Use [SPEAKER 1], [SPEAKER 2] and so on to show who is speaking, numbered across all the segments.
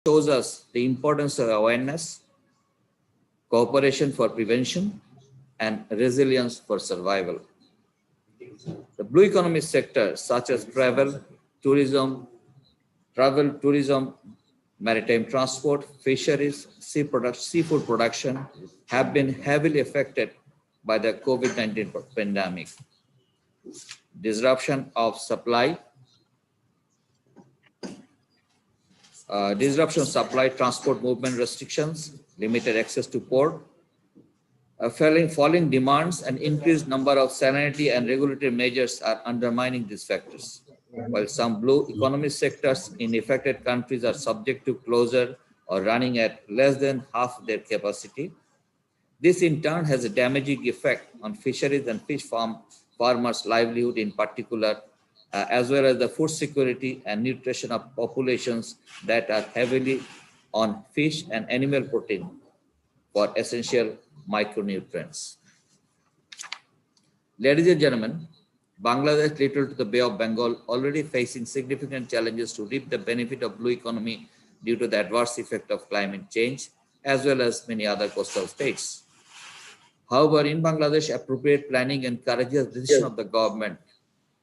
[SPEAKER 1] shows us the importance of awareness, cooperation for prevention, and resilience for survival. The blue economy sector, such as tourism, maritime transport, fisheries, seafood production, have been heavily affected by the COVID-19 pandemic. Disruption of supply, transport movement restrictions, limited access to port, falling demands, and increased number of sanitary and regulatory measures are undermining these factors. While some blue economy sectors in affected countries are subject to closure or running at less than half their capacity, this in turn has a damaging effect on fisheries and farmers' livelihood in particular, as well as the food security and nutrition of populations that are heavily on fish and animal protein for essential micronutrients. Ladies and gentlemen, Bangladesh, little to the Bay of Bengal, already facing significant challenges to reap the benefit of blue economy due to the adverse effect of climate change, as well as many other coastal states. However, in Bangladesh, appropriate planning and courageous decision of the government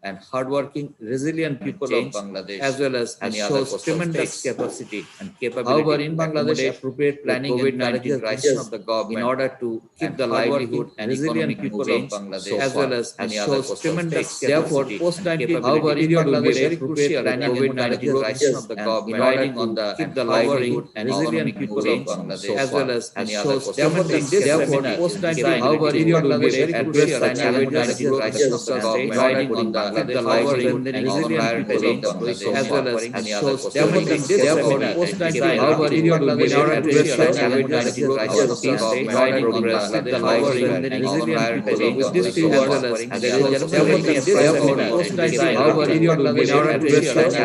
[SPEAKER 1] and hardworking, resilient people of Bangladesh, as well as many other coastal tremendous capacity and capability. However, in Bangladesh, appropriate planning and courageous decision of the government in order to keep the livelihood and resilient people of Bangladesh, as well as many other coastal states. Therefore, post-19, however, in Bangladesh, appropriate planning and courageous decision of the government riding on the keep the livelihood and resilient people of Bangladesh, as well as many other coastal states. Therefore, post-19, however, in Bangladesh, appropriate planning and courageous decision of the government riding on the livelihood and resilient people of Bangladesh, as well as many other coastal states. Therefore, post-19, however, in Bangladesh, appropriate planning and courageous decision of the government riding on the livelihood and resilient people of Bangladesh, as well as many other coastal states. Therefore, post-19, however, in Bangladesh, appropriate planning and courageous decision of the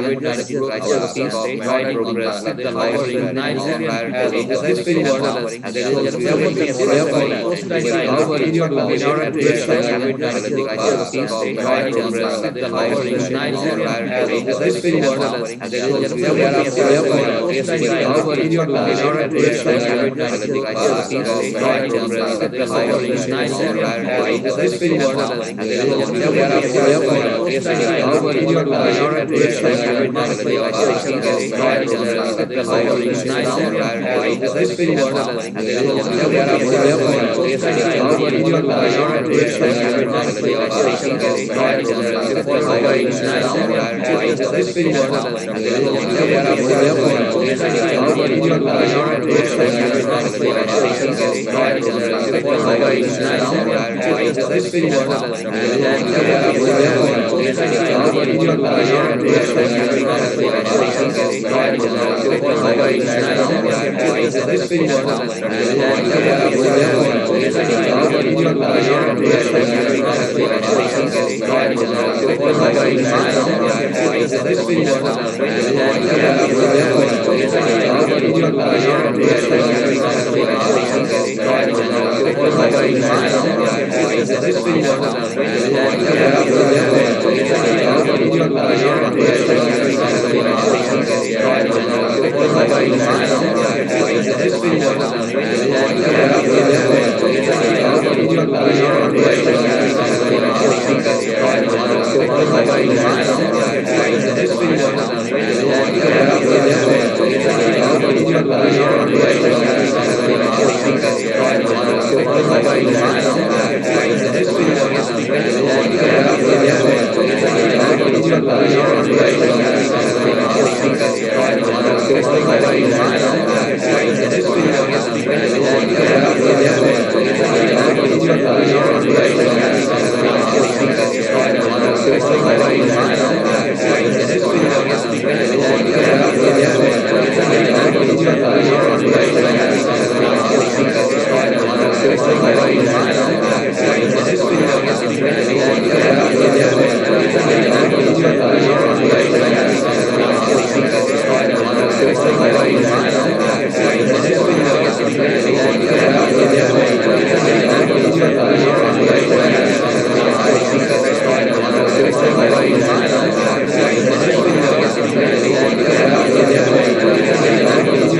[SPEAKER 1] government riding on the livelihood and resilient people of Bangladesh, as well as many other coastal states. Therefore, post-19, however, in Bangladesh, appropriate planning and courageous decision of the government riding on the livelihood and resilient people of Bangladesh, as well as many other coastal states. However, in Bangladesh, appropriate planning and courageous decision of the government riding on the livelihood and resilient people of Bangladesh, as well as many other coastal states. However, in Bangladesh, appropriate planning and courageous decision of the government riding on the livelihood and resilient people of Bangladesh, as well as many other coastal states. However, in Bangladesh, appropriate planning and courageous decision of the government riding on the livelihood and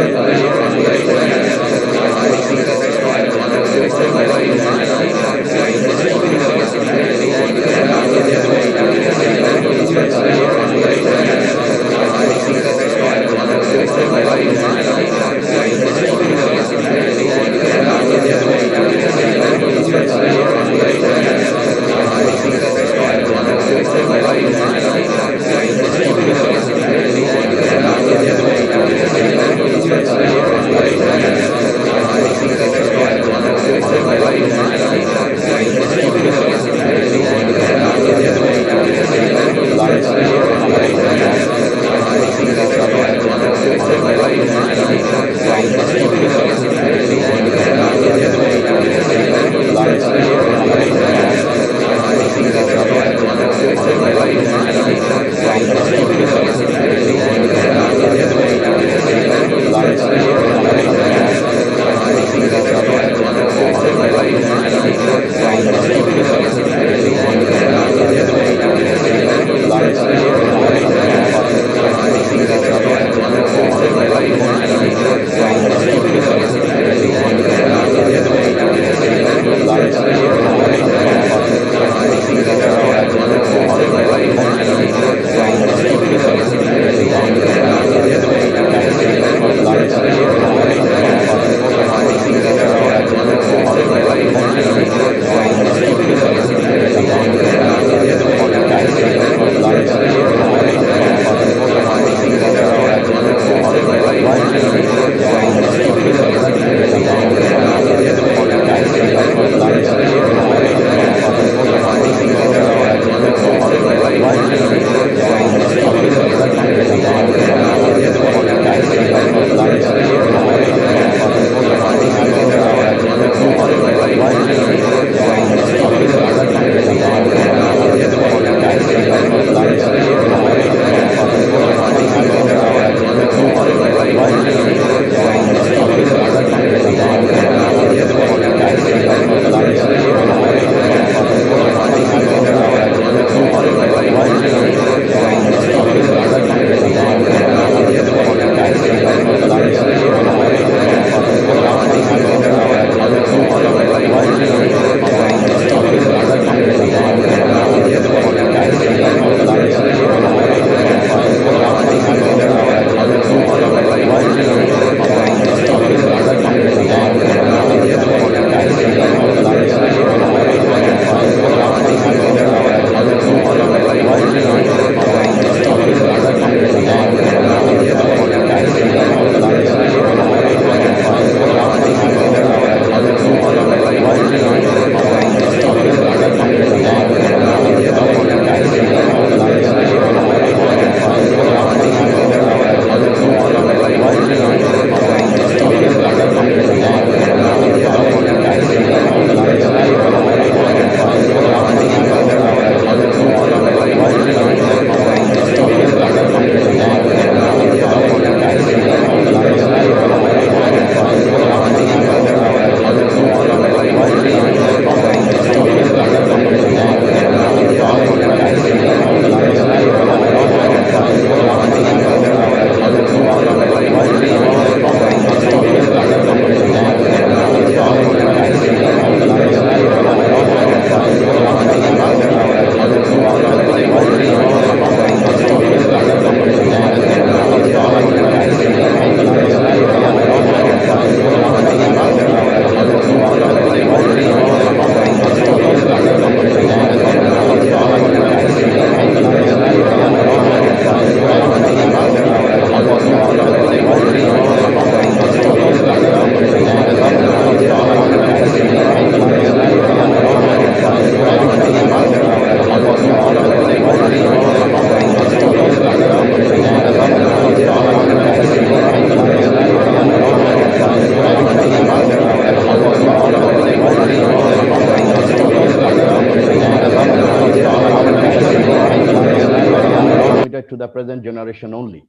[SPEAKER 2] present generation only.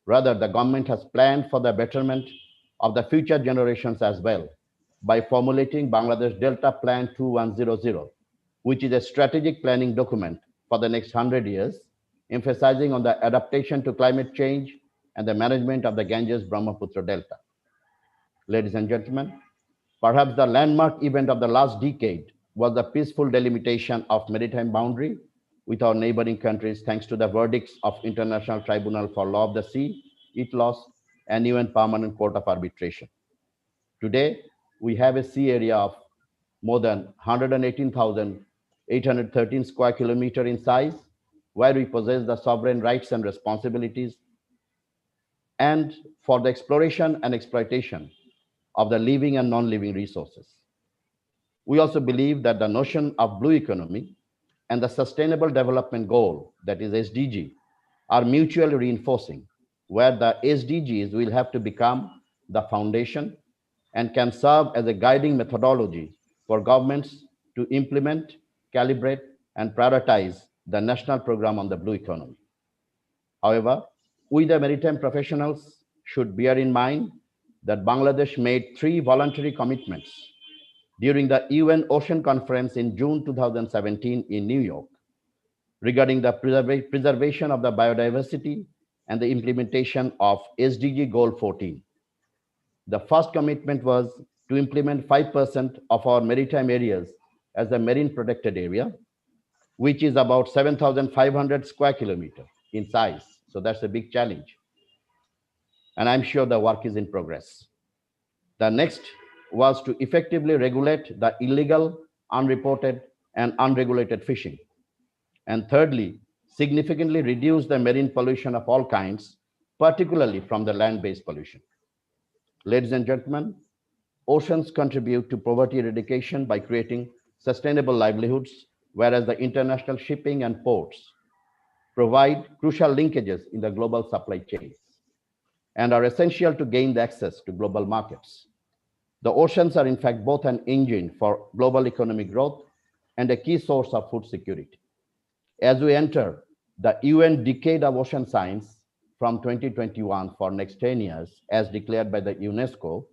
[SPEAKER 2] Rather, the government has planned for the betterment of the future generations as well by formulating Bangladesh Delta Plan 2100, which is a strategic planning document for the next 100 years, emphasizing on the adaptation to climate change and the management of the Ganges-Brahmaputra Delta. Ladies and gentlemen, perhaps the landmark event of the last decade was the peaceful delimitation of maritime boundary with our neighboring countries thanks to the verdicts of International Tribunal for Law of the Sea, ITLOS, and UN Permanent Court of Arbitration. Today, we have a sea area of more than 118,813 square kilometers in size, where we possess the sovereign rights and responsibilities, and for the exploration and exploitation of the living and non-living resources. We also believe that the notion of blue economy and the Sustainable Development Goal, that is SDG, are mutually reinforcing, where the SDGs will have to become the foundation and can serve as a guiding methodology for governments to implement, calibrate, and prioritize the national program on the blue economy. However, we, the maritime professionals, should bear in mind that Bangladesh made 3 voluntary commitments during the UN Ocean Conference in June 2017 in New York regarding the preservation of the biodiversity and the implementation of SDG Goal 14. The first commitment was to implement 5% of our maritime areas as a marine protected area, which is about 7,500 square kilometers in size. So that's a big challenge. And I'm sure the work is in progress. The next was to effectively regulate the illegal, unreported, and unregulated fishing. And thirdly, significantly reduce the marine pollution of all kinds, particularly from the land-based pollution. Ladies and gentlemen, oceans contribute to poverty eradication by creating sustainable livelihoods, whereas the international shipping and ports provide crucial linkages in the global supply chains and are essential to gain the access to global markets. The oceans are in fact both an engine for global economic growth and a key source of food security. As we enter the UN Decade of Ocean Science from 2021 for next 10 years, as declared by the UNESCO,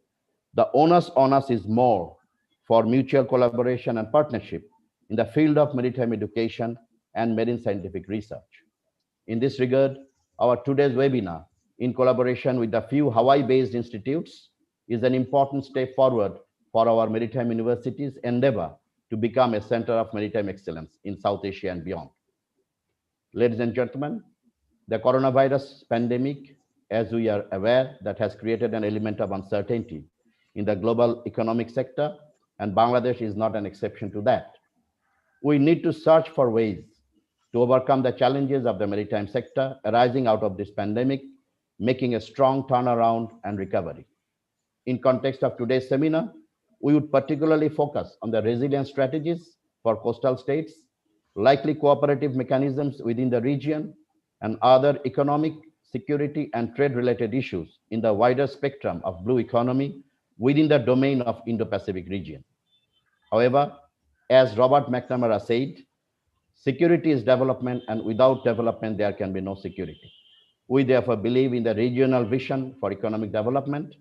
[SPEAKER 2] the onus on us is more for mutual collaboration and partnership in the field of maritime education and marine scientific research. In this regard, our today's webinar, in collaboration with a few Hawaii-based institutes, is an important step forward for our maritime universities' endeavor to become a center of maritime excellence in South Asia and beyond. Ladies and gentlemen, the coronavirus pandemic, as we are aware, that has created an element of uncertainty in the global economic sector, and Bangladesh is not an exception to that. We need to search for ways to overcome the challenges of the maritime sector arising out of this pandemic, making a strong turnaround and recovery. In context of today's seminar, we would particularly focus on the resilience strategies for coastal states, likely cooperative mechanisms within the region, and other economic, security, and trade-related issues in the wider spectrum of blue economy within the domain of Indo-Pacific region. However, as Robert McNamara said, security is development, and without development, there can be no security. We therefore believe in the regional vision for economic development,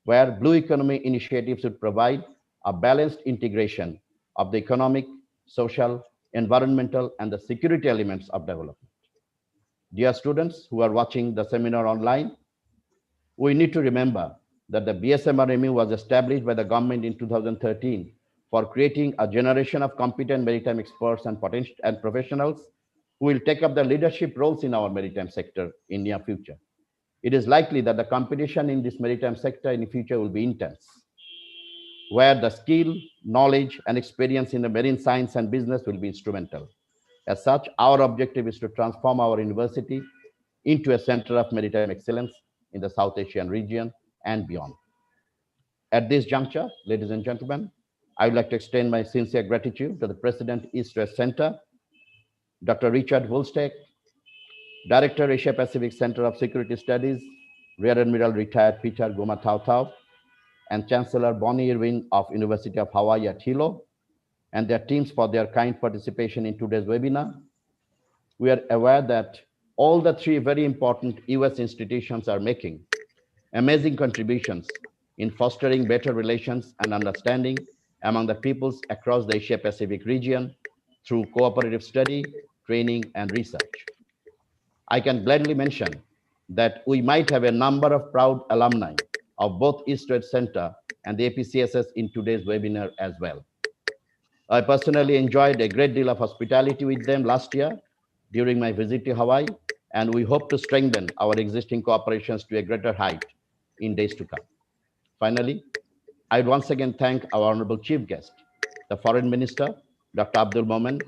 [SPEAKER 2] where blue economy initiatives should provide a balanced integration of the economic, social, environmental, and the security elements of development. Dear students who are watching the seminar online, we need to remember that the BSMRMU was established by the government in 2013 for creating a generation of competent maritime experts and professionals who will take up the leadership roles in our maritime sector in near future. It is likely that the competition in this maritime sector in the future will be intense, where the skill, knowledge, and experience in the marine science and business will be instrumental. As such, our objective is to transform our university into a center of maritime excellence in the South Asian region and beyond. At this juncture, ladies and gentlemen, I would like to extend my sincere gratitude to the President, East-West Center, Dr. Richard Woolsteck, Director, Asia Pacific Center of Security Studies, Rear Admiral retired Peter Goma and Chancellor Bonnie Irwin of University of Hawaii at Hilo, and their teams for their kind participation in today's webinar. We are aware that All the three very important US institutions are making amazing contributions in fostering better relations and understanding among the peoples across the Asia Pacific region through cooperative study, training, and research. I can gladly mention that we might have a number of proud alumni of both East-West Center and the APCSS in today's webinar as well. I personally enjoyed a great deal of hospitality with them last year during my visit to Hawaii, and we hope to strengthen our existing cooperations to a greater height in days to come. Finally, I'd once again thank our honorable chief guest, the Foreign Minister, Dr. Abdul Momen,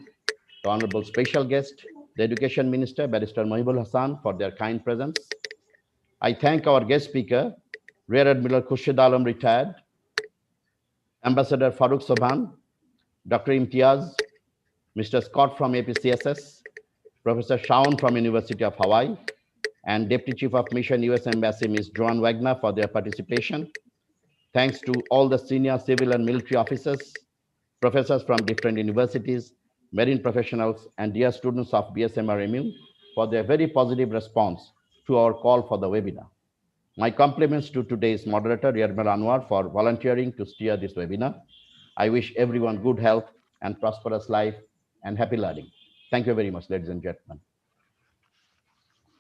[SPEAKER 2] the honorable special guest, the Education Minister, Barrister Mohibul Hassan, for their kind presence. I thank our guest speaker, Rear Admiral Khurshid Alam, retired, Ambassador Farooq Sobhan, Dr. Imtiaz, Mr. Scott from APCSS, Professor Shaun from University of Hawaii, and Deputy Chief of Mission US Embassy, Ms. Joan Wagner, for their participation. Thanks to all the senior civil and military officers, professors from different universities, marine professionals, and dear students of BSMRMU for their very positive response to our call for the webinar. My compliments to today's moderator, Yarmar Anwar, for volunteering to steer this webinar. I wish everyone good health and prosperous life and happy learning. Thank you very much, ladies and gentlemen.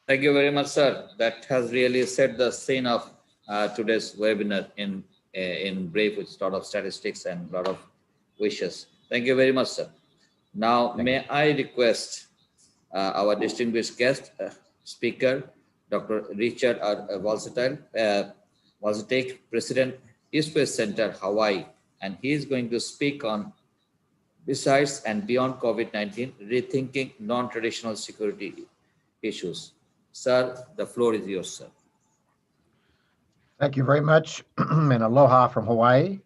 [SPEAKER 1] Thank you very much, sir. That has really set the scene of today's webinar in brief, with a lot of statistics and a lot of wishes. Thank you very much, sir. Now, may I request our distinguished guest speaker, Dr. Richard R. Walzetek, President, East-West Center, Hawaii, and he is going to speak on besides and beyond COVID-19, rethinking non-traditional security issues. Sir, the floor is yours, sir.
[SPEAKER 3] Thank you very much, and aloha from Hawaii.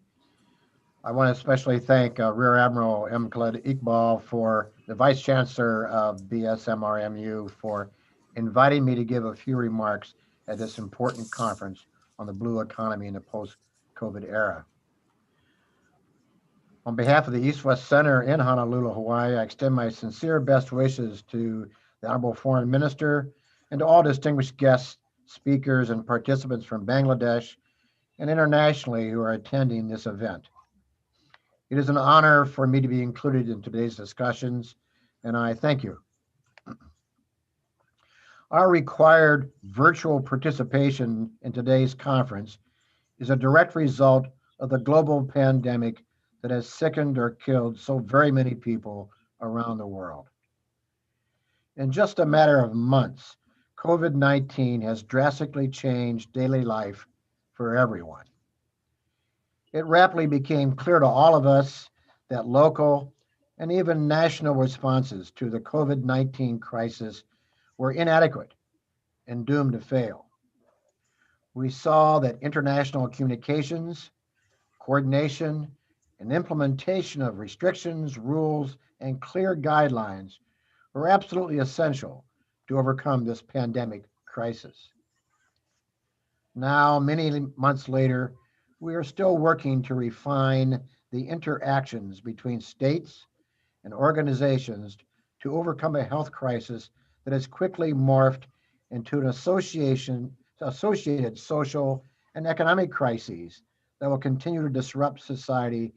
[SPEAKER 3] I want to especially thank Rear Admiral M. Khaled Iqbal, for the Vice Chancellor of BSMRMU, for inviting me to give a few remarks at this important conference on the blue economy in the post-COVID era. On behalf of the East-West Center in Honolulu, Hawaii, I extend my sincere best wishes to the Honorable Foreign Minister and to all distinguished guests, speakers, and participants from Bangladesh and internationally who are attending this event. It is an honor for me to be included in today's discussions, and I thank you. Our required virtual participation in today's conference is a direct result of the global pandemic that has sickened or killed so very many people around the world. In just a matter of months, COVID-19 has drastically changed daily life for everyone. It rapidly became clear to all of us that local and even national responses to the COVID-19 crisis were inadequate and doomed to fail. We saw that international communications, coordination, and implementation of restrictions, rules, and clear guidelines were absolutely essential to overcome this pandemic crisis. Now, many months later, we are still working to refine the interactions between states and organizations to overcome a health crisis that has quickly morphed into an associated social and economic crises that will continue to disrupt society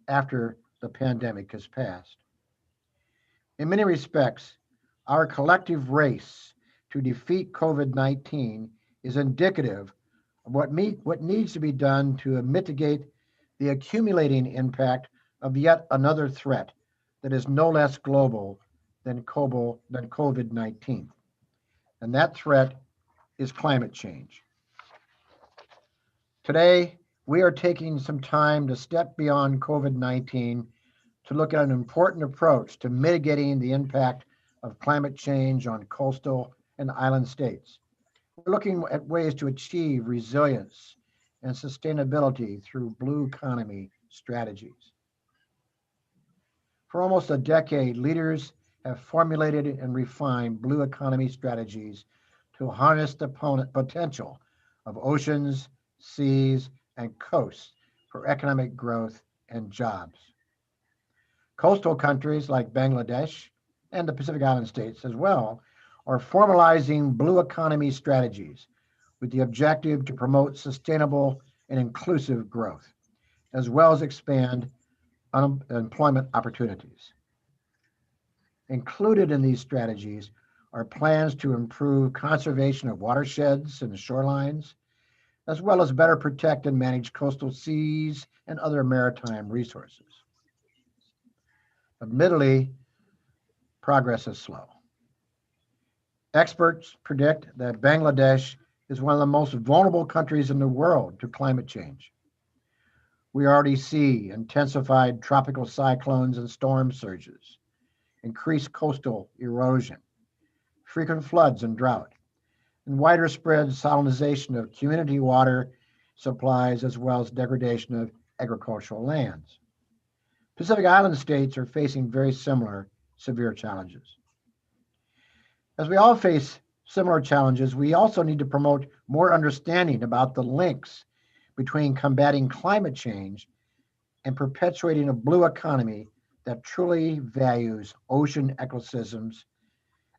[SPEAKER 3] after the pandemic has passed. In many respects, our collective race to defeat COVID-19 is indicative of what needs to be done to mitigate the accumulating impact of yet another threat that is no less global than COVID-19. And that threat is climate change. Today, we are taking some time to step beyond COVID-19 to look at an important approach to mitigating the impact of climate change on coastal and island states. We're looking at ways to achieve resilience and sustainability through blue economy strategies. For almost a decade, leaders have formulated and refined blue economy strategies to harness the potential of oceans, seas, and coasts for economic growth and jobs. Coastal countries like Bangladesh and the Pacific Island states as well are formalizing blue economy strategies with the objective to promote sustainable and inclusive growth, as well as expand employment opportunities. Included in these strategies are plans to improve conservation of watersheds and shorelines, as well as better protect and manage coastal seas and other maritime resources. Admittedly, progress is slow. Experts predict that Bangladesh is one of the most vulnerable countries in the world to climate change. We already see intensified tropical cyclones and storm surges, increased coastal erosion, frequent floods and drought, and wider spread salinization of community water supplies as well as degradation of agricultural lands. Pacific Island states are facing very similar severe challenges. As we all face similar challenges, we also need to promote more understanding about the links between combating climate change and perpetuating a blue economy that truly values ocean ecosystems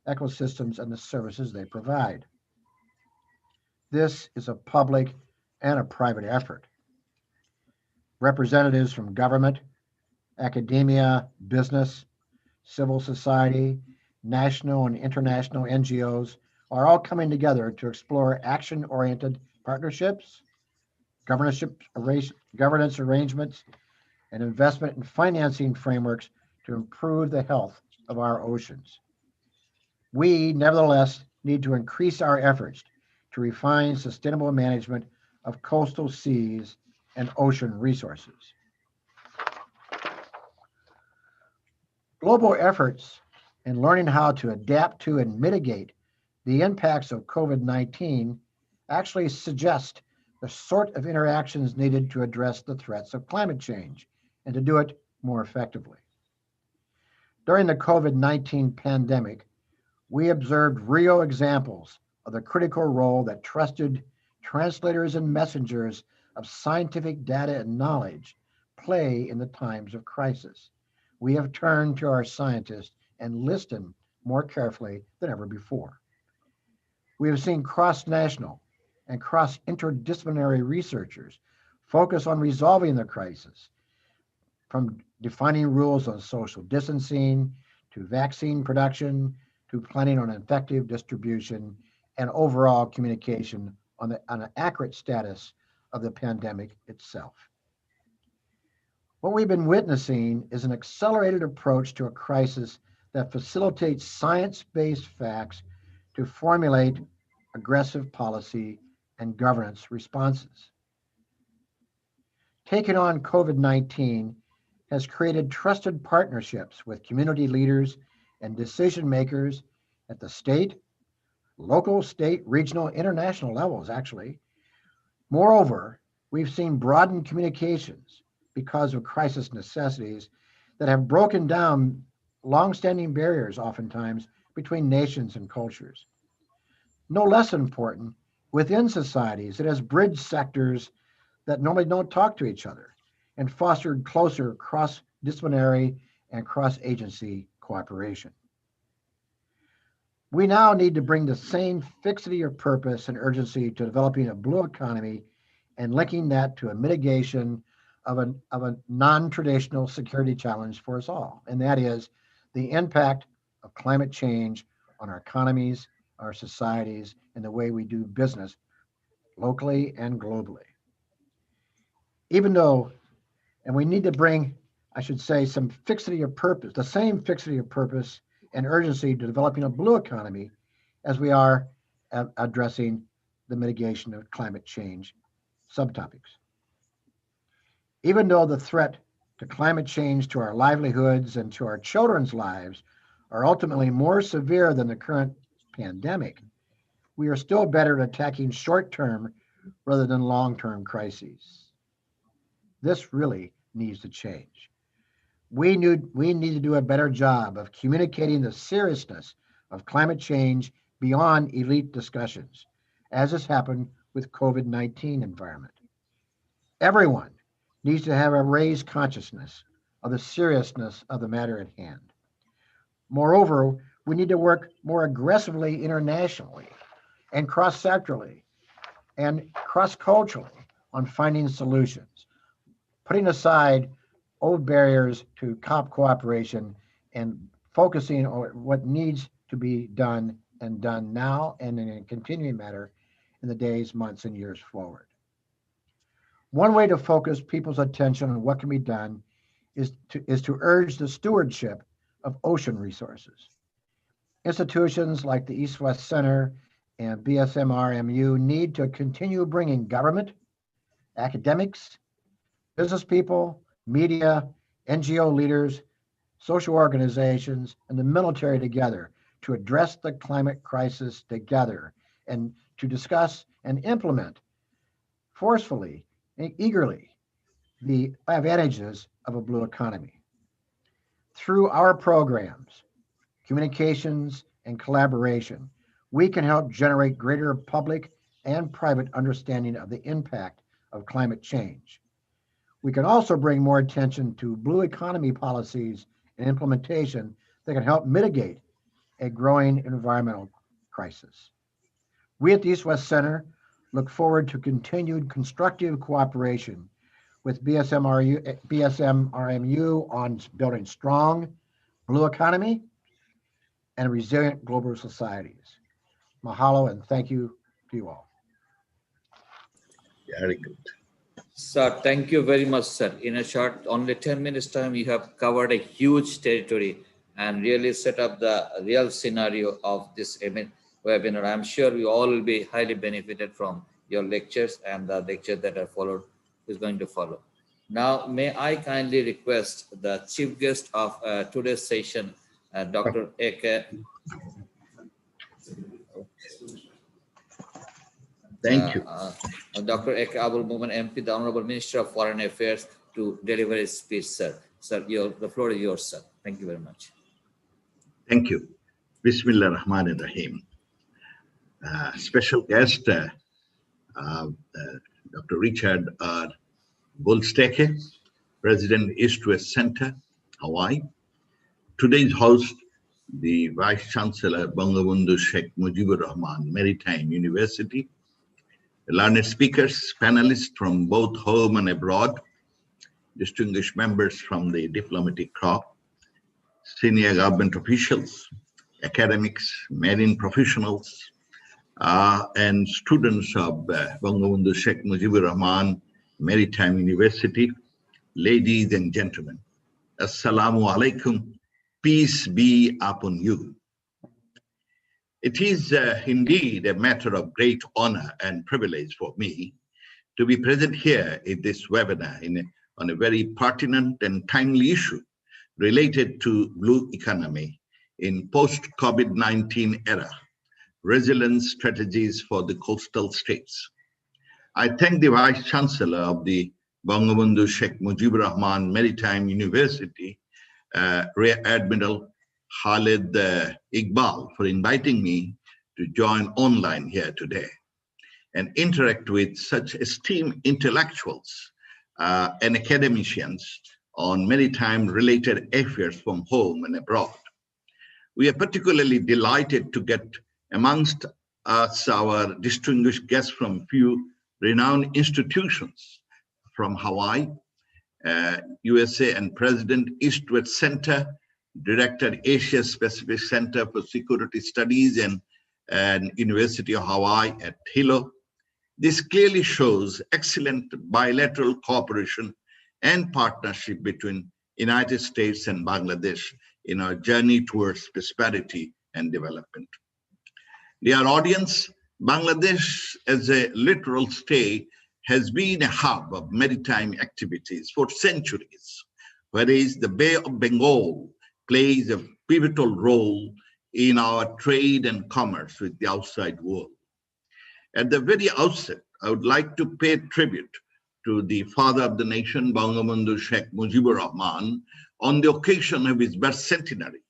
[SPEAKER 3] and the services they provide. This is a public and a private effort. Representatives from government, academia, business, civil society, national and international NGOs are all coming together to explore action-oriented partnerships, governance arrangements, and investment and financing frameworks to improve the health of our oceans. We, nevertheless, need to increase our efforts to refine sustainable management of coastal seas and ocean resources. Global efforts in learning how to adapt to and mitigate the impacts of COVID-19 actually suggest the sort of interactions needed to address the threats of climate change and to do it more effectively. During the COVID-19 pandemic, we observed real examples of the critical role that trusted translators and messengers of scientific data and knowledge play in the times of crisis. We have turned to our scientists and listened more carefully than ever before. We have seen cross-national and cross-interdisciplinary researchers focus on resolving the crisis, from defining rules on social distancing to vaccine production to planning on effective distribution and overall communication on an accurate status of the pandemic itself. What we've been witnessing is an accelerated approach to a crisis that facilitates science-based facts to formulate aggressive policy and governance responses. Taking on COVID-19 has created trusted partnerships with community leaders and decision makers at the state, local, state, regional, international levels, actually. Moreover, we've seen broadened communications because of crisis necessities that have broken down longstanding barriers, oftentimes, between nations and cultures. No less important, within societies, it has bridged sectors that normally don't talk to each other and fostered closer cross-disciplinary and cross-agency cooperation. We now need to bring the same fixity of purpose and urgency to developing a blue economy and linking that to a mitigation of a non-traditional security challenge for us all, and that is the impact of climate change on our economies, our societies, and the way we do business locally and globally. Even though, and we need to bring, I should say, some fixity of purpose, the same fixity of purpose and urgency to developing a blue economy as we are addressing the mitigation of climate change subtopics. Even though the threat to climate change to our livelihoods and to our children's lives are ultimately more severe than the current pandemic, we are still better at attacking short-term rather than long-term crises. This really needs to change. We need to do a better job of communicating the seriousness of climate change beyond elite discussions, as has happened with COVID-19 environment. Everyone needs to have a raised consciousness of the seriousness of the matter at hand. Moreover, We need to work more aggressively internationally and cross-sectorally and cross-culturally on finding solutions, putting aside old barriers to cooperation and focusing on what needs to be done and done now and in a continuing manner in the days, months, and years forward. One way to focus people's attention on what can be done is to urge the stewardship of ocean resources. Institutions like the East-West Center and BSMRMU need to continue bringing government, academics, business people, media, NGO leaders, social organizations, and the military together to address the climate crisis together and to discuss and implement forcefully and eagerly the advantages of a blue economy. Through our programs, communications, and collaboration, we can help generate greater public and private understanding of the impact of climate change. We can also bring more attention to blue economy policies and implementation that can help mitigate a growing environmental crisis. We at the East-West Center look forward to continued constructive cooperation with BSMRMU on building strong blue economy and resilient global societies. Mahalo and thank you to you all.
[SPEAKER 4] Very good.
[SPEAKER 1] Sir, thank you very much, sir. In a short, only 10 minutes time, you have covered a huge territory and really set up the real scenario of this webinar. I'm sure we all will be highly benefited from your lectures and the lecture that are followed is going to follow. Now, may I kindly request the chief guest of today's session, Dr. Eke.
[SPEAKER 4] Thank you.
[SPEAKER 1] Dr. Eke Abul Momen MP, the Honorable Minister of Foreign Affairs, to deliver his speech, sir. Sir, the floor is yours, sir. Thank you very much.
[SPEAKER 4] Thank you. Bismillah Rahman and Rahim. Special guest, Dr. Richard R. Bulsteke, President East-West Center, Hawaii. Today's host, the Vice Chancellor, Bangabandhu Sheikh Mujibur Rahman, Maritime University. Learned speakers, panelists from both home and abroad, distinguished members from the diplomatic corps, senior government officials, academics, marine professionals, and students of Bangabandhu Sheikh Mujibur Rahman Maritime University, ladies and gentlemen, Assalamu alaikum, peace be upon you. It is indeed a matter of great honor and privilege for me to be present here in this webinar on a very pertinent and timely issue related to blue economy in post-COVID-19 era, resilience strategies for the coastal states. I thank the Vice Chancellor of the Bangabandhu Sheikh Mujibur Rahman Maritime University, Rear Admiral Khalid Iqbal, for inviting me to join online here today and interact with such esteemed intellectuals and academicians on maritime-related affairs from home and abroad. We are particularly delighted to get amongst us our distinguished guests from few renowned institutions from Hawaii, USA, and President East-West Center, Director Asia Pacific Center for Security Studies and University of Hawaii at Hilo. This clearly shows excellent bilateral cooperation and partnership between United States and Bangladesh in our journey towards prosperity and development. Dear audience, Bangladesh as a littoral state has been a hub of maritime activities for centuries, whereas the Bay of Bengal plays a pivotal role in our trade and commerce with the outside world. At the very outset, I would like to pay tribute to the father of the nation, Bangabandhu Sheikh Mujibur Rahman, on the occasion of his birth centenary,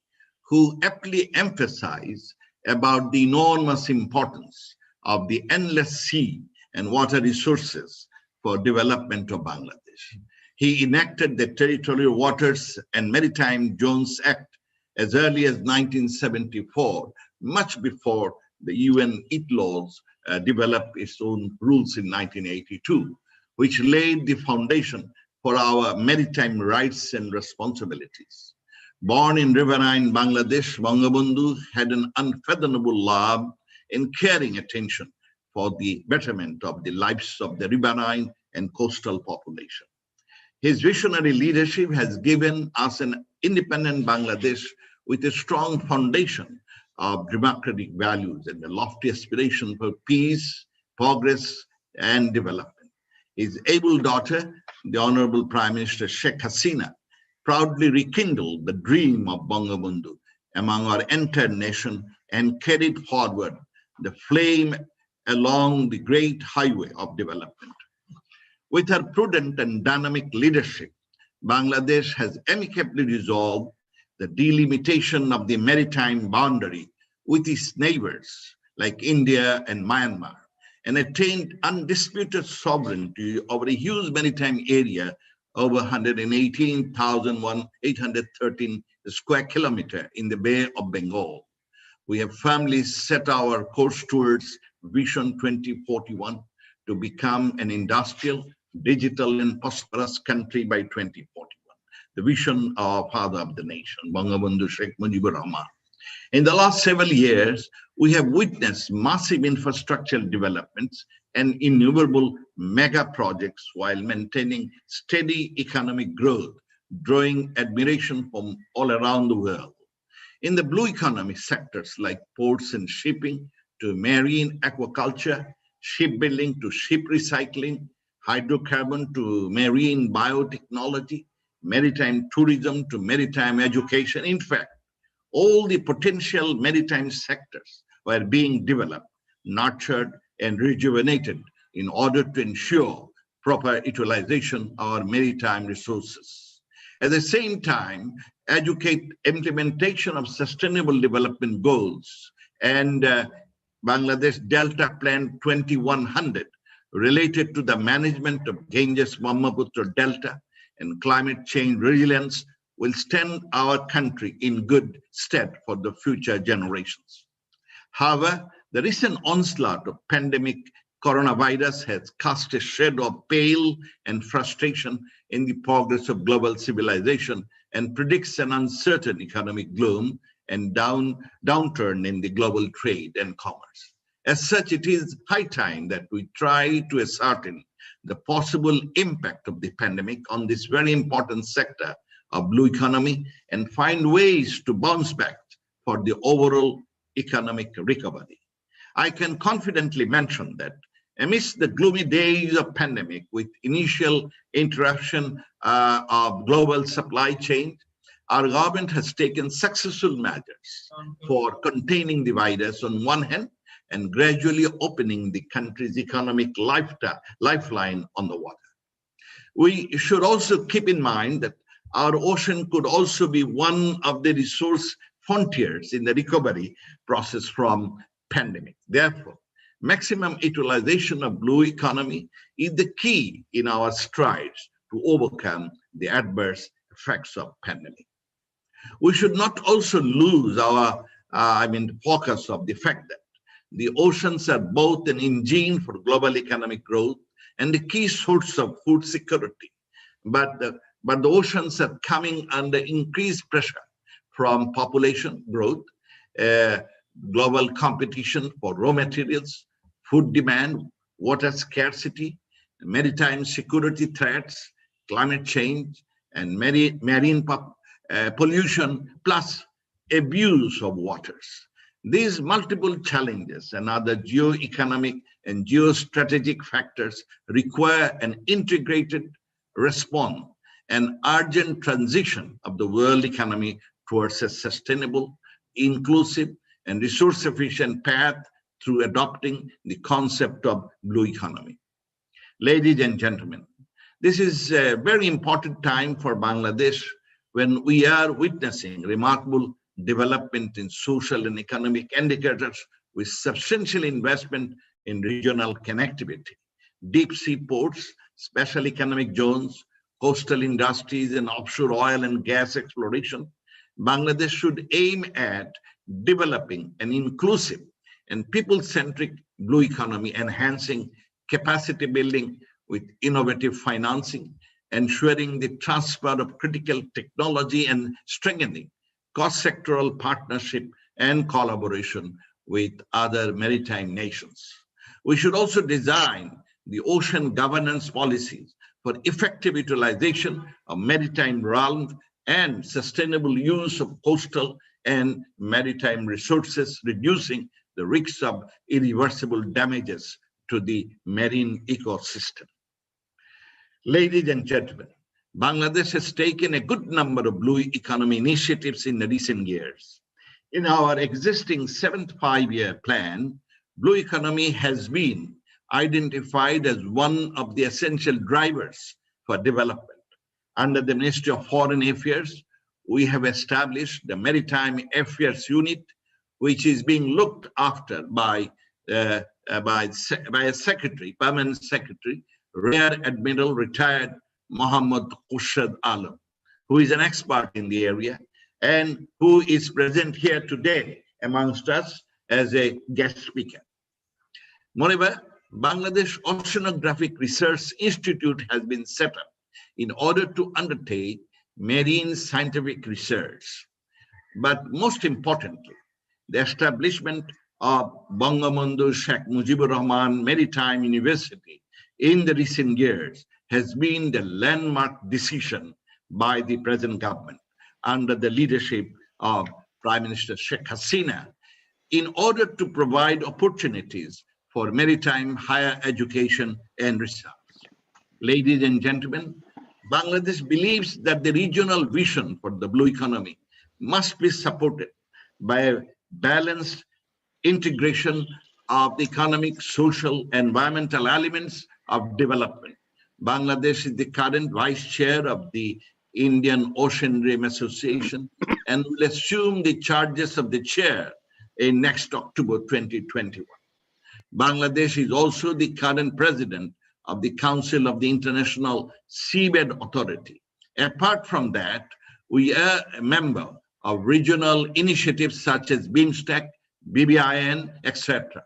[SPEAKER 4] who aptly emphasized about the enormous importance of the endless sea and water resources for development of Bangladesh. He enacted the Territorial Waters and Maritime Zones Act as early as 1974, much before the UN ITLOS developed its own rules in 1982, which laid the foundation for our maritime rights and responsibilities. Born in riverine Bangladesh, Bangabandhu had an unfathomable love and caring attention for the betterment of the lives of the riverine and coastal population. His visionary leadership has given us an independent Bangladesh with a strong foundation of democratic values and a lofty aspiration for peace, progress, and development. His able daughter, the Honorable Prime Minister Sheikh Hasina, proudly rekindled the dream of Bangabandhu among our entire nation and carried forward the flame along the great highway of development. With her prudent and dynamic leadership, Bangladesh has amicably resolved the delimitation of the maritime boundary with its neighbors like India and Myanmar, and attained undisputed sovereignty over a huge maritime area over 118,813 square kilometers in the Bay of Bengal. We have firmly set our course towards Vision 2041 to become an industrial, digital, and prosperous country by 2041. The vision of Father of the Nation, Bangabandhu Sheikh Mujibur Rahman. In the last several years, we have witnessed massive infrastructural developments and innumerable mega projects while maintaining steady economic growth, drawing admiration from all around the world. In the blue economy sectors like ports and shipping to marine aquaculture, shipbuilding to ship recycling, hydrocarbon to marine biotechnology, maritime tourism to maritime education. In fact, all the potential maritime sectors were being developed, nurtured, and rejuvenated in order to ensure proper utilization of our maritime resources. At the same time, educate implementation of sustainable development goals and Bangladesh Delta Plan 2100 related to the management of Ganges-Brahmaputra Delta and climate change resilience will stand our country in good stead for the future generations. However, the recent onslaught of pandemic coronavirus has cast a shadow of pale and frustration in the progress of global civilization and predicts an uncertain economic gloom and downturn in the global trade and commerce. As such, it is high time that we try to ascertain the possible impact of the pandemic on this very important sector of blue economy and find ways to bounce back for the overall economic recovery. I can confidently mention that amidst the gloomy days of pandemic with initial interruption of global supply chain, our government has taken successful measures for containing the virus on one hand and gradually opening the country's economic lifeline on the water. We should also keep in mind that our ocean could also be one of the resource frontiers in the recovery process from pandemic. Therefore, maximum utilization of blue economy is the key in our strides to overcome the adverse effects of pandemic. We should not also lose our focus of the fact that the oceans are both an engine for global economic growth and the key source of food security. But the oceans are coming under increased pressure from population growth, global competition for raw materials, food demand, water scarcity, maritime security threats, climate change, and marine pollution, plus abuse of waters. These multiple challenges and other geo-economic and geostrategic factors require an integrated response and urgent transition of the world economy towards a sustainable, inclusive, and resource-efficient path through adopting the concept of blue economy. Ladies and gentlemen, this is a very important time for Bangladesh when we are witnessing remarkable development in social and economic indicators with substantial investment in regional connectivity, deep sea ports, special economic zones, coastal industries, and offshore oil and gas exploration, Bangladesh should aim at developing an inclusive and people-centric blue economy, enhancing capacity building with innovative financing, ensuring the transfer of critical technology, and strengthening cross-sectoral partnership and collaboration with other maritime nations. We should also design the ocean governance policies for effective utilization of maritime realm and sustainable use of coastal and maritime resources, reducing the risks of irreversible damages to the marine ecosystem. Ladies and gentlemen, Bangladesh has taken a good number of blue economy initiatives in the recent years. In our existing 7th five-year plan, blue economy has been identified as one of the essential drivers for development. Under the Ministry of Foreign Affairs, we have established the Maritime Affairs Unit, which is being looked after by a secretary, permanent secretary, Rear Admiral retired Mohammad Khurshid Alam, who is an expert in the area and who is present here today amongst us as a guest speaker. Moreover, Bangladesh Oceanographic Research Institute has been set up in order to undertake marine scientific research. But most importantly, the establishment of Bangabandhu Sheikh Mujibur Rahman Maritime University in the recent years has been the landmark decision by the present government under the leadership of Prime Minister Sheikh Hasina in order to provide opportunities for maritime higher education and research. Ladies and gentlemen, Bangladesh believes that the regional vision for the blue economy must be supported by a balanced integration of the economic, social, environmental elements of development. Bangladesh is the current vice chair of the Indian Ocean Rim Association and will assume the charges of the chair in next October 2021. Bangladesh is also the current president of the Council of the International Seabed Authority. Apart from that, we are a member of regional initiatives such as BIMSTEC, BBIN, etc.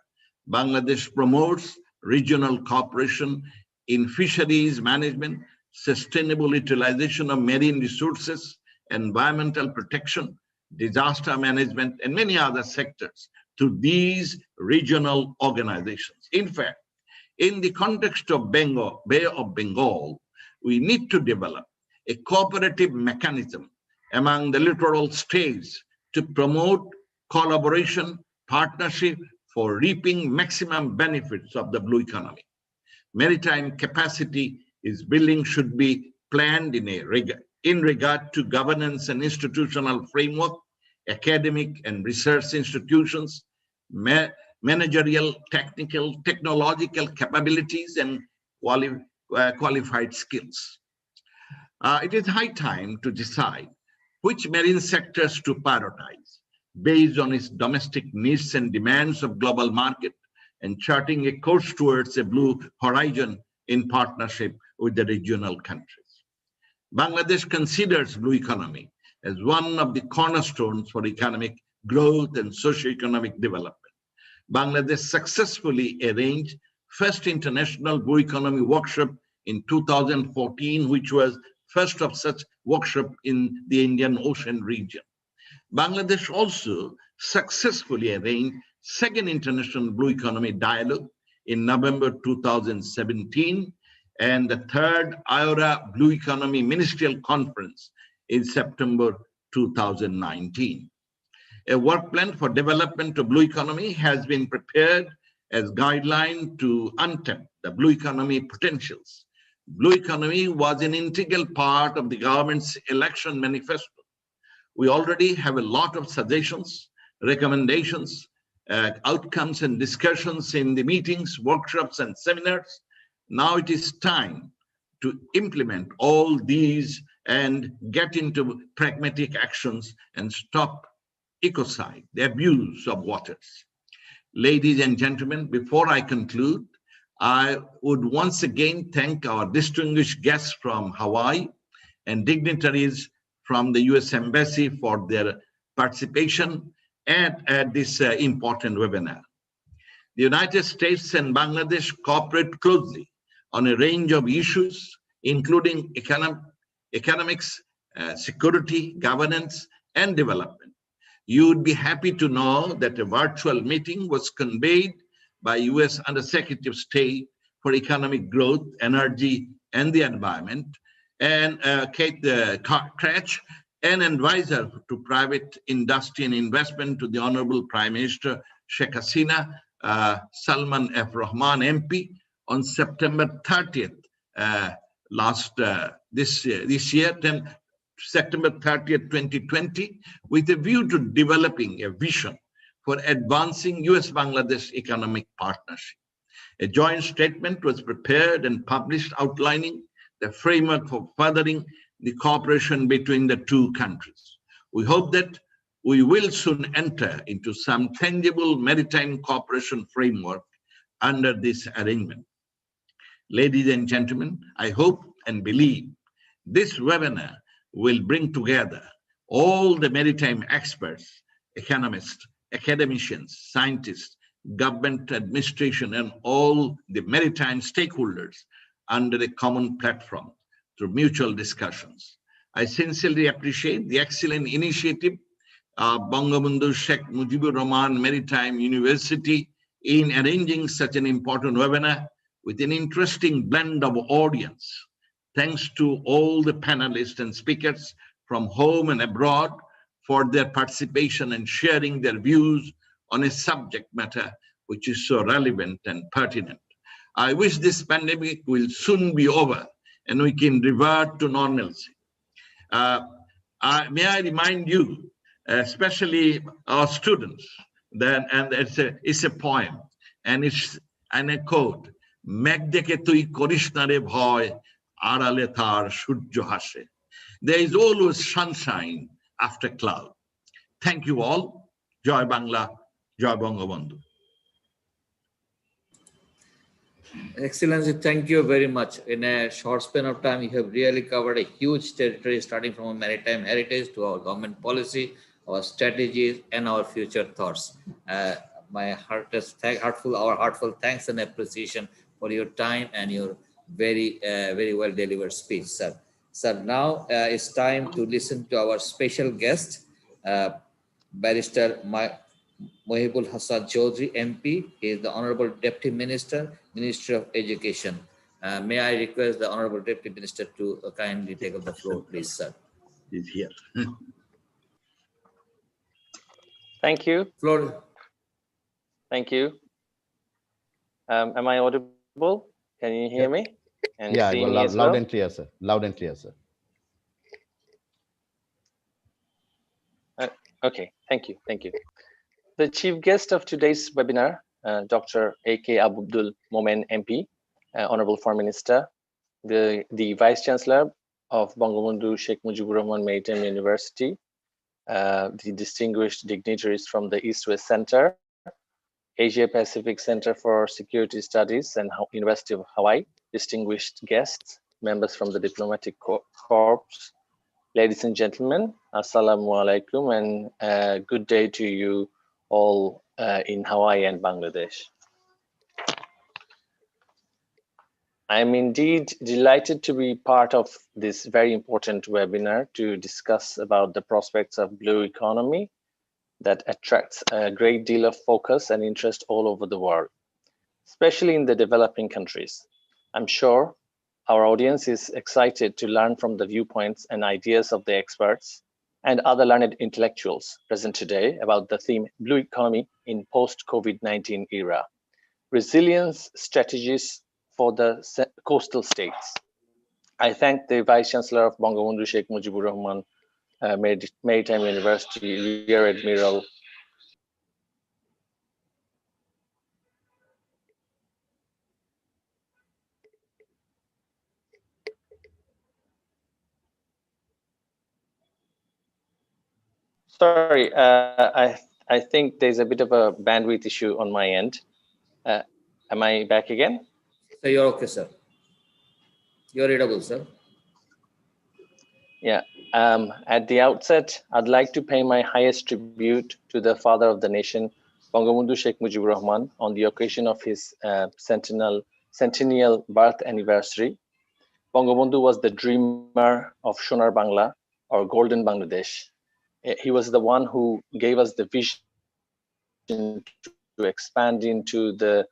[SPEAKER 4] Bangladesh promotes regional cooperation in fisheries management, sustainable utilization of marine resources, environmental protection, disaster management, and many other sectors to these regional organizations. In fact, in the context of Bay of Bengal, we need to develop a cooperative mechanism among the littoral states to promote collaboration, partnership for reaping maximum benefits of the blue economy. Maritime capacity is building should be planned in regard to governance and institutional framework, academic and research institutions, managerial, technical, technological capabilities, and qualified skills. It is high time to decide which marine sectors to prioritize based on its domestic needs and demands of global market, and charting a course towards a blue horizon in partnership with the regional countries. Bangladesh considers blue economy as one of the cornerstones for economic growth and socio-economic development. Bangladesh successfully arranged first international blue economy workshop in 2014, which was first of such workshop in the Indian Ocean region. Bangladesh also successfully arranged second international blue economy dialogue in November 2017 and the third IORA Blue Economy Ministerial Conference in September 2019. A work plan for development of blue economy has been prepared as guideline to untap the blue economy potentials. Blue economy was an integral part of the government's election manifesto. We already have a lot of suggestions, recommendations, outcomes and discussions in the meetings, workshops, and seminars. Now it is time to implement all these and get into pragmatic actions and stop ecocide, the abuse of waters. Ladies and gentlemen, before I conclude, I would once again thank our distinguished guests from Hawaii and dignitaries from the US Embassy for their participation at this important webinar. The United States and Bangladesh cooperate closely on a range of issues, including economics, security, governance, and development. You would be happy to know that a virtual meeting was convened by US Undersecretary of State for Economic Growth, Energy, and the Environment, and Kate Cratch, an advisor to private industry and investment to the Honorable Prime Minister Sheikh Hasina, Salman F. Rahman MP, on September 30th, this year, September 30th, 2020, with a view to developing a vision for advancing US-Bangladesh economic partnership. A joint statement was prepared and published outlining the framework for furthering the cooperation between the two countries. We hope that we will soon enter into some tangible maritime cooperation framework under this arrangement. Ladies and gentlemen, I hope and believe this webinar will bring together all the maritime experts, economists, academicians, scientists, government administration, and all the maritime stakeholders under a common platform through mutual discussions. I sincerely appreciate the excellent initiative of Bangabandhu Sheikh Mujibur Rahman Maritime University in arranging such an important webinar with an interesting blend of audience. Thanks to all the panelists and speakers from home and abroad for their participation and sharing their views on a subject matter which is so relevant and pertinent. I wish this pandemic will soon be over and we can revert to normalcy. May I remind you, especially our students, that, and it's a poem, and it's and a quote, "Meg deke tui korish na re bhoy, arale tar surjo hashe." There is always sunshine after cloud. Thank you all. Joy Bangla, Joy Bangabandhu.
[SPEAKER 1] Excellency, thank you very much. In a short span of time, you have really covered a huge territory, starting from our maritime heritage to our government policy, our strategies, and our future thoughts. My heartful thanks and appreciation for your time and your very well delivered speech, sir. Sir, now it's time to listen to our special guest, Barrister Mohibul Hassan Chaudhry, MP. He is the Honorable Deputy Minister, Ministry of Education. May I request the Honorable Deputy Minister to kindly take up the floor, please, sir.
[SPEAKER 4] He's here.
[SPEAKER 5] Thank you.
[SPEAKER 1] Floor.
[SPEAKER 5] Thank you. Am I audible? Can you hear me? And
[SPEAKER 2] Yeah,
[SPEAKER 5] see
[SPEAKER 2] well,
[SPEAKER 5] me as
[SPEAKER 2] loud
[SPEAKER 5] well?
[SPEAKER 2] and clear, sir. Loud and clear, sir.
[SPEAKER 5] Okay, thank you. Thank you. The chief guest of today's webinar, Dr. A.K. Abdul Momen MP, Honorable Foreign Minister, the Vice Chancellor of Bangabandhu Sheikh Mujibur Rahman Maritime University, the distinguished dignitaries from the East-West Center, Asia Pacific Center for Security Studies and University of Hawaii, distinguished guests, members from the Diplomatic Corps, ladies and gentlemen, Assalamu alaikum, and good day to you all in Hawaii and Bangladesh. I am indeed delighted to be part of this very important webinar to discuss about the prospects of blue economy that attracts a great deal of focus and interest all over the world, especially in the developing countries. I'm sure our audience is excited to learn from the viewpoints and ideas of the experts and other learned intellectuals present today about the theme Blue Economy in Post-COVID-19 Era, Resilience Strategies for the Coastal States. I thank the Vice Chancellor of Bangabandhu Sheikh Mujibur Rahman Maritime University, Rear Admiral Sorry, I think there's a bit of a bandwidth issue on my end. Am I back again?
[SPEAKER 1] So you're okay, sir. You're readable, sir.
[SPEAKER 5] Yeah. At the outset, I'd like to pay my highest tribute to the father of the nation, Bangabandhu Sheikh Mujibur Rahman, on the occasion of his centennial birth anniversary. Bangabandhu was the dreamer of Sonar Bangla, or Golden Bangladesh. He was the one who gave us the vision to expand into the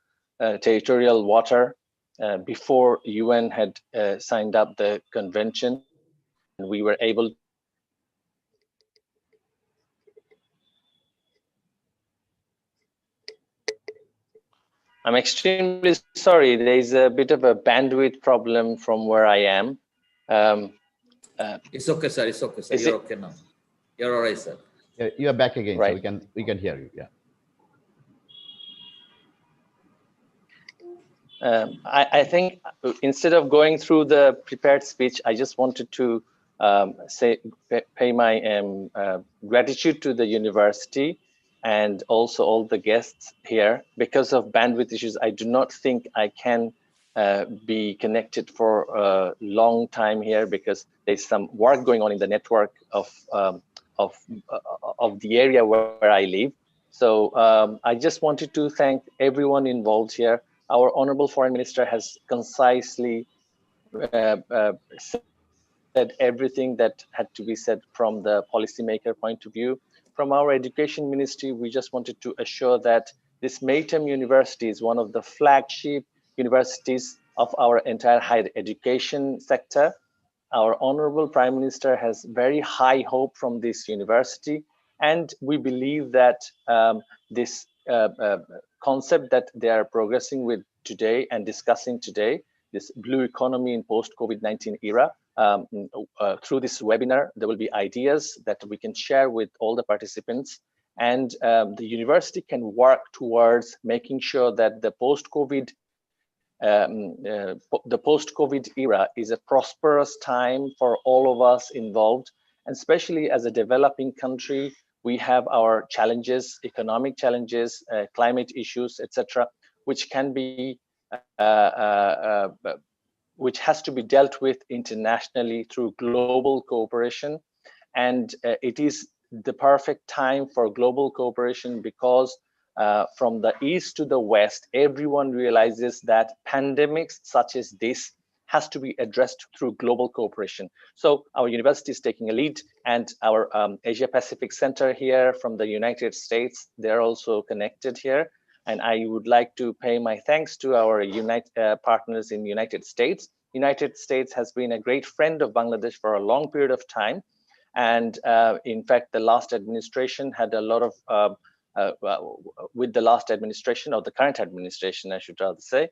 [SPEAKER 5] territorial water before UN had signed up the convention, and we were able to expand into the I'm extremely sorry. There is a bit of a bandwidth problem from where I am.
[SPEAKER 1] It's okay, sir. It's okay, sir. You're okay now. You're all right, sir.
[SPEAKER 2] You are back again,
[SPEAKER 5] right.
[SPEAKER 2] so we can hear you. Yeah.
[SPEAKER 5] I think instead of going through the prepared speech, I just wanted to pay my gratitude to the university and also all the guests here. Because of bandwidth issues, I do not think I can be connected for a long time here because there's some work going on in the network of the area where I live. So I just wanted to thank everyone involved here. Our Honorable Foreign Minister has concisely said everything that had to be said from the policymaker point of view. From our Education Ministry, we just wanted to assure that this Maritime University is one of the flagship universities of our entire higher education sector. Our Honorable Prime Minister has very high hope from this university, and we believe that this concept that they are progressing with today and discussing today, this blue economy in post-COVID-19 era, through this webinar, there will be ideas that we can share with all the participants, and the university can work towards making sure that the post-COVID era is a prosperous time for all of us involved, and especially as a developing country, we have our challenges, economic challenges, climate issues, etc., which can be which has to be dealt with internationally through global cooperation. And it is the perfect time for global cooperation because from the east to the west, everyone realizes that pandemics such as this has to be addressed through global cooperation. So our university is taking a lead, and our Asia Pacific Center here from the United States, they're also connected here. And I would like to pay my thanks to our partners in the United States. United States has been a great friend of Bangladesh for a long period of time. And in fact, the last administration had a lot of, with the last administration, or the current administration, I should rather say,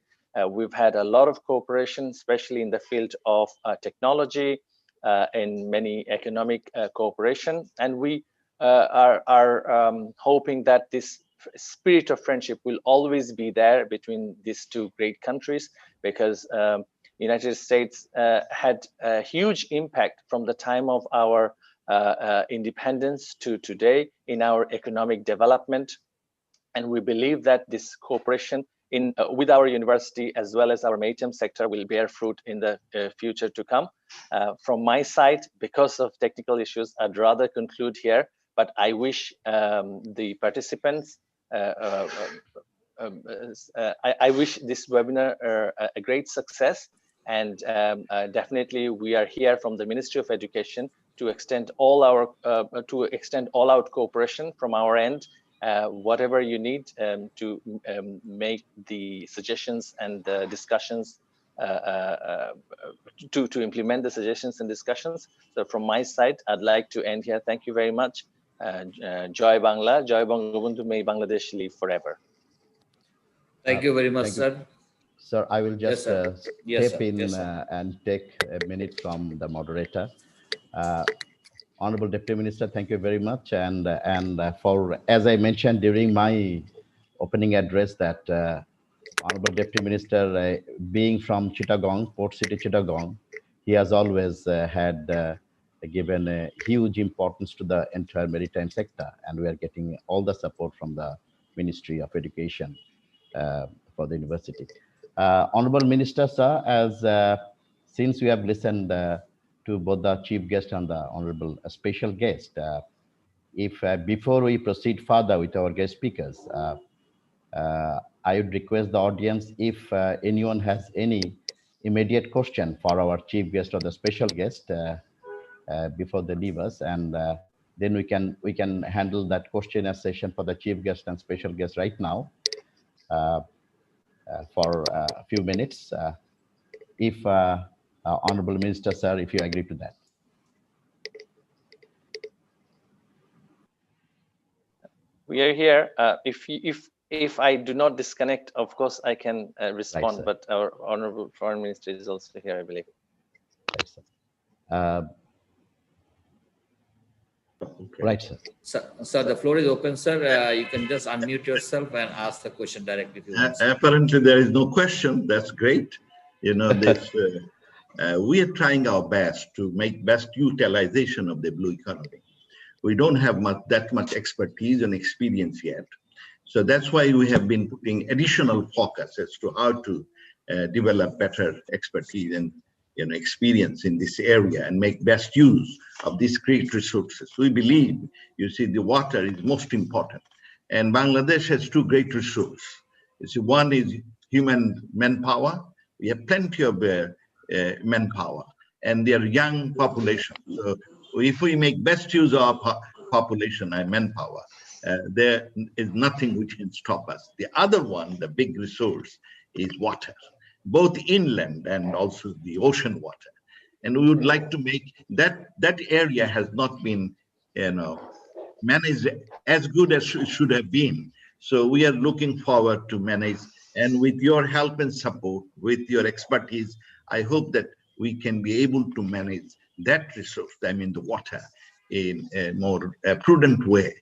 [SPEAKER 5] we've had a lot of cooperation, especially in the field of technology, in many economic cooperation. And we are hoping that this spirit of friendship will always be there between these two great countries, because United States had a huge impact from the time of our independence to today in our economic development. And we believe that this cooperation with our university as well as our Maritime sector will bear fruit in the future to come. From my side, because of technical issues, I'd rather conclude here, but I wish the participants I wish this webinar a great success, and definitely we are here from the Ministry of Education to extend all out cooperation from our end, whatever you need to make the suggestions and the discussions to implement the suggestions and discussions. So from my side, I'd like to end here. Thank you very much. Joy Bangla, Joy Bangabandhu, may Bangladesh live forever.
[SPEAKER 1] Thank you very much, sir.
[SPEAKER 2] Sir, I will just
[SPEAKER 1] Yes,
[SPEAKER 2] step in
[SPEAKER 1] yes,
[SPEAKER 2] and take a minute from the moderator. Honorable Deputy Minister, thank you very much. And for, as I mentioned during my opening address, that Honorable Deputy Minister, being from Chittagong, Port City, Chittagong, he has always had given a huge importance to the entire maritime sector, and we are getting all the support from the Ministry of Education for the university. Honorable Minister, sir, as since we have listened to both the chief guest and the honorable special guest. If before we proceed further with our guest speakers, I would request the audience if anyone has any immediate question for our chief guest or the special guest before they leave us, and then we can handle that questionnaire session for the chief guest and special guest right now for a few minutes. If Honorable Minister, sir, if you agree to that.
[SPEAKER 5] We are here. If I do not disconnect, of course I can respond.
[SPEAKER 2] Right,
[SPEAKER 5] but our honorable foreign minister is also here, I believe.
[SPEAKER 2] Right, sir. Right, sir.
[SPEAKER 1] Sir, the floor is open, sir. You can just unmute yourself and ask the question directly to you.
[SPEAKER 4] Apparently, there is no question. That's great. You know, this we are trying our best to make best utilization of the blue economy. We don't have that much expertise and experience yet. So that's why we have been putting additional focus as to how to develop better expertise and experience in this area and make best use of these great resources. We believe, you see, the water is most important. And Bangladesh has two great resources. You see, one is human manpower. We have plenty of manpower, and they are young population. So if we make best use of our population and manpower, there is nothing which can stop us. The other one, the big resource, is water, both inland and also the ocean water. And we would like to make that area has not been, managed as good as it should have been. So we are looking forward to manage, and with your help and support, with your expertise, I hope that we can be able to manage that resource, I mean the water, in a more prudent way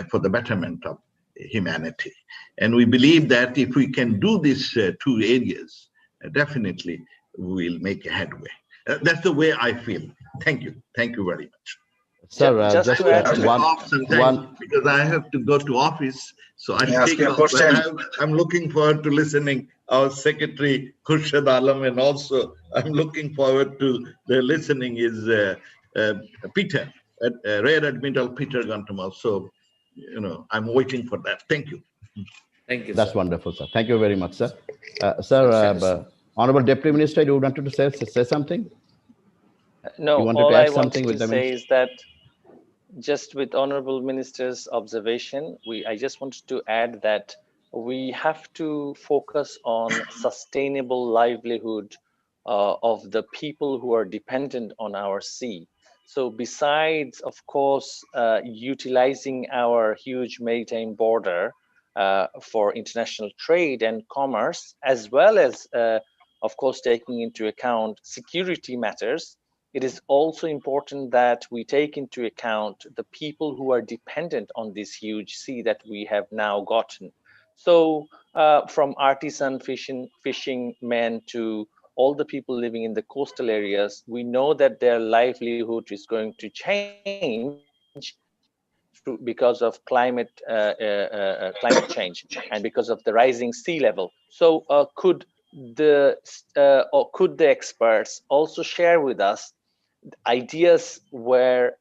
[SPEAKER 4] for the betterment of humanity. And we believe that if we can do these two areas, definitely we will make a headway. That's the way I feel. Thank you. Thank you very much.
[SPEAKER 2] Sir,
[SPEAKER 5] just to add
[SPEAKER 2] one,
[SPEAKER 4] because I have to go to office, so I
[SPEAKER 6] ask you a question.
[SPEAKER 4] I'm looking forward to listening our Secretary Khurshid Alam, and also I'm looking forward to the listening is Peter, Rear Admiral Peter Gantamal. So, I'm waiting for that. Thank you.
[SPEAKER 1] Thank you,
[SPEAKER 2] that's
[SPEAKER 1] sir.
[SPEAKER 2] wonderful, sir. Thank you very much, sir. Sir, Honorable Deputy Minister, you wanted to say something?
[SPEAKER 5] No,
[SPEAKER 2] you wanted
[SPEAKER 5] all
[SPEAKER 2] to add
[SPEAKER 5] I
[SPEAKER 2] something
[SPEAKER 5] wanted
[SPEAKER 2] with
[SPEAKER 5] to
[SPEAKER 2] the
[SPEAKER 5] say is that just with Honorable Minister's observation, I just wanted to add that we have to focus on sustainable livelihood of the people who are dependent on our sea. So besides, of course, utilizing our huge maritime border for international trade and commerce, as well as, of course, taking into account security matters, it is also important that we take into account the people who are dependent on this huge sea that we have now gotten. So from artisan fishing men to all the people living in the coastal areas, we know that their livelihood is going to change because of climate change and because of the rising sea level. So could the experts also share with us ideas where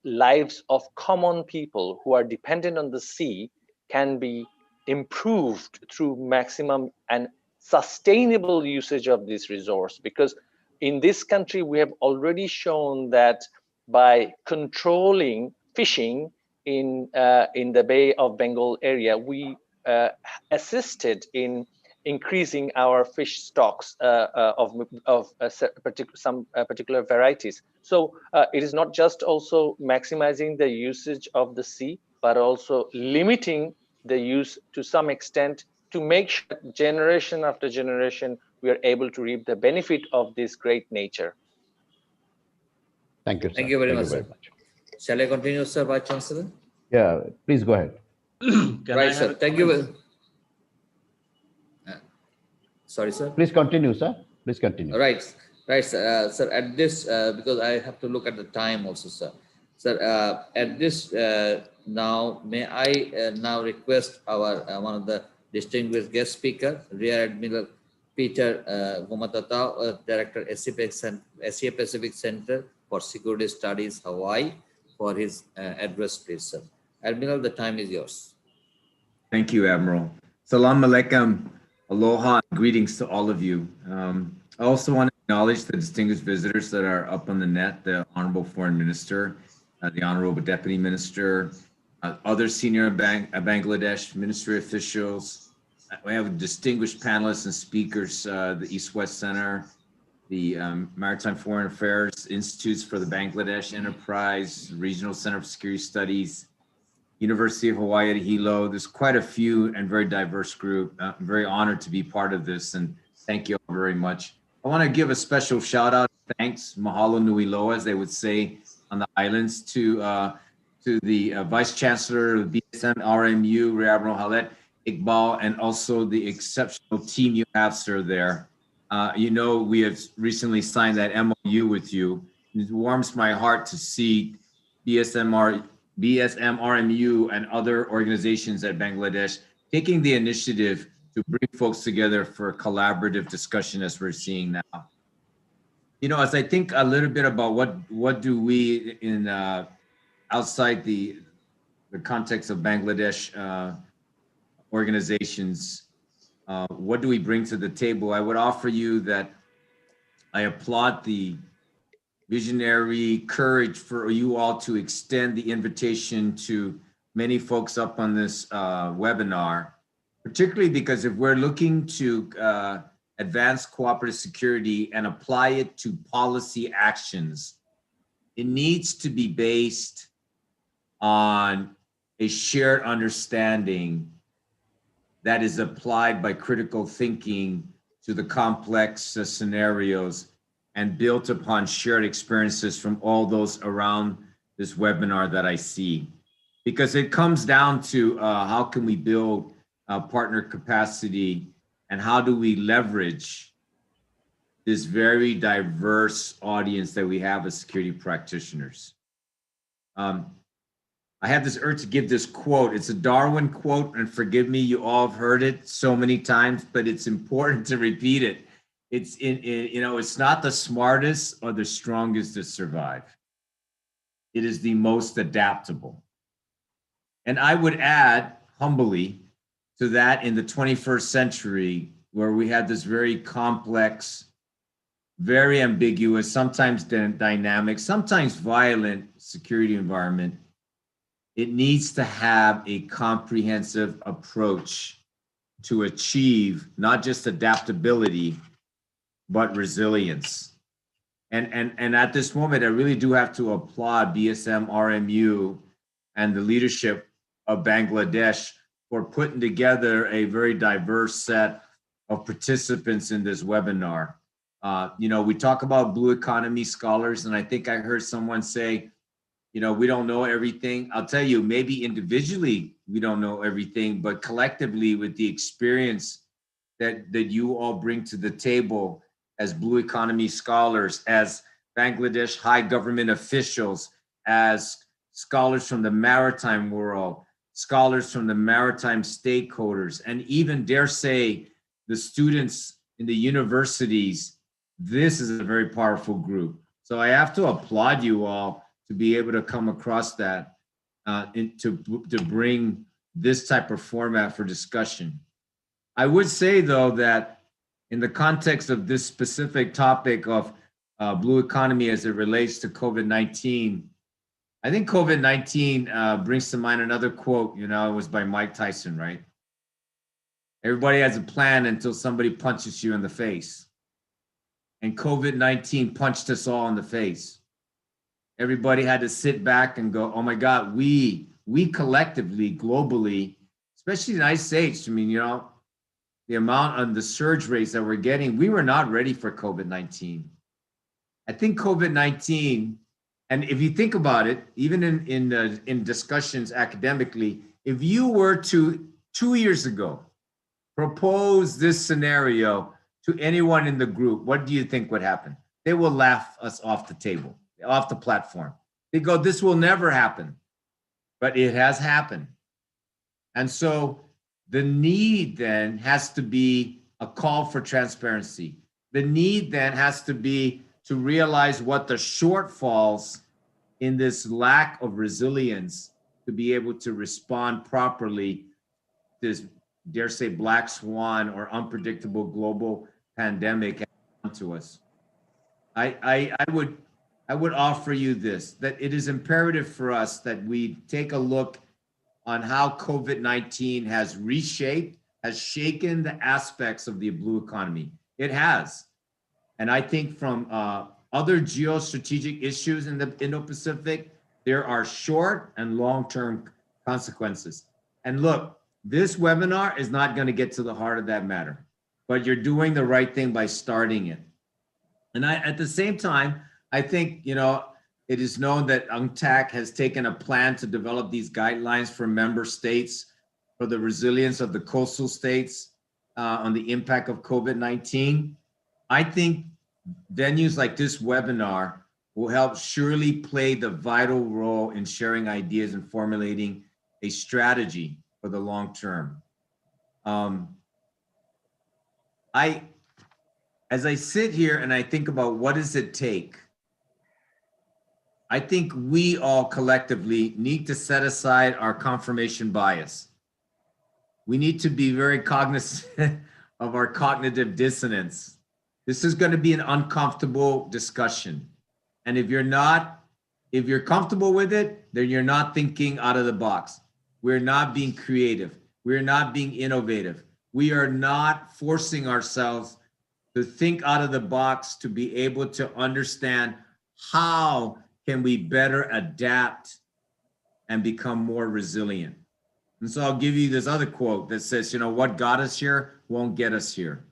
[SPEAKER 5] lives of common people who are dependent on the sea can be improved through maximum and sustainable usage of this resource? Because in this country, we have already shown that by controlling fishing in the Bay of Bengal area, we assisted in increasing our fish stocks of some particular varieties. So it is not just also maximizing the usage of the sea, but also limiting the use to some extent to make sure that generation after generation we are able to reap the benefit of this great nature.
[SPEAKER 2] Thank you, sir.
[SPEAKER 1] Thank you very much,
[SPEAKER 2] very
[SPEAKER 1] sir.
[SPEAKER 2] much.
[SPEAKER 1] Shall I continue, sir, Vice Chancellor?
[SPEAKER 2] Yeah, please go ahead.
[SPEAKER 1] Right, sir. Thank you. Sorry, sir.
[SPEAKER 2] Please continue, sir. Please continue.
[SPEAKER 1] Right, sir. Sir, at this, because I have to look at the time also, sir. Sir, at this now, may I now request our one of the distinguished guest speaker, Rear Admiral Peter Gomatatao, Director, Asia Pacific Center for Security Studies, Hawaii, for his address, please, sir. Admiral, the time is yours.
[SPEAKER 6] Thank you, Admiral. Salam alaikum, aloha, and greetings to all of you. I also want to acknowledge the distinguished visitors that are up on the net, the Honorable Foreign Minister, the Honorable Deputy Minister, other senior Bangladesh ministry officials. We have distinguished panelists and speakers, the East-West Center, the Maritime Foreign Affairs Institutes for the Bangladesh Enterprise, Regional Center for Security Studies, University of Hawaii at Hilo. There's quite a few and very diverse group. I'm very honored to be part of this, and thank you all very much. I want to give a special shout out, thanks, mahalo nui loa, as they would say on the islands, to the Vice Chancellor of BSM RMU, Rear Admiral Halet Iqbal, and also the exceptional team you have, sir, there. You know, we have recently signed that MOU with you. It warms my heart to see BSM RMU and other organizations at Bangladesh taking the initiative to bring folks together for a collaborative discussion as we're seeing now. You know, as I think a little bit about what do we in outside the context of Bangladesh organizations, what do we bring to the table? I would offer you that I applaud the visionary courage for you all to extend the invitation to many folks up on this webinar, particularly because if we're looking to advance cooperative security and apply it to policy actions, it needs to be based on a shared understanding that is applied by critical thinking to the complex scenarios and built upon shared experiences from all those around this webinar that I see. Because it comes down to how can we build partner capacity and how do we leverage this very diverse audience that we have as security practitioners. I have this urge to give this quote. It's a Darwin quote, and forgive me, you all have heard it so many times, but it's important to repeat it. It's you know, it's not the smartest or the strongest that survive. It is the most adaptable. And I would add humbly to that in the 21st century, where we had this very complex, very ambiguous, sometimes dynamic, sometimes violent security environment, it needs to have a comprehensive approach to achieve not just adaptability, but resilience. And at this moment, I really do have to applaud BSM RMU and the leadership of Bangladesh for putting together a very diverse set of participants in this webinar. You know, we talk about blue economy scholars, and I think I heard someone say, you know, we don't know everything. I'll tell you, maybe individually we don't know everything, but collectively with the experience that you all bring to the table as blue economy scholars, as Bangladesh high government officials, as scholars from the maritime world, scholars from the maritime stakeholders, and even dare say the students in the universities, this is a very powerful group. So I have to applaud you all to be able to come across that, to bring this type of format for discussion. I would say though that in the context of this specific topic of blue economy as it relates to COVID-19, I think COVID-19 brings to mind another quote, you know, it was by Mike Tyson, right? Everybody has a plan until somebody punches you in the face. And COVID-19 punched us all in the face. Everybody had to sit back and go, oh my God, we collectively, globally, especially the United States, I mean, you know, the amount of the surge rates that we're getting, we were not ready for COVID-19. I think COVID-19, and if you think about it, even in discussions academically, if you were to 2 years ago propose this scenario to anyone in the group, what do you think would happen? They will laugh us off the table, off the platform. They go, this will never happen, but it has happened. And so the need then has to be a call for transparency. The need then has to be to realize what the shortfalls in this lack of resilience to be able to respond properly to this, dare say, black swan or unpredictable global pandemic has come to us. I would offer you this, that it is imperative for us that we take a look on how COVID-19 has reshaped, has shaken the aspects of the blue economy. It has. And I think from other geostrategic issues in the Indo-Pacific, there are short and long-term consequences. And look, this webinar is not going to get to the heart of that matter, but you're doing the right thing by starting it. And at the same time, I think, it is known that UNCTAD has taken a plan to develop these guidelines for member states for the resilience of the coastal states on the impact of COVID-19. I think venues like this webinar will help surely play the vital role in sharing ideas and formulating a strategy for the long term. As I sit here and I think about what does it take, I think we all collectively need to set aside our confirmation bias. We need to be very cognizant of our cognitive dissonance. This is going to be an uncomfortable discussion. And if you're comfortable with it, then you're not thinking out of the box. We're not being creative. We're not being innovative. We are not forcing ourselves to think out of the box to be able to understand how can we better adapt and become more resilient. And so I'll give you this other quote that says, what got us here won't get us here.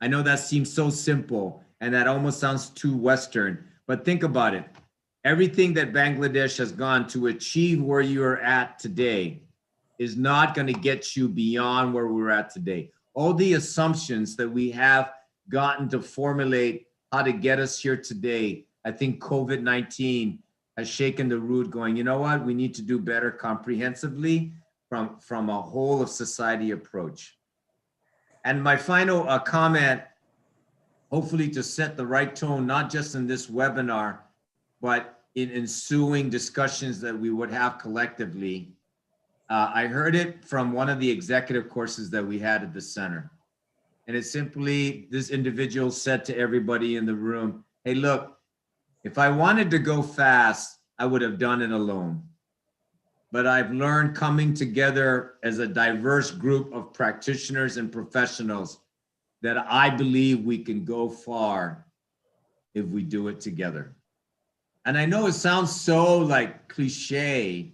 [SPEAKER 6] I know that seems so simple and that almost sounds too Western, but think about it. Everything that Bangladesh has gone to achieve where you are at today is not going to get you beyond where we're at today. All the assumptions that we have gotten to formulate how to get us here today, I think COVID-19 has shaken the root going, you know what, we need to do better comprehensively from a whole of society approach. And my final comment, hopefully to set the right tone, not just in this webinar, but in ensuing discussions that we would have collectively. I heard it from one of the executive courses that we had at the center. And it's simply, this individual said to everybody in the room, hey, look, if I wanted to go fast, I would have done it alone. But I've learned coming together as a diverse group of practitioners and professionals that I believe we can go far if we do it together. And I know it sounds so like cliche,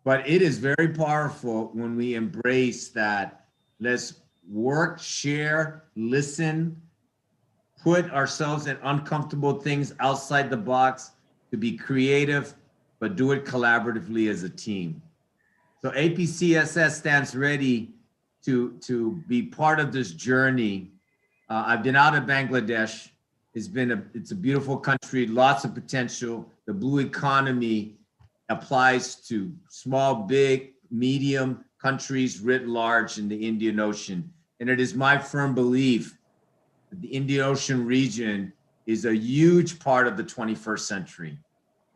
[SPEAKER 6] but it is very powerful when we embrace that. Let's work, share, listen, put ourselves in uncomfortable things outside the box to be creative, but do it collaboratively as a team. So APCSS stands ready to be part of this journey. I've been out of Bangladesh. It's a beautiful country, lots of potential. The blue economy applies to small, big, medium countries writ large in the Indian Ocean. And it is my firm belief that the Indian Ocean region is a huge part of the 21st century.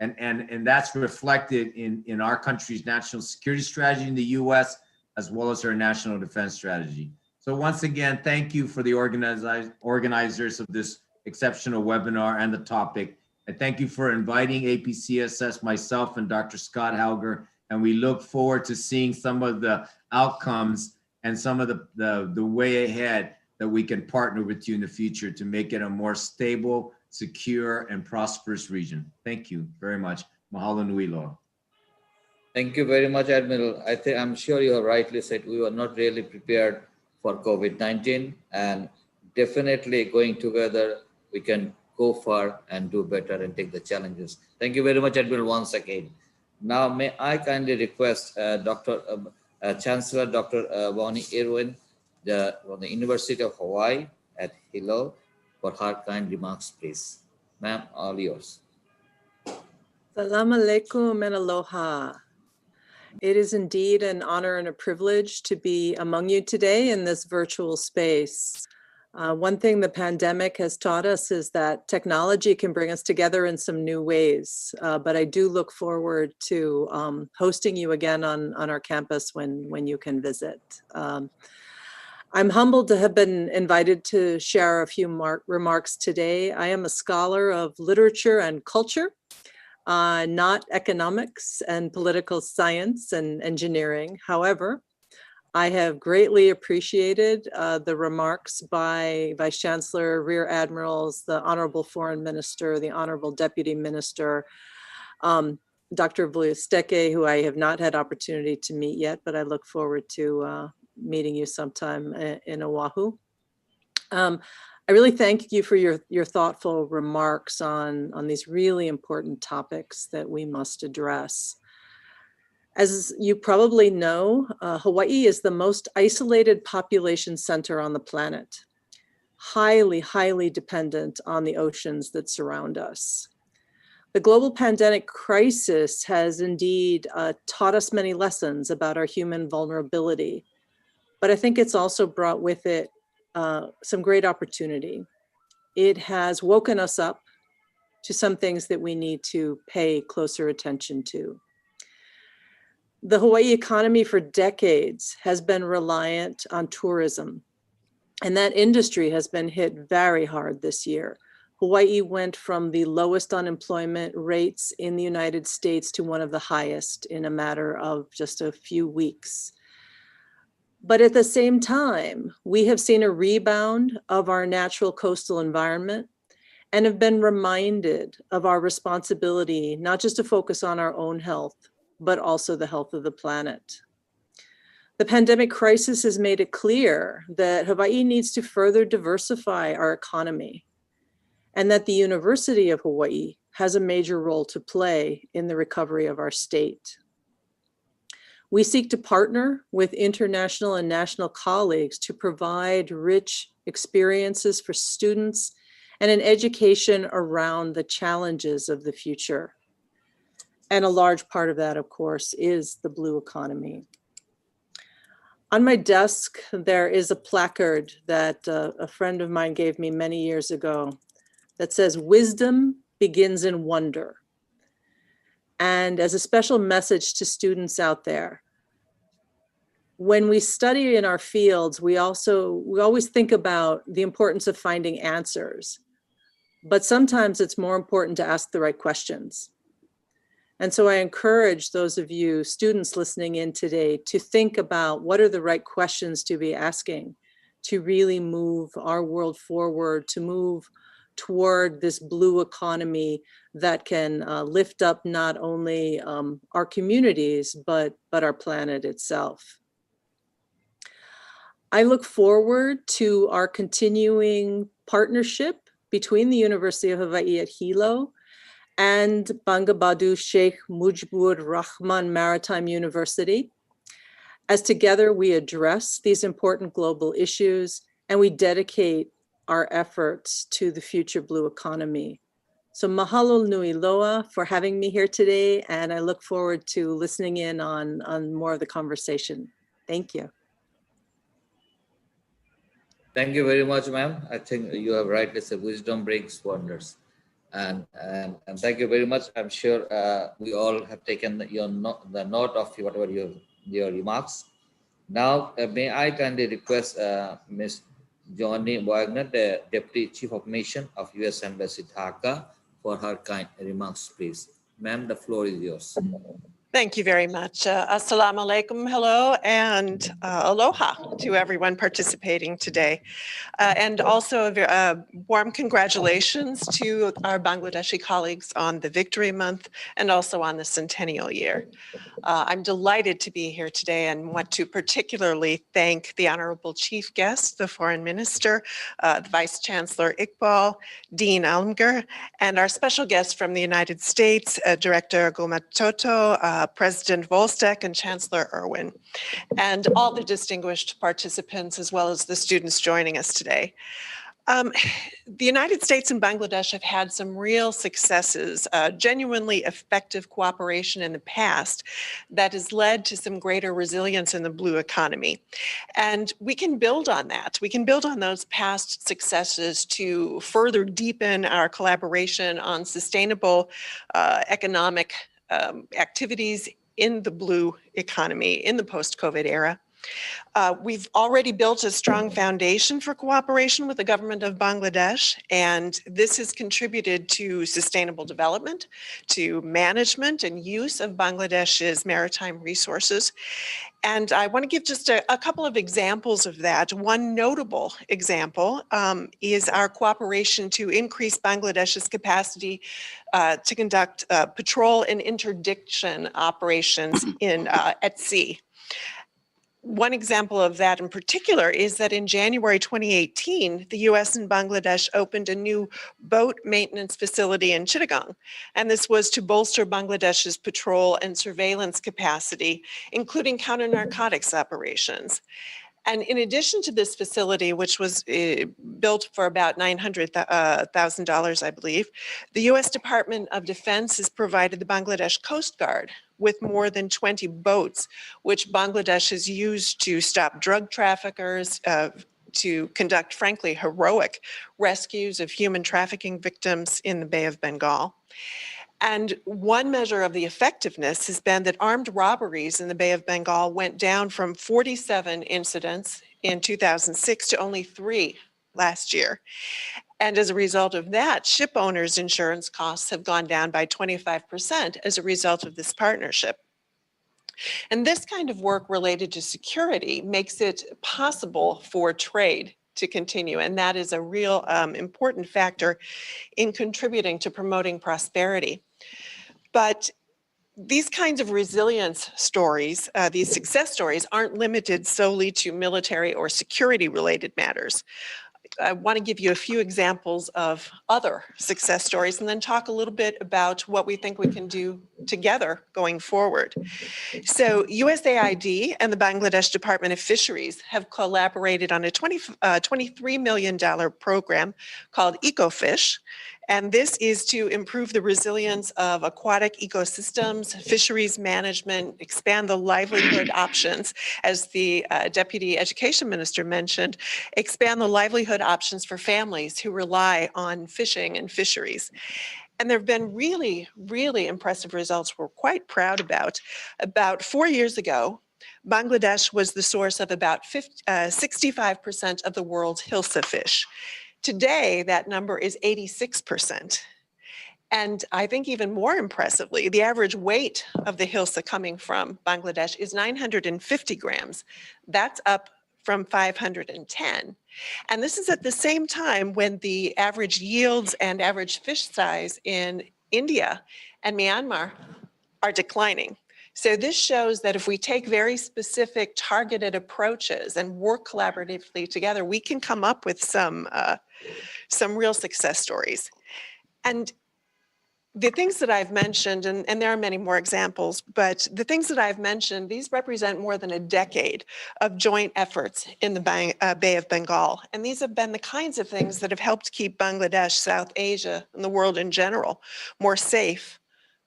[SPEAKER 6] And that's reflected in our country's national security strategy in the US, as well as our national defense strategy. So once again, thank you for the organizers of this exceptional webinar and the topic. And thank you for inviting APCSS, myself and Dr. Scott Halger. And we look forward to seeing some of the outcomes and some of the way ahead that we can partner with you in the future to make it a more stable, secure, and prosperous region. Thank you very much. Mahalo nui loa.
[SPEAKER 1] Thank you very much, Admiral. I'm sure you have rightly said we were not really prepared for COVID-19, and definitely going together, we can go far and do better and take the challenges. Thank you very much, Admiral, once again. Now, may I kindly request Chancellor Dr. Bonnie Irwin from the University of Hawaii at Hilo for her kind remarks, please. Ma'am, all yours.
[SPEAKER 7] Salam alaikum and aloha. It is indeed an honor and a privilege to be among you today in this virtual space. One thing the pandemic has taught us is that technology can bring us together in some new ways. But I do look forward to hosting you again on our campus when you can visit. I'm humbled to have been invited to share a few remarks today. I am a scholar of literature and culture, not economics and political science and engineering. However, I have greatly appreciated the remarks by Vice Chancellor, Rear Admirals, the Honorable Foreign Minister, the Honorable Deputy Minister, Dr. Steke, who I have not had opportunity to meet yet, but I look forward to meeting you sometime in Oahu. I really thank you for your thoughtful remarks on these really important topics that we must address. As you probably know, Hawaii is the most isolated population center on the planet, highly, highly dependent on the oceans that surround us. The global pandemic crisis has indeed taught us many lessons about our human vulnerability, but I think it's also brought with it some great opportunity. It has woken us up to some things that we need to pay closer attention to. The Hawaii economy for decades has been reliant on tourism, and that industry has been hit very hard this year. Hawaii went from the lowest unemployment rates in the United States to one of the highest in a matter of just a few weeks. But at the same time, we have seen a rebound of our natural coastal environment and have been reminded of our responsibility not just to focus on our own health, but also the health of the planet. The pandemic crisis has made it clear that Hawaii needs to further diversify our economy and that the University of Hawaii has a major role to play in the recovery of our state. We seek to partner with international and national colleagues to provide rich experiences for students and an education around the challenges of the future. And a large part of that, of course, is the blue economy. On my desk, there is a placard that a friend of mine gave me many years ago that says, "Wisdom begins in wonder." And as a special message to students out there, when we study in our fields, we always think about the importance of finding answers, but sometimes it's more important to ask the right questions. And so I encourage those of you students listening in today to think about what are the right questions to be asking to really move our world forward, to move toward this blue economy that can lift up not only our communities, but our planet itself. I look forward to our continuing partnership between the University of Hawaii at Hilo and Bangabandhu Sheikh Mujibur Rahman Maritime University, as together we address these important global issues and we dedicate our efforts to the future blue economy. So mahalo nui loa for having me here today, and I look forward to listening in on more of the conversation. Thank you.
[SPEAKER 1] Thank you very much, ma'am. I think you have rightly said, wisdom brings wonders. And thank you very much. I'm sure we all have taken the note of whatever your remarks. Now, may I kindly request Ms. Johnny Wagner, the Deputy Chief of Mission of U.S. Embassy Dhaka, for her kind remarks, please. Ma'am, the floor is yours.
[SPEAKER 8] Thank you very much. Assalamu alaikum, hello, and aloha to everyone participating today. And also a warm congratulations to our Bangladeshi colleagues on the Victory Month and also on the centennial year. I'm delighted to be here today and want to particularly thank the Honorable Chief Guest, the Foreign Minister, the Vice Chancellor Iqbal, Dean Almger, and our special guest from the United States, Director Gumatoto, President Volstek, and Chancellor Irwin, and all the distinguished participants, as well as the students joining us today. The United States and Bangladesh have had some real successes, genuinely effective cooperation in the past that has led to some greater resilience in the blue economy. And we can build on that. We can build on those past successes to further deepen our collaboration on sustainable economic activities in the blue economy in the post-COVID era. We've already built a strong foundation for cooperation with the government of Bangladesh, and this has contributed to sustainable development, to management and use of Bangladesh's maritime resources. And I want to give just a couple of examples of that. One notable example is our cooperation to increase Bangladesh's capacity to conduct patrol and interdiction operations at sea. One example of that in particular is that in January 2018, the US and Bangladesh opened a new boat maintenance facility in Chittagong. And this was to bolster Bangladesh's patrol and surveillance capacity, including counter-narcotics operations. And in addition to this facility, which was built for about $900,000, I believe, the US Department of Defense has provided the Bangladesh Coast Guard with more than 20 boats, which Bangladesh has used to stop drug traffickers, to conduct, frankly, heroic rescues of human trafficking victims in the Bay of Bengal. And one measure of the effectiveness has been that armed robberies in the Bay of Bengal went down from 47 incidents in 2006 to only 3 last year. And as a result of that, ship owners' insurance costs have gone down by 25% as a result of this partnership. And this kind of work related to security makes it possible for trade to continue. And that is a real important factor in contributing to promoting prosperity. But these kinds of resilience stories, these success stories, aren't limited solely to military or security related matters. I want to give you a few examples of other success stories and then talk a little bit about what we think we can do together going forward. So USAID and the Bangladesh Department of Fisheries have collaborated on a $23 million program called EcoFish. And this is to improve the resilience of aquatic ecosystems, fisheries management, expand the livelihood options, as the Deputy Education Minister mentioned, expand the livelihood options for families who rely on fishing and fisheries. And there have been really, really impressive results we're quite proud about. About 4 years ago, Bangladesh was the source of about 65% of the world's hilsa fish. Today, that number is 86%. And I think even more impressively, the average weight of the hilsa coming from Bangladesh is 950 grams. That's up from 510. And this is at the same time when the average yields and average fish size in India and Myanmar are declining. So this shows that if we take very specific targeted approaches and work collaboratively together, we can come up with some real success stories. And the things that I've mentioned, and there are many more examples, but the things that I've mentioned, these represent more than a decade of joint efforts in the Bay of Bengal. And these have been the kinds of things that have helped keep Bangladesh, South Asia, and the world in general more safe,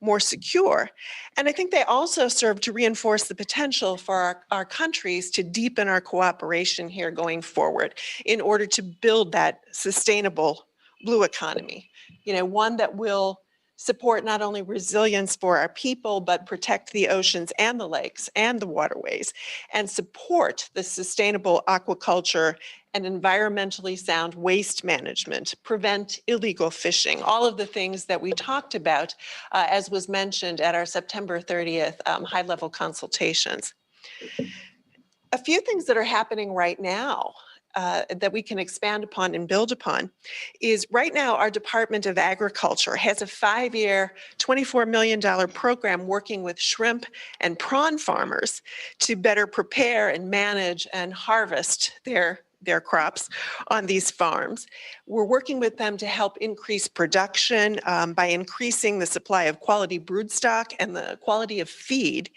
[SPEAKER 8] more secure. And I think they also serve to reinforce the potential for our countries to deepen our cooperation here going forward in order to build that sustainable blue economy, one that will support not only resilience for our people, but protect the oceans and the lakes and the waterways, and support the sustainable aquaculture and environmentally sound waste management, prevent illegal fishing, all of the things that we talked about, as was mentioned at our September 30th high-level consultations. A few things that are happening right now that we can expand upon and build upon is right now our Department of Agriculture has a 5-year, $24 million program working with shrimp and prawn farmers to better prepare and manage and harvest their crops on these farms. We're working with them to help increase production by increasing the supply of quality broodstock and the quality of feed.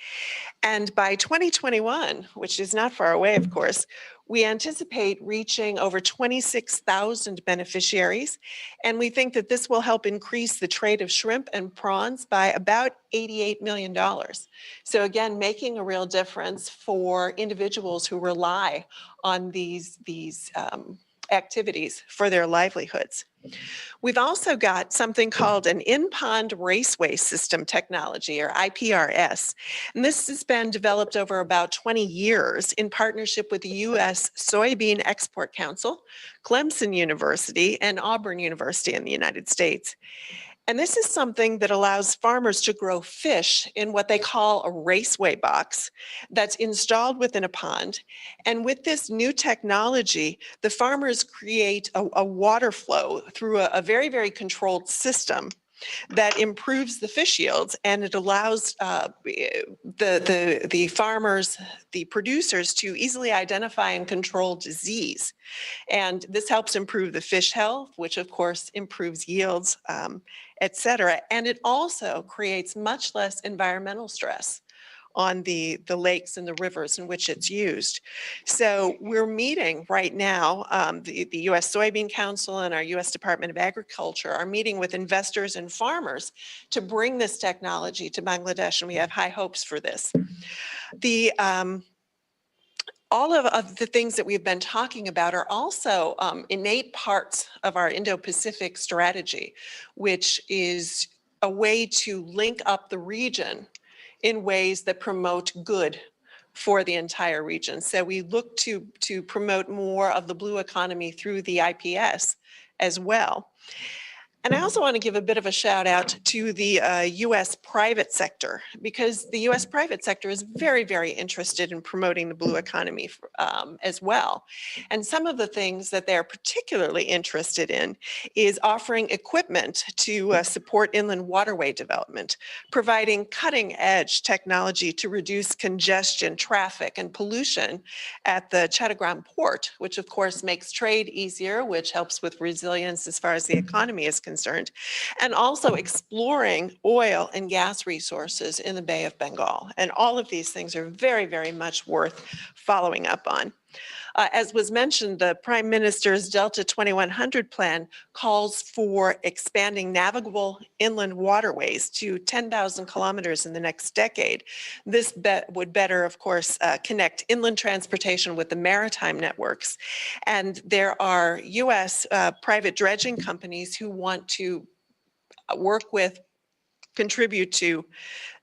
[SPEAKER 8] And by 2021, which is not far away, of course, we anticipate reaching over 26,000 beneficiaries. And we think that this will help increase the trade of shrimp and prawns by about $88 million. So again, making a real difference for individuals who rely on these activities for their livelihoods. We've also got something called an in-pond raceway system technology, or IPRS. And this has been developed over about 20 years in partnership with the U.S. Soybean Export Council, Clemson University, and Auburn University in the United States. And this is something that allows farmers to grow fish in what they call a raceway box that's installed within a pond. And with this new technology, the farmers create a water flow through a very, very controlled system that improves the fish yields, and it allows the farmers, the producers, to easily identify and control disease. And this helps improve the fish health, which of course improves yields, et cetera. And it also creates much less environmental stress on the lakes and the rivers in which it's used. So we're meeting right now, the U.S. Soybean Council and our U.S. Department of Agriculture are meeting with investors and farmers to bring this technology to Bangladesh, and we have high hopes for this. All of the things that we've been talking about are also innate parts of our Indo-Pacific strategy, which is a way to link up the region in ways that promote good for the entire region. So we look to promote more of the blue economy through the IPS as well. And I also want to give a bit of a shout out to the U.S. private sector, because the U.S. private sector is very, very interested in promoting the blue economy as well. And some of the things that they're particularly interested in is offering equipment to support inland waterway development, providing cutting edge technology to reduce congestion, traffic, and pollution at the Chattogram port, which of course makes trade easier, which helps with resilience as far as the economy is concerned, and also exploring oil and gas resources in the Bay of Bengal. And all of these things are very, very much worth following up on. As was mentioned, the Prime Minister's Delta 2100 plan calls for expanding navigable inland waterways to 10,000 kilometers in the next decade. This would better, of course, connect inland transportation with the maritime networks. And there are U.S. Private dredging companies who want to work with, contribute to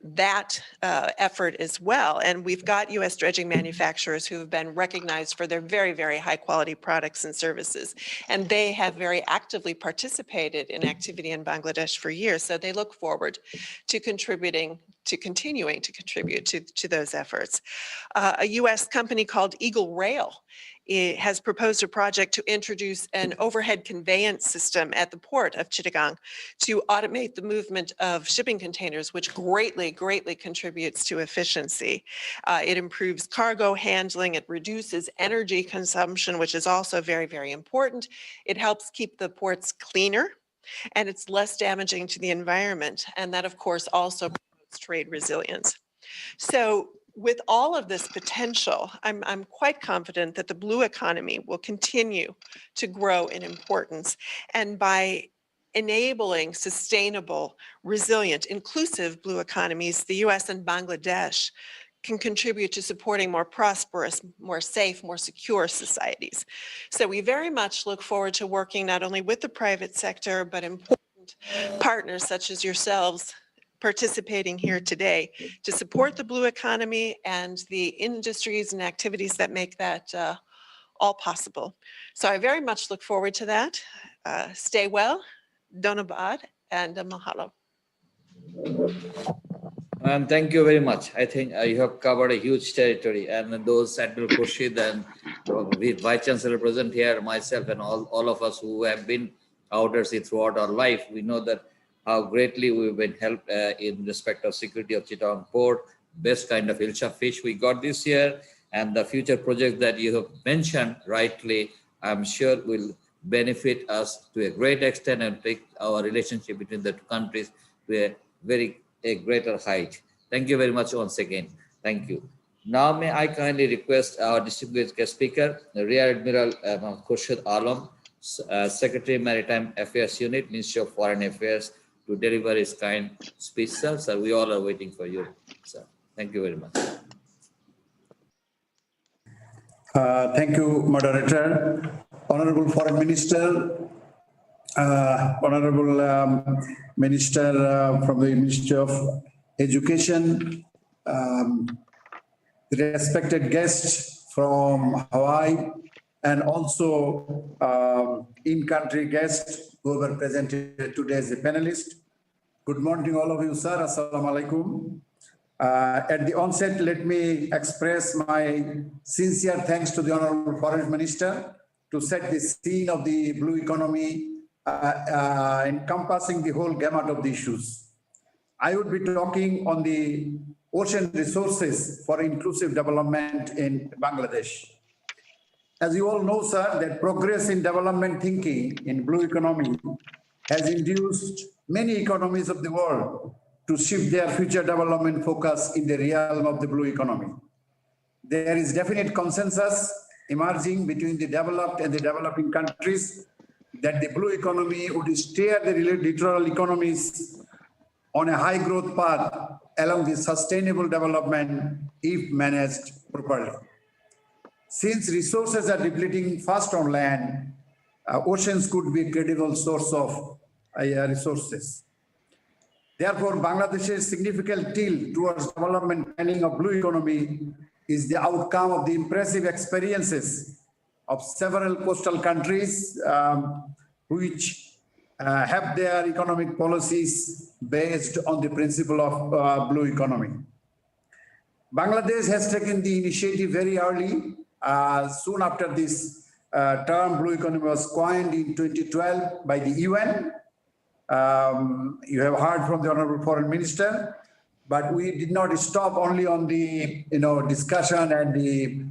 [SPEAKER 8] that effort as well. And we've got U.S. dredging manufacturers who have been recognized for their very, very high quality products and services. And they have very actively participated in activity in Bangladesh for years. So they look forward to continuing to contribute to those efforts. A U.S. company called Eagle Rail has proposed a project to introduce an overhead conveyance system at the port of Chittagong to automate the movement of shipping containers, which greatly contributes to efficiency. It improves cargo handling, it reduces energy consumption, which is also very, very important. It helps keep the ports cleaner, and it's less damaging to the environment. And that, of course, also promotes trade resilience. So with all of this potential, I'm quite confident that the blue economy will continue to grow in importance. And by enabling sustainable, resilient, inclusive blue economies, the US and Bangladesh can contribute to supporting more prosperous, more safe, more secure societies. So we very much look forward to working not only with the private sector, but important partners such as yourselves participating here today to support the blue economy and the industries and activities that make that all possible. So I very much look forward to that. Stay well, Donabad, and mahalo.
[SPEAKER 1] And thank you very much. I think you have covered a huge territory, and those Admiral Khurshid and the Vice Chancellor present here, myself and all of us who have been outersea throughout our life, we know that how greatly we've been helped in respect of security of Chittagong Port, best kind of Ilcha fish we got this year, and the future projects that you have mentioned rightly, I'm sure will benefit us to a great extent and take our relationship between the two countries to a greater height. Thank you very much once again. Thank you. Now may I kindly request our distinguished guest speaker, Rear Admiral Khurshid Alam, Secretary Maritime Affairs Unit, Ministry of Foreign Affairs, to deliver his kind speech, sir. Sir, we all are waiting for you, sir. Thank you very much.
[SPEAKER 9] Thank you, moderator. Honorable Foreign Minister, Honorable Minister from the Ministry of Education, respected guests from Hawaii, and also in-country guests who were presented today as a panelist. Good morning to all of you, sir. Assalamu alaikum. At the onset, let me express my sincere thanks to the Honorable Foreign Minister to set the scene of the blue economy, encompassing the whole gamut of the issues. I would be talking on the ocean resources for inclusive development in Bangladesh. As you all know, sir, that progress in development thinking in blue economy has induced many economies of the world to shift their future development focus in the realm of the blue economy. There is definite consensus emerging between the developed and the developing countries that the blue economy would steer the littoral economies on a high growth path along the sustainable development if managed properly. Since resources are depleting fast on land, oceans could be a credible source of resources. Therefore, Bangladesh's significant tilt towards development planning of blue economy is the outcome of the impressive experiences of several coastal countries which have their economic policies based on the principle of blue economy. Bangladesh has taken the initiative very early, soon after this term blue economy was coined in 2012 by the UN. You have heard from the Honorable Foreign Minister, but we did not stop only on the discussion and the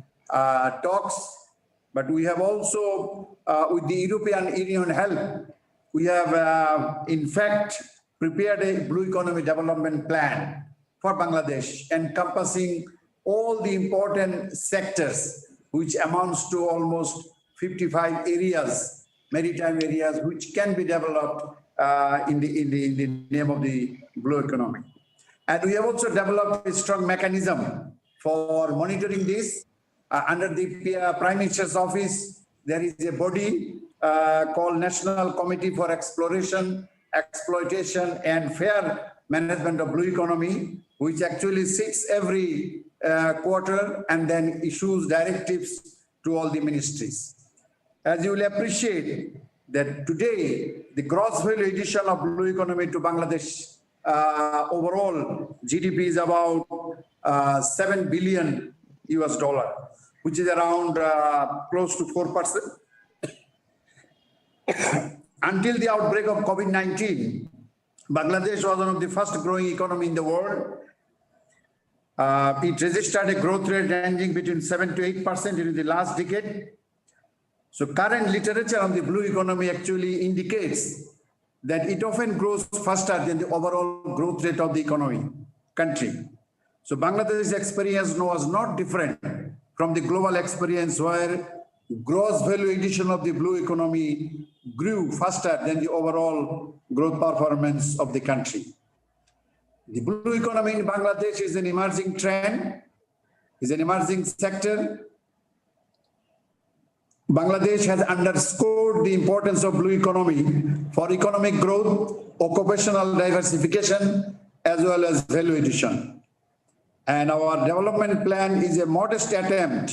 [SPEAKER 9] talks, but we have also, with the European Union help, we have in fact prepared a blue economy development plan for Bangladesh, encompassing all the important sectors, which amounts to almost 55 areas, maritime areas, which can be developed in the name of the blue economy. And we have also developed a strong mechanism for monitoring this. Under the Prime Minister's office, there is a body called National Committee for Exploration, Exploitation and Fair Management of Blue Economy, which actually sits every quarter and then issues directives to all the ministries. As you will appreciate, that today the gross value addition of blue economy to Bangladesh overall GDP is about $7 billion, which is around close to 4%. Until the outbreak of COVID-19, Bangladesh was one of the first growing economy in the world. It registered a growth rate ranging between 7 to 8% during the last decade. So current literature on the blue economy actually indicates that it often grows faster than the overall growth rate of the country. So Bangladesh's experience was not different from the global experience where gross value addition of the blue economy grew faster than the overall growth performance of the country. The blue economy in Bangladesh is an emerging trend, is an emerging sector. Bangladesh has underscored the importance of blue economy for economic growth, occupational diversification, as well as value addition. And our development plan is a modest attempt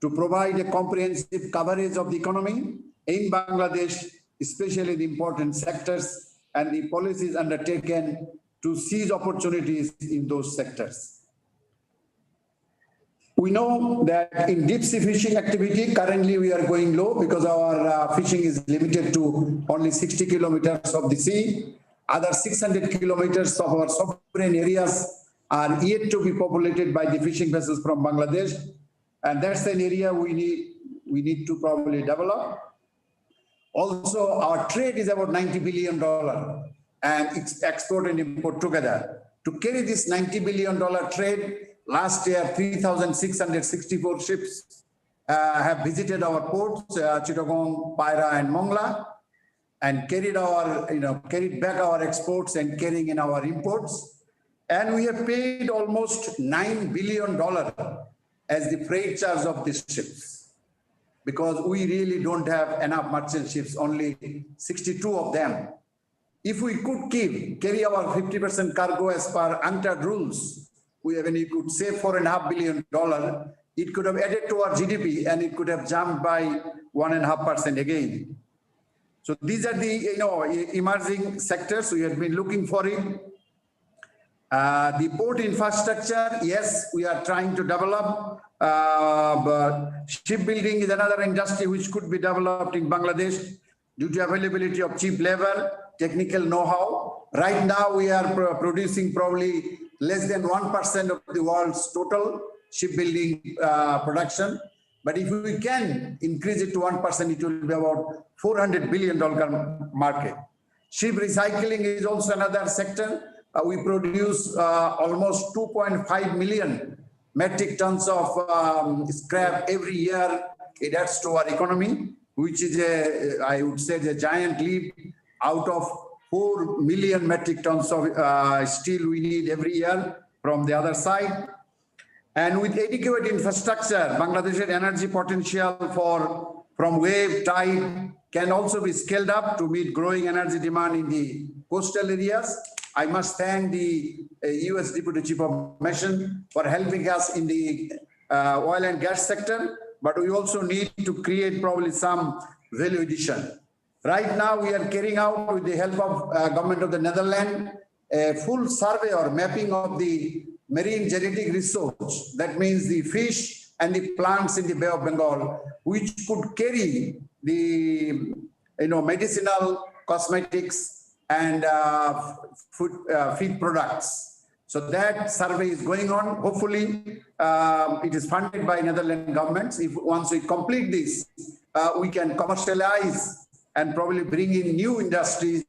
[SPEAKER 9] to provide a comprehensive coverage of the economy in Bangladesh, especially the important sectors and the policies undertaken to seize opportunities in those sectors. We know that in deep sea fishing activity, currently we are going low because our fishing is limited to only 60 kilometers of the sea. Other 600 kilometers of our sovereign areas are yet to be populated by the fishing vessels from Bangladesh. And that's an area we need to probably develop. Also, our trade is about $90 billion and it's export and import together. To carry this $90 billion trade, last year, 3,664 ships have visited our ports, Chittagong, Paira, and Mongla, and carried back our exports and carrying in our imports. And we have paid almost $9 billion as the freight charge of these ships, because we really don't have enough merchant ships, only 62 of them. If we could carry our 50% cargo as per UNCTAD rules, we could save $4.5 billion. It could have added to our GDP and it could have jumped by 1.5% again. So these are the emerging sectors we have been looking for it. The port infrastructure, yes, we are trying to develop. But shipbuilding is another industry which could be developed in Bangladesh due to availability of cheap labor, technical know-how. Right now, we are producing probably less than 1% of the world's total shipbuilding production. But if we can increase it to 1%, it will be about $400 billion market. Ship recycling is also another sector. We produce almost 2.5 million metric tons of scrap every year. It adds to our economy, which is I would say, a giant leap out of 4 million metric tons of steel we need every year from the other side. And with adequate infrastructure, Bangladesh's energy potential from wave, tide can also be scaled up to meet growing energy demand in the coastal areas. I must thank the U.S. Deputy Chief of Mission for helping us in the oil and gas sector, but we also need to create probably some value addition. Right now, we are carrying out, with the help of government of the Netherlands, a full survey or mapping of the marine genetic resource. That means the fish and the plants in the Bay of Bengal, which could carry the medicinal, cosmetics, and feed products. So that survey is going on. Hopefully, it is funded by Netherlands governments. Once we complete this, we can commercialize and probably bring in new industries,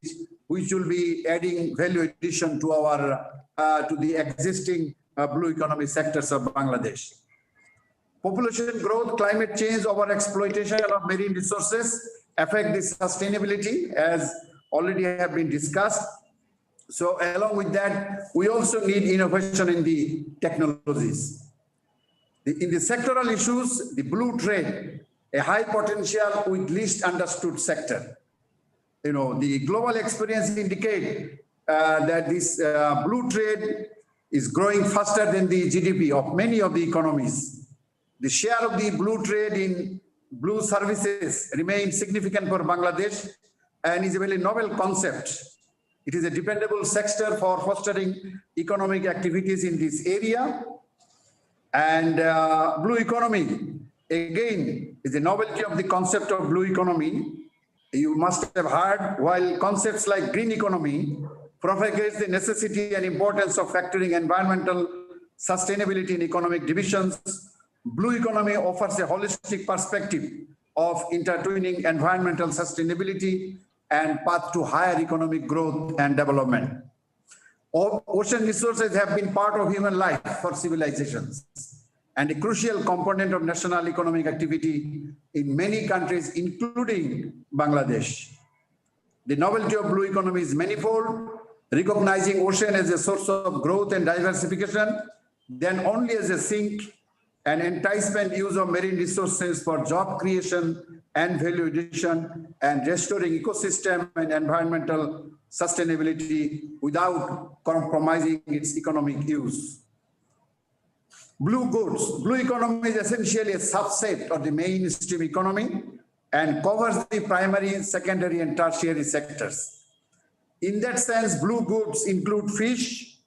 [SPEAKER 9] which will be adding value addition to our to the existing blue economy sectors of Bangladesh. Population growth, climate change, overexploitation of marine resources affect the sustainability, as already have been discussed. So along with that, we also need innovation in the technologies. In the sectoral issues, the blue trade, a high potential with least understood sector. The global experience indicate that this blue trade is growing faster than the GDP of many of the economies. The share of the blue trade in blue services remains significant for Bangladesh and is a very novel concept. It is a dependable sector for fostering economic activities in this area. And blue economy, again, is the novelty of the concept of blue economy. You must have heard, while concepts like green economy propagates the necessity and importance of factoring environmental sustainability in economic divisions, blue economy offers a holistic perspective of intertwining environmental sustainability and path to higher economic growth and development. Ocean resources have been part of human life for civilizations and a crucial component of national economic activity in many countries, including Bangladesh. The novelty of blue economy is manifold, recognizing ocean as a source of growth and diversification, then only as a sink and enticement use of marine resources for job creation and value addition and restoring ecosystem and environmental sustainability without compromising its economic use. Blue goods. Blue economy is essentially a subset of the mainstream economy and covers the primary, secondary, and tertiary sectors. In that sense, blue goods include fish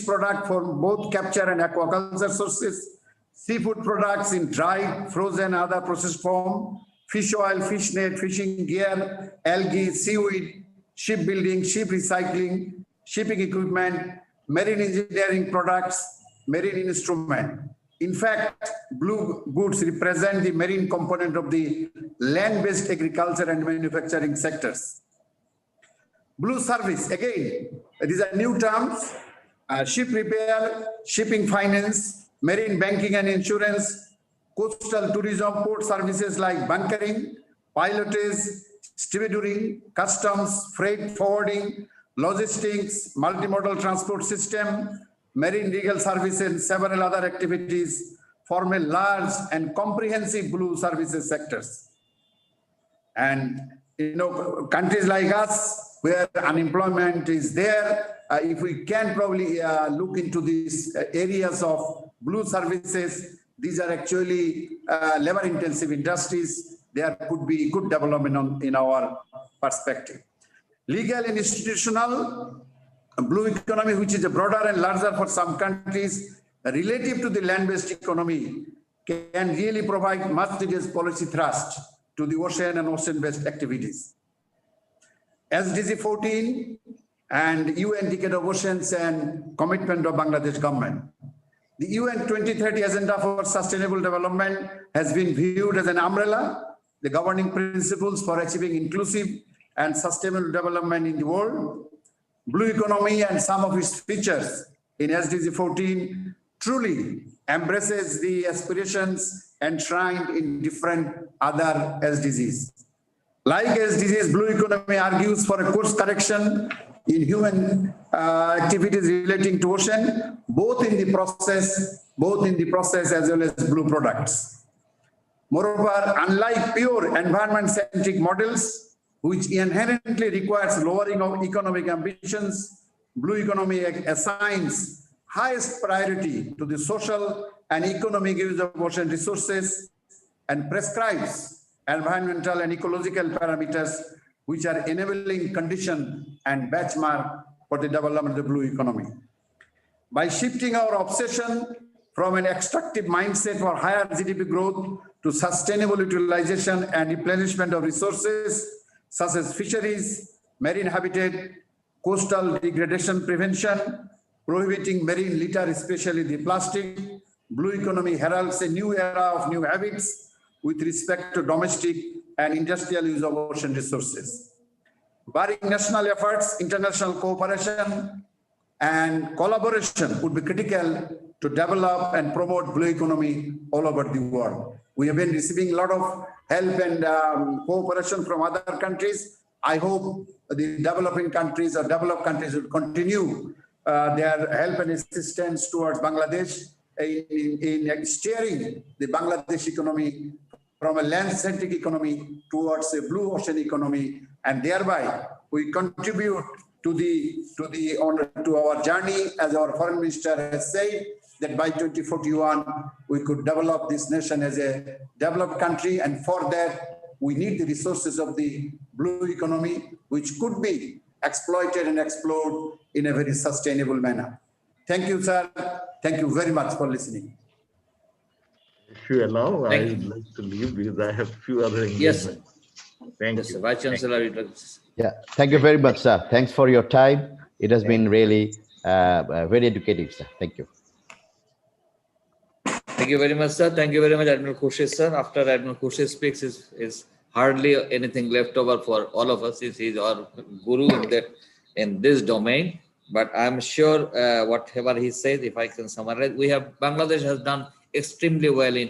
[SPEAKER 9] product for both capture and aquaculture sources, seafood products in dried, frozen, other processed form, fish oil, fish net, fishing gear, algae, seaweed, shipbuilding, ship recycling, shipping equipment, marine engineering products, marine instrument. In fact, blue goods represent the marine component of the land-based agriculture and manufacturing sectors. Blue service, again, these are new terms, ship repair, shipping finance, marine banking and insurance, coastal tourism, port services like bunkering, pilotage, stevedoring, customs, freight forwarding, logistics, multimodal transport system, marine legal services, and several other activities form a large and comprehensive blue services sectors. And countries like us, where unemployment is there, if we can probably look into these areas of blue services, these are actually labor-intensive industries. There could be good development in our perspective. Legal and institutional blue economy, which is a broader and larger for some countries, relative to the land-based economy, can really provide much needed policy thrust to the ocean and ocean-based activities. SDG 14 and UN Decade of Oceans and commitment of Bangladesh government. The UN 2030 Agenda for Sustainable Development has been viewed as an umbrella, the governing principles for achieving inclusive and sustainable development in the world. Blue economy and some of its features in SDG 14 truly embraces the aspirations enshrined in different other SDGs. Like SDGs, blue economy argues for a course correction in human activities relating to ocean, both in the process as well as blue products. Moreover, unlike pure environment-centric models, which inherently requires lowering of economic ambitions, blue economy assigns highest priority to the social and economic use of ocean resources and prescribes environmental and ecological parameters which are enabling condition and benchmark for the development of the blue economy. By shifting our obsession from an extractive mindset for higher GDP growth to sustainable utilization and replenishment of resources such as fisheries, marine habitat, coastal degradation prevention, prohibiting marine litter, especially the plastic, blue economy heralds a new era of new habits with respect to domestic and industrial use of ocean resources. Barring national efforts, international cooperation and collaboration would be critical to develop and promote blue economy all over the world. We have been receiving a lot of help and cooperation from other countries. I hope the developing countries or developed countries will continue their help and assistance towards Bangladesh in steering the Bangladesh economy from a land-centric economy towards a blue ocean economy, and thereby we contribute to our journey, as our foreign minister has said, that by 2041 we could develop this nation as a developed country, and for that we need the resources of the blue economy, which could be exploited and explored in a very sustainable manner. Thank you, sir. Thank you very much for listening.
[SPEAKER 4] If you allow, I would like to leave because I have a few other engagements.
[SPEAKER 1] Yes, sir.
[SPEAKER 4] Thank
[SPEAKER 1] Yes,
[SPEAKER 4] you.
[SPEAKER 1] sir. Vice Chancellor.
[SPEAKER 2] Yeah, thank you very much, sir. Thanks for your time. It has been really very educative, sir. Thank you.
[SPEAKER 1] Thank you very much, sir. Thank you very much, Admiral Khurshid, sir. After Admiral Khurshid speaks, is hardly anything left over for all of us. He's our guru in this domain. But I'm sure whatever he says, if I can summarize, Bangladesh has done extremely well in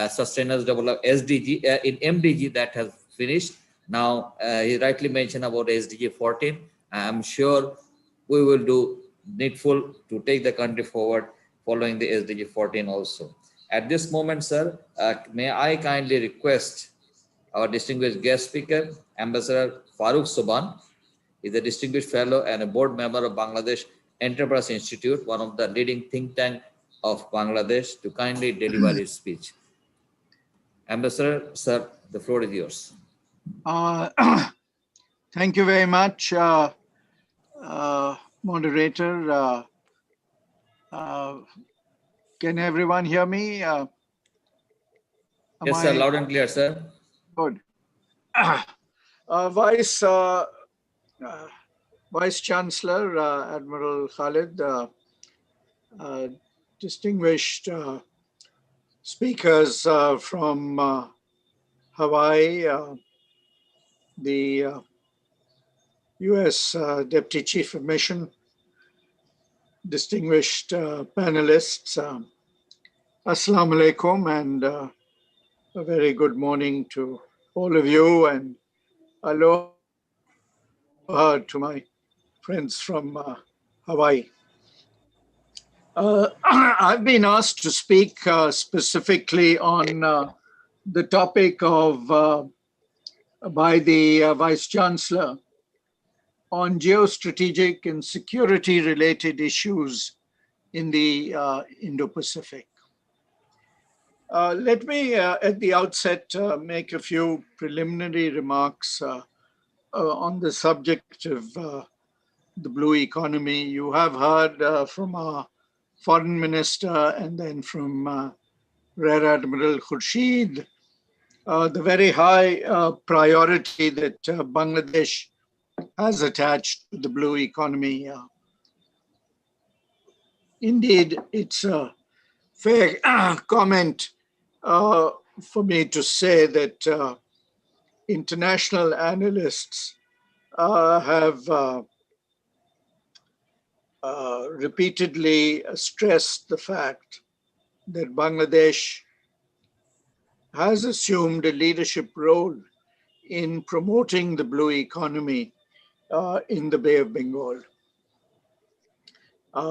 [SPEAKER 1] sustainable development SDG, in MDG that has finished. Now, he rightly mentioned about SDG 14. I'm sure we will do needful to take the country forward following the SDG 14 also. At this moment, sir, may I kindly request our distinguished guest speaker, Ambassador Farooq Subhan. He's a distinguished fellow and a board member of Bangladesh Enterprise Institute, one of the leading think tank of Bangladesh, to kindly deliver his speech. Ambassador, sir, the floor is yours.
[SPEAKER 10] Thank you very much, moderator. Can everyone hear me?
[SPEAKER 1] Yes, sir, loud and clear, sir.
[SPEAKER 10] Good. Vice Chancellor, Admiral Khalid, distinguished speakers from Hawaii, the U.S. Deputy Chief of Mission, distinguished panelists, Assalamu alaikum, and a very good morning to all of you, and aloha to my friends from Hawaii. I've been asked to speak specifically on the topic of, by the Vice Chancellor, on geostrategic and security related issues in the Indo-Pacific. Let me, at the outset, make a few preliminary remarks on the subject of the blue economy. You have heard from our foreign minister and then from Rear Admiral Khurshid the very high priority that Bangladesh has attached to the blue economy. Indeed, it's a fair comment for me to say that international analysts have repeatedly stressed the fact that Bangladesh has assumed a leadership role in promoting the blue economy in the Bay of Bengal.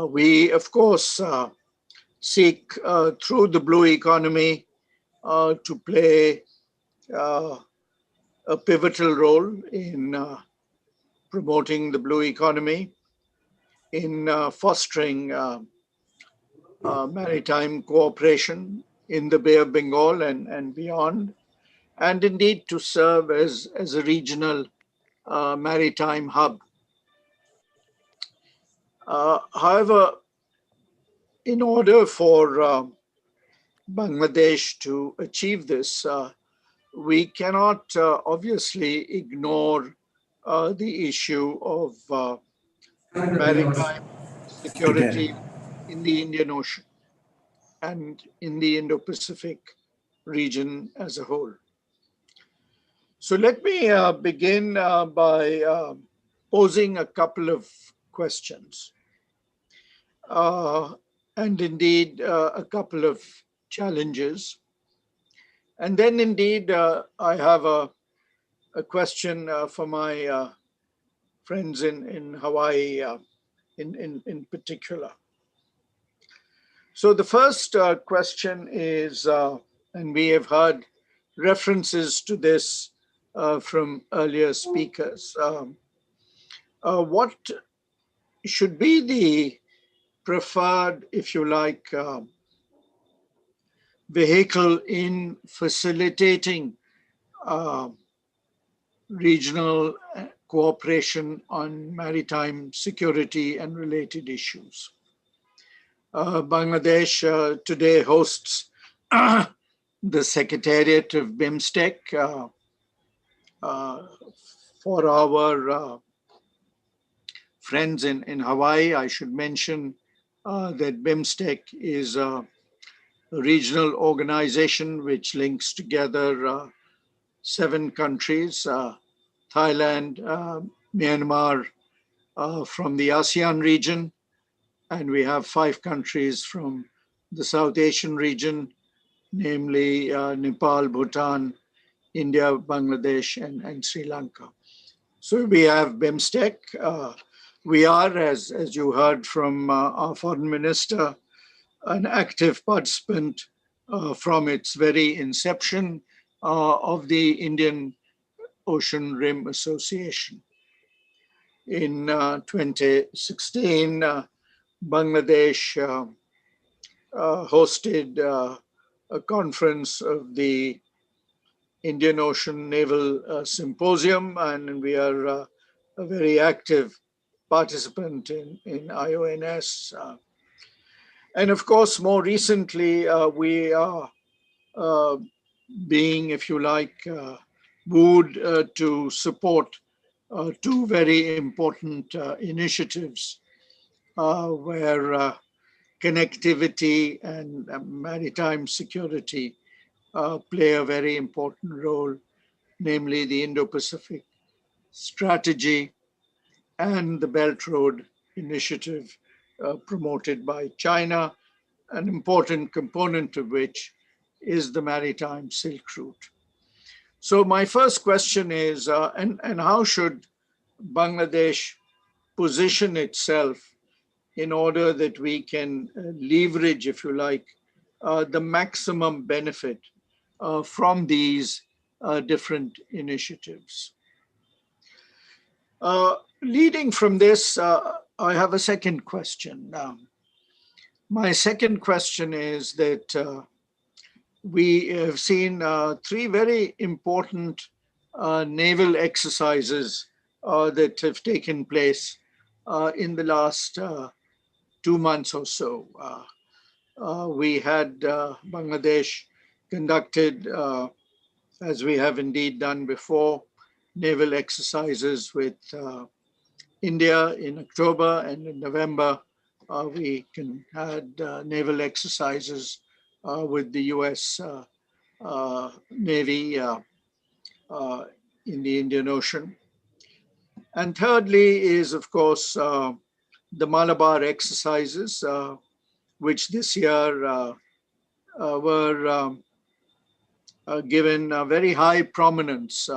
[SPEAKER 10] We, of course, seek through the blue economy to play a pivotal role in promoting the blue economy, in fostering maritime cooperation in the Bay of Bengal and beyond, and indeed to serve as a regional maritime hub. However, in order for Bangladesh to achieve this, we cannot obviously ignore the issue of maritime security in the Indian Ocean and in the Indo-Pacific region as a whole. So let me begin by posing a couple of questions and indeed a couple of challenges. And then indeed I have a question for my friends in Hawaii in particular. So the first question is, and we have heard references to this from earlier speakers, what should be the preferred, if you like, vehicle in facilitating regional cooperation on maritime security and related issues? Bangladesh today hosts the Secretariat of BIMSTEC. For our friends in Hawaii, I should mention that BIMSTEC is a regional organization which links together 7 countries, Thailand, Myanmar from the ASEAN region, and we have 5 countries from the South Asian region, namely Nepal, Bhutan, India, Bangladesh, and Sri Lanka. So we have BIMSTEC. We are, as you heard from our foreign minister, an active participant from its very inception of the Indian Ocean Rim Association. In 2016, Bangladesh hosted a conference of the Indian Ocean Naval Symposium, and we are a very active participant in IONS. And of course, more recently, we are being, if you like, wooed to support 2 very important initiatives where connectivity and maritime security play a very important role, namely the Indo-Pacific strategy and the Belt Road initiative promoted by China an important component of which is the Maritime Silk Route. So my first question is, and how should Bangladesh position itself in order that we can leverage, if you like, the maximum benefit from these different initiatives? Leading from this, I have a second question. My second question is that we have seen three very important naval exercises that have taken place in the last 2 months or so. We had Bangladesh conducted, as we have indeed done before, naval exercises with India in October, and in November we had naval exercises with the US Navy in the Indian Ocean. And thirdly is, of course, the Malabar exercises, which this year were given a very high prominence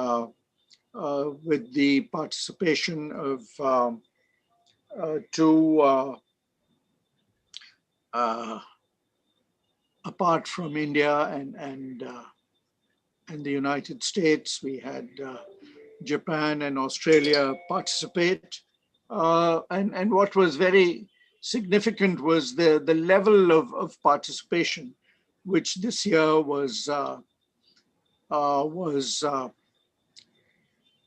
[SPEAKER 10] with the participation of two, apart from India and the United States, we had Japan and Australia participate. And what was very significant was the level of participation, which this year was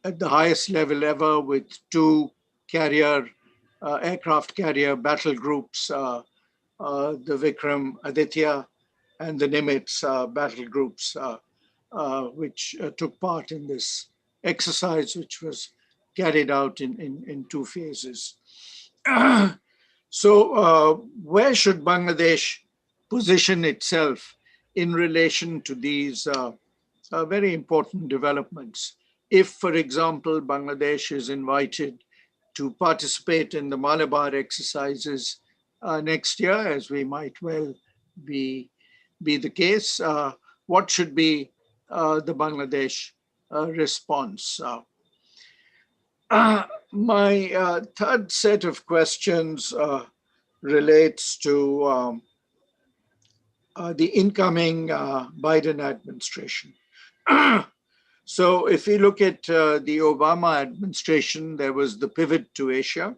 [SPEAKER 10] at the highest level ever, with two aircraft carrier battle groups, the Vikram Aditya and the Nimitz battle groups, which took part in this exercise, which was carried out in 2 phases. So where should Bangladesh position itself in relation to these very important developments? If, for example, Bangladesh is invited to participate in the Malabar exercises next year, as we might well be the case, what should be the Bangladesh response? My third set of questions relates to the incoming Biden administration. So if we look at the Obama administration, there was the pivot to Asia.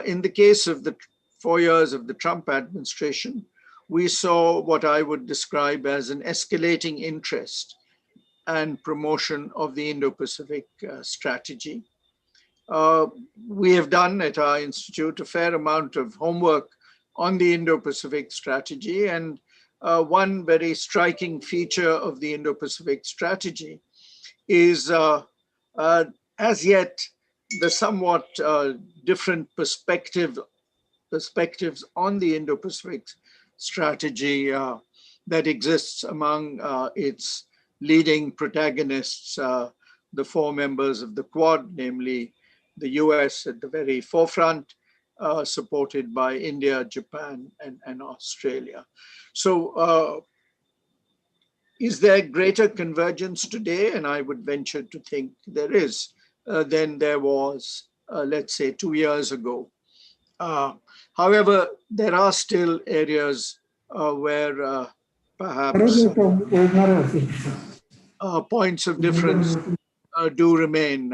[SPEAKER 10] In the case of the 4 years of the Trump administration, we saw what I would describe as an escalating interest and promotion of the Indo-Pacific strategy. We have done at our institute a fair amount of homework on the Indo-Pacific strategy, and one very striking feature of the Indo-Pacific strategy is as yet the somewhat different perspectives on the Indo-Pacific strategy that exists among its leading protagonists, the 4 members of the Quad, namely the US at the very forefront, supported by India, Japan, and Australia. So is there greater convergence today? And I would venture to think there is, than there was, let's say, 2 years ago. However, there are still areas where perhaps points of difference do remain.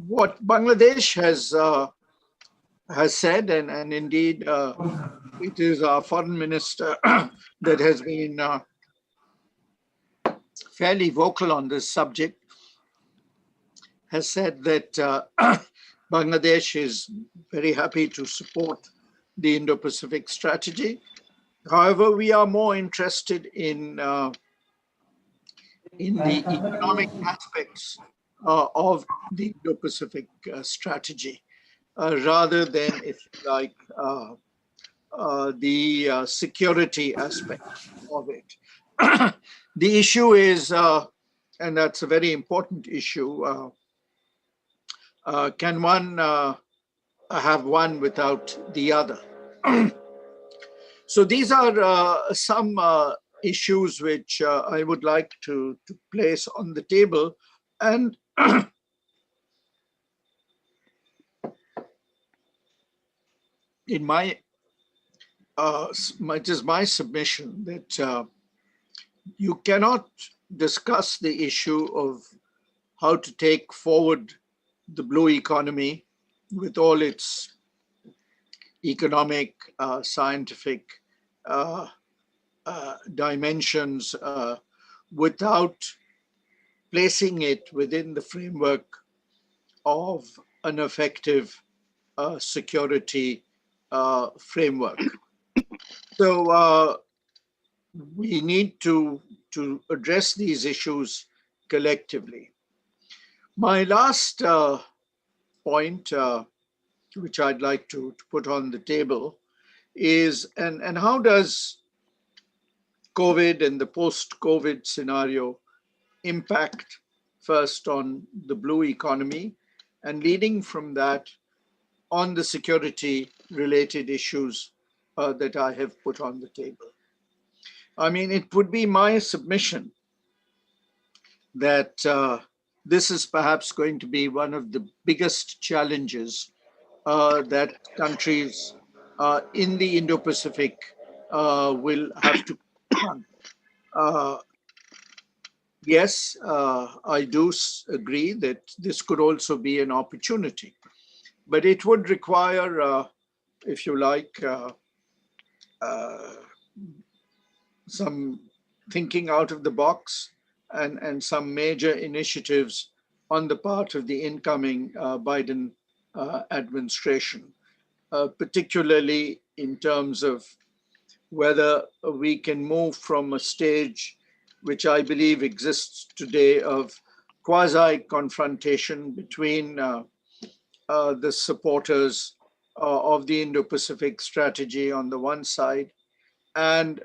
[SPEAKER 10] What Bangladesh has said, and indeed it is our foreign minister that has been fairly vocal on this subject, has said that Bangladesh is very happy to support the Indo-Pacific strategy. However, we are more interested in the economic aspects of the Indo-Pacific strategy, rather than, if you like, the security aspect of it. The issue is, and that's a very important issue, Can one have one without the other? So these are some issues which I would like to place on the table. And in it is my submission that you cannot discuss the issue of how to take forward the blue economy with all its economic, scientific dimensions without placing it within the framework of an effective security framework. So we need to address these issues collectively. My last point, which I'd like to put on the table, is and how does COVID and the post-COVID scenario impact first on the blue economy, and leading from that on the security related issues that I have put on the table. I mean, it would be my submission that this is perhaps going to be one of the biggest challenges that countries in the Indo-Pacific will have to confront. Yes, I do agree that this could also be an opportunity, but it would require, if you like, some thinking out of the box and some major initiatives on the part of the incoming Biden administration, particularly in terms of whether we can move from a stage which I believe exists today of quasi-confrontation between the supporters of the Indo-Pacific strategy on the one side and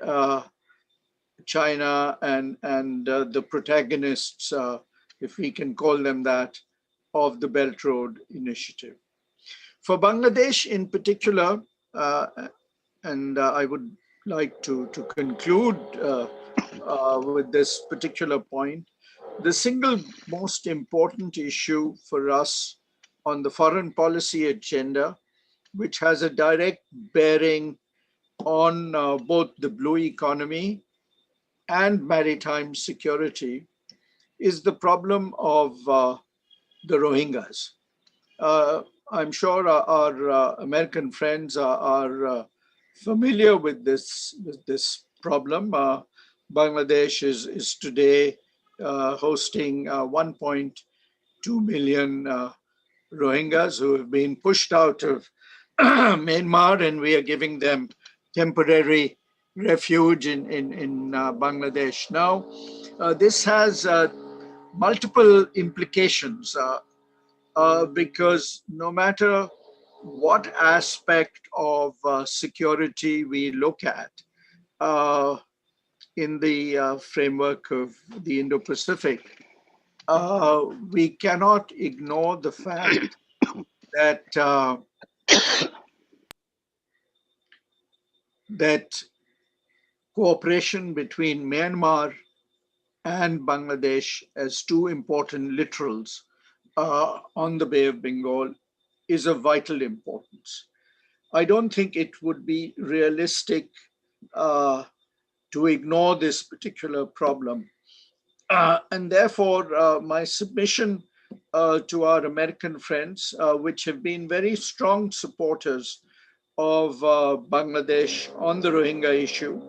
[SPEAKER 10] China and the protagonists, if we can call them that, of the Belt Road Initiative. For Bangladesh in particular, and I would like to conclude with this particular point, the single most important issue for us on the foreign policy agenda, which has a direct bearing on both the blue economy and maritime security, is the problem of the Rohingyas. I'm sure our American friends are familiar with this problem. Bangladesh is today hosting 1.2 million Rohingyas who have been pushed out of Myanmar, and we are giving them temporary refuge in Bangladesh. Now, this has multiple implications because no matter what aspect of security we look at in the framework of the Indo-Pacific, we cannot ignore the fact that that cooperation between Myanmar and Bangladesh as two important littorals on the Bay of Bengal is of vital importance. I don't think it would be realistic to ignore this particular problem. And therefore, my submission to our American friends, which have been very strong supporters of Bangladesh on the Rohingya issue,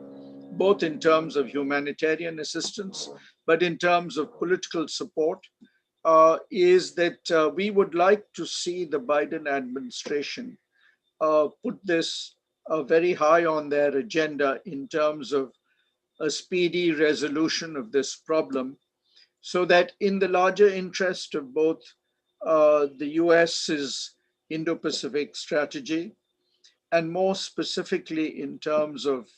[SPEAKER 10] both in terms of humanitarian assistance, but in terms of political support, is that we would like to see the Biden administration put this very high on their agenda in terms of a speedy resolution of this problem, so that in the larger interest of both the US's Indo-Pacific strategy, and more specifically in terms of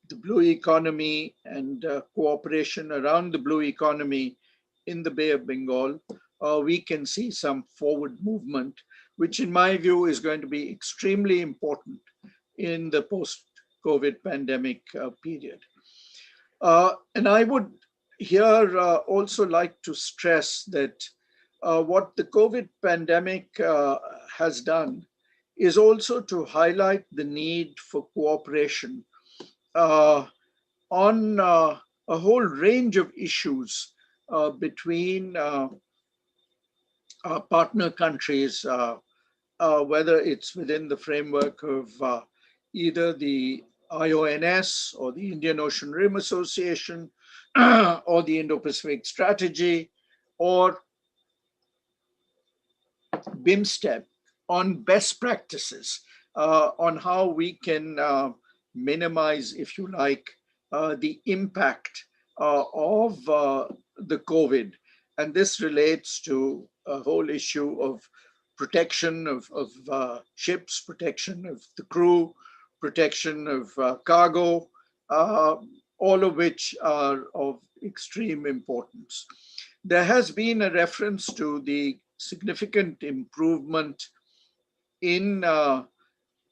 [SPEAKER 10] the blue economy and cooperation around the blue economy in the Bay of Bengal, we can see some forward movement, which in my view is going to be extremely important in the post-COVID pandemic period. And I would here also like to stress that what the COVID pandemic has done is also to highlight the need for cooperation on a whole range of issues between our partner countries, whether it's within the framework of either the IONS or the Indian Ocean Rim Association or the Indo-Pacific Strategy or BIMSTEP on best practices on how we can minimize, if you like, the impact of the COVID. And this relates to a whole issue of protection of ships, protection of the crew, protection of cargo, all of which are of extreme importance. There has been a reference to the significant improvement in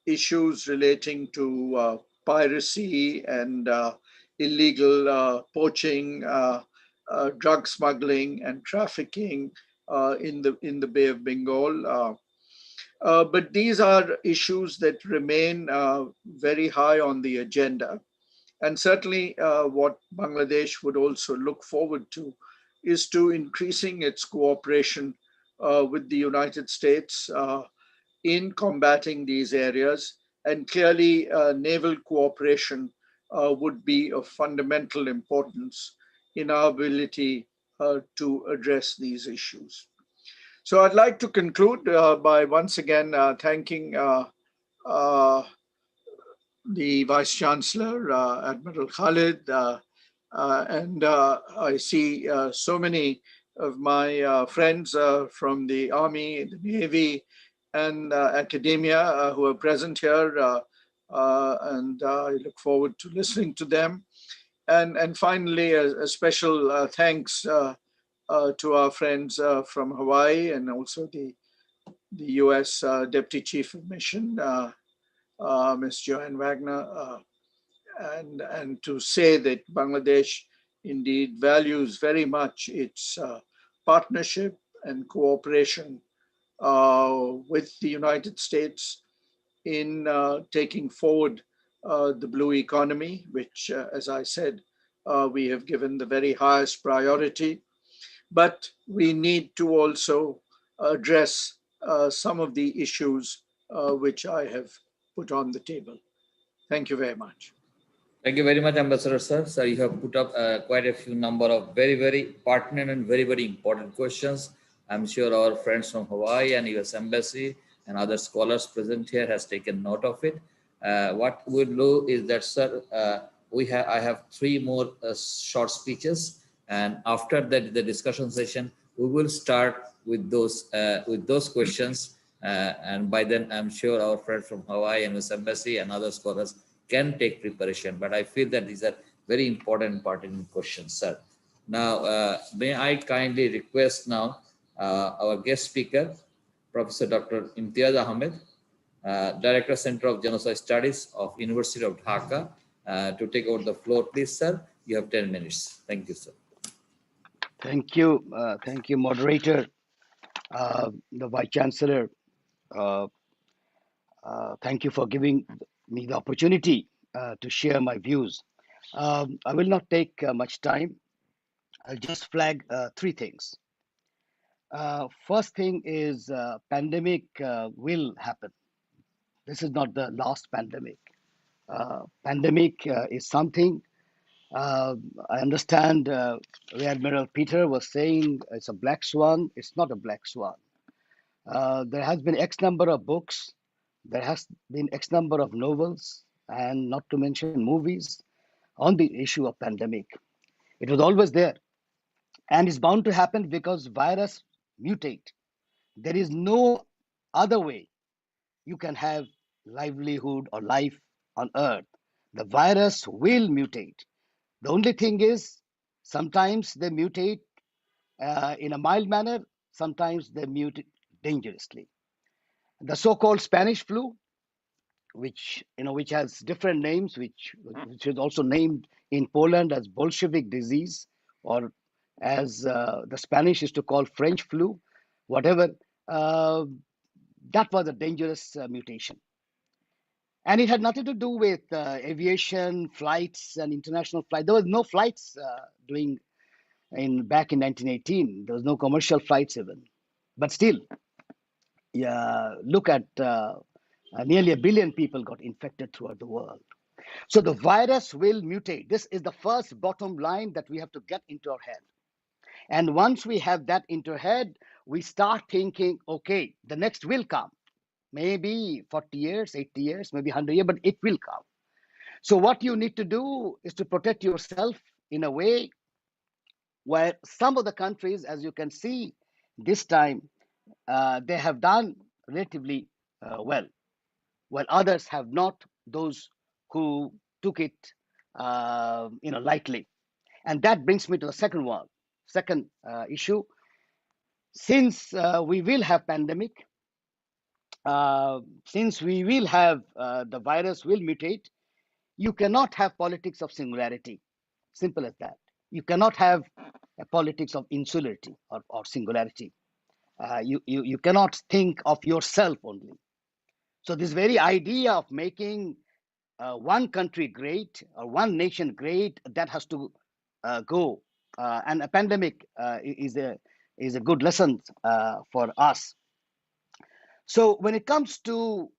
[SPEAKER 10] issues relating to piracy and illegal poaching, drug smuggling and trafficking in the Bay of Bengal. But these are issues that remain very high on the agenda. And certainly what Bangladesh would also look forward to is to increasing its cooperation with the United States in combating these areas. And clearly naval cooperation would be of fundamental importance in our ability to address these issues. So I'd like to conclude by once again thanking the Vice Chancellor, Admiral Khalid, and I see so many of my friends from the Army, the Navy, and academia who are present here, and I look forward to listening to them. And finally, a special thanks to our friends from Hawaii and also the U.S. Deputy Chief of Mission, Ms. Joanne Wagner, and to say that Bangladesh indeed values very much its partnership and cooperation with the United States in taking forward the blue economy, which, as I said, we have given the very highest priority. But we need to also address some of the issues which I have put on the table. Thank you very much.
[SPEAKER 1] Thank you very much, Ambassador Sir. Sir, you have put up quite a few number of very, very pertinent and very, very important questions. I'm sure our friends from Hawaii and US Embassy and other scholars present here has taken note of it. What we'll do is that, sir, I have three more short speeches, and after that, the discussion session, we will start with those questions. And by then, I'm sure our friends from Hawaii and US Embassy and other scholars can take preparation. But I feel that these are very important pertinent questions, sir. Now, may I kindly request now our guest speaker, Professor Dr. Imtiaz Ahmed, Director Center of Genocide Studies of University of Dhaka, to take over the floor. Please, sir, you have 10 minutes. Thank you, sir.
[SPEAKER 11] Thank you, moderator, the Vice Chancellor. Thank you for giving me the opportunity to share my views. I will not take much time. I'll just flag three things. First thing is pandemic will happen. This is not the last pandemic. Pandemic is something. I understand Rear Admiral Peter was saying it's a black swan. It's not a black swan. There has been X number of books. There has been X number of novels, and not to mention movies, on the issue of pandemic. It was always there, and it's bound to happen because virus mutate. There is no other way you can have livelihood or life on Earth. The virus will mutate. The only thing is, sometimes they mutate in a mild manner, sometimes they mutate dangerously. The so-called Spanish flu, which has different names, which is also named in Poland as Bolshevik disease, or as the Spanish used to call French flu, whatever. Uh, that was a dangerous mutation, and it had nothing to do with aviation flights and international flights. There was no flights doing back in 1918. There was no commercial flights even, but still, yeah, look at nearly 1 billion people got infected throughout the world. So the virus will mutate. This is the first bottom line that we have to get into our head. And once we have that into our head, we start thinking, okay, the next will come. Maybe 40 years, 80 years, maybe 100 years, but it will come. So what you need to do is to protect yourself in a way where some of the countries, as you can see this time, they have done relatively well, while others have not, those who took it lightly. And that brings me to the second issue. Since we will have pandemic, since we will have the virus will mutate, you cannot have politics of singularity. Simple as that. You cannot have a politics of insularity or singularity. You cannot think of yourself only. So this very idea of making one country great or one nation great, that has to go. And a pandemic is a good lesson for us. So when it comes to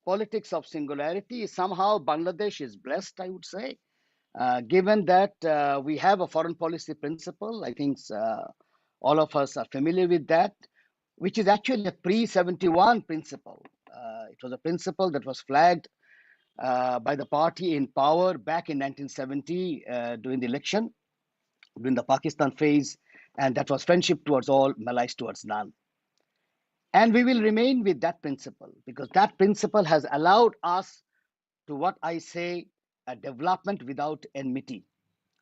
[SPEAKER 11] politics of singularity, somehow Bangladesh is blessed, I would say, given that we have a foreign policy principle. I think all of us are familiar with that, which is actually a pre-71 principle. It was a principle that was flagged by the party in power back in 1970 during the election, during the Pakistan phase, and that was friendship towards all, malice towards none. And we will remain with that principle because that principle has allowed us to, what I say, a development without enmity.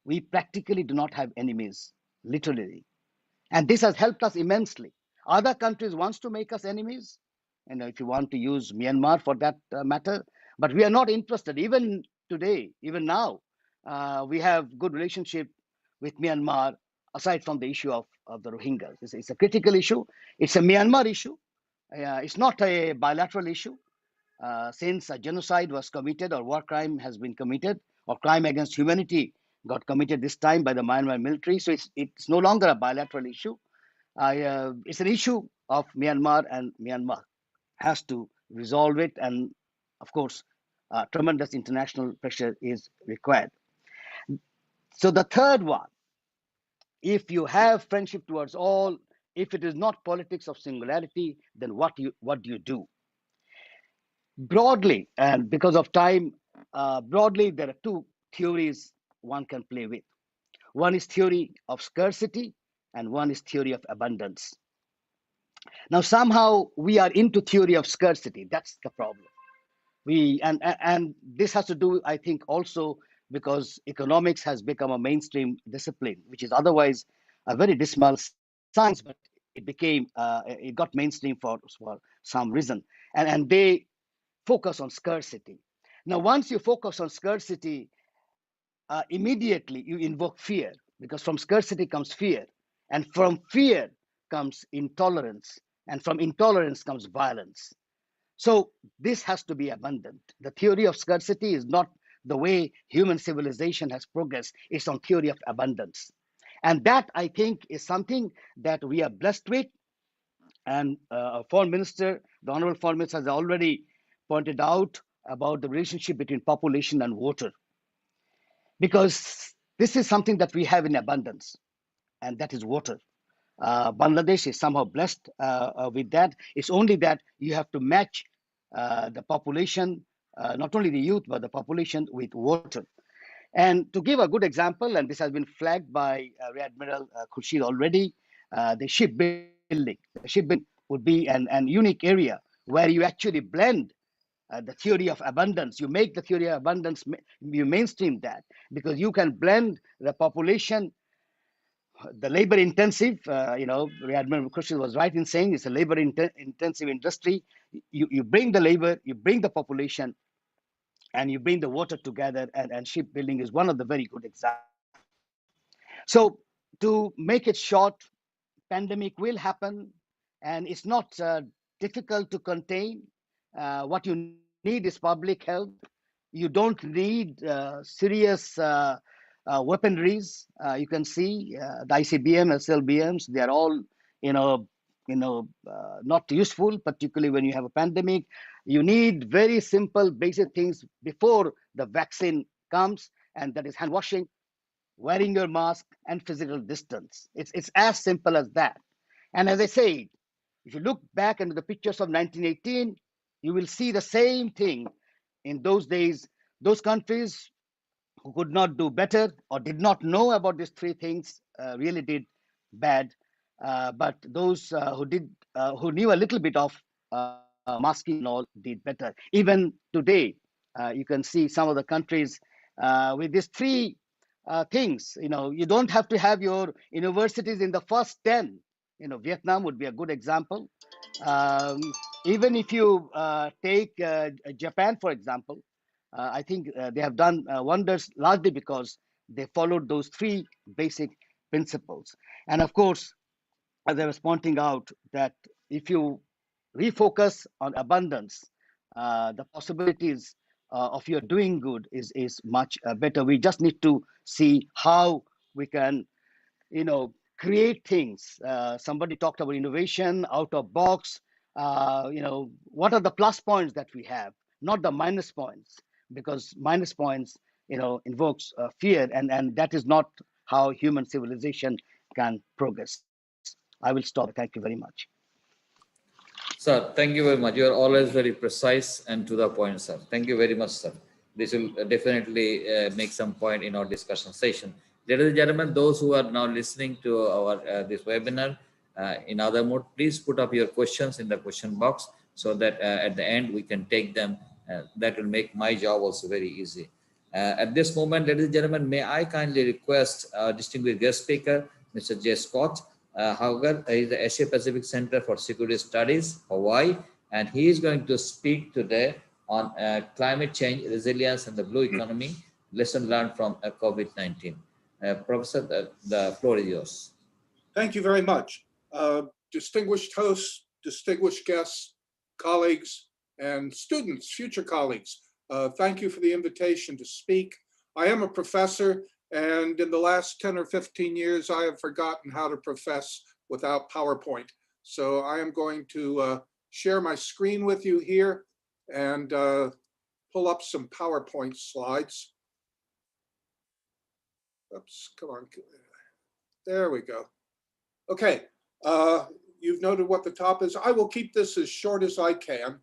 [SPEAKER 11] We practically do not have enemies, literally. And this has helped us immensely. Other countries wants to make us enemies, if you want to use Myanmar for that matter, but we are not interested. Even today, even now, we have good relationship with Myanmar, aside from the issue of the Rohingyas. It's a critical issue. It's a Myanmar issue. It's not a bilateral issue. Since a genocide was committed or war crime has been committed or crime against humanity got committed this time by the Myanmar military. So it's no longer a bilateral issue. It's an issue of Myanmar, and Myanmar has to resolve it. And of course, tremendous international pressure is required. So the third one, if you have friendship towards all, if it is not politics of singularity, then what do you do? Broadly, and because of time, broadly, there are two theories one can play with. One is theory of scarcity, and one is theory of abundance. Now, somehow we are into theory of scarcity. That's the problem. And this has to do, I think, also because economics has become a mainstream discipline, which is otherwise a very dismal science, but it got mainstream for some reason, and they focus on scarcity. Now, once you focus on scarcity, immediately you invoke fear, because from scarcity comes fear, and from fear comes intolerance, and from intolerance comes violence. So this has to be abundant. The theory of scarcity is not the way human civilization has progressed. It's on theory of abundance. And that, I think, is something that we are blessed with. And Foreign Minister, the Honorable Foreign Minister, has already pointed out about the relationship between population and water. Because this is something that we have in abundance, and that is water. Bangladesh is somehow blessed with that. It's only that you have to match the population, not only the youth, but the population with water. And to give a good example, and this has been flagged by Rear Admiral Khurshid already, the shipbuilding. The shipbuilding would be an unique area where you actually blend the theory of abundance. You make the theory of abundance, you mainstream that, because you can blend the population the labor intensive, Admiral Khurshid was right in saying it's a labor intensive industry. You bring the labor, you bring the population, and you bring the water together, and shipbuilding is one of the very good examples. So to make it short, pandemic will happen, and it's not difficult to contain. What you need is public health. You don't need serious weaponries. You can see the ICBM, SLBMs. They are all, not useful, particularly when you have a pandemic. You need very simple, basic things before the vaccine comes, and that is hand washing, wearing your mask, and physical distance. It's as simple as that. And as I said, if you look back into the pictures of 1918, you will see the same thing. In those days, those countries who could not do better or did not know about these three things really did bad. But those who knew a little bit of masking and all did better. Even today, you can see some of the countries with these three things. You don't have to have your universities in the first 10. Vietnam would be a good example. Even if you take Japan, for example, I think they have done wonders largely because they followed those three basic principles. And of course, as I was pointing out, that if you refocus on abundance, the possibilities of your doing good is much better. We just need to see how we can, create things. Somebody talked about innovation, out of box. What are the plus points that we have, not the minus points, because minus points, invokes fear, and that is not how human civilization can progress. I will stop. Thank you very much.
[SPEAKER 1] Sir, thank you very much. You are always very precise and to the point, sir. Thank you very much, sir. This will definitely make some point in our discussion session. Ladies and gentlemen, those who are now listening to our this webinar in other mode, please put up your questions in the question box so that at the end we can take them. That will make my job also very easy. At this moment, ladies and gentlemen, may I kindly request our distinguished guest speaker, Mr. J. Scott. However, he is the Asia Pacific Center for Security Studies, Hawaii, and he is going to speak today on climate change, resilience, and the blue economy, lesson learned from COVID-19. Professor, the floor is yours.
[SPEAKER 12] Thank you very much. Distinguished hosts, distinguished guests, colleagues, and students, future colleagues, thank you for the invitation to speak. I am a professor, and in the last 10 or 15 years, I have forgotten how to profess without PowerPoint. So I am going to share my screen with you here and pull up some PowerPoint slides. Oops, come on. There we go. Okay, you've noted what the top is. I will keep this as short as I can.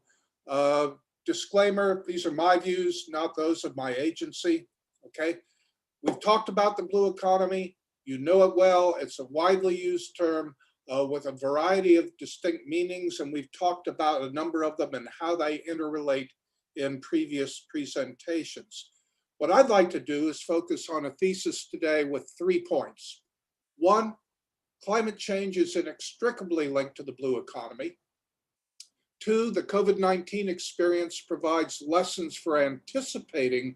[SPEAKER 12] Disclaimer, these are my views, not those of my agency, okay? We've talked about the blue economy. You know it well. It's a widely used term with a variety of distinct meanings, and we've talked about a number of them and how they interrelate in previous presentations. What I'd like to do is focus on a thesis today with 3 points. 1, climate change is inextricably linked to the blue economy. 2, the COVID-19 experience provides lessons for anticipating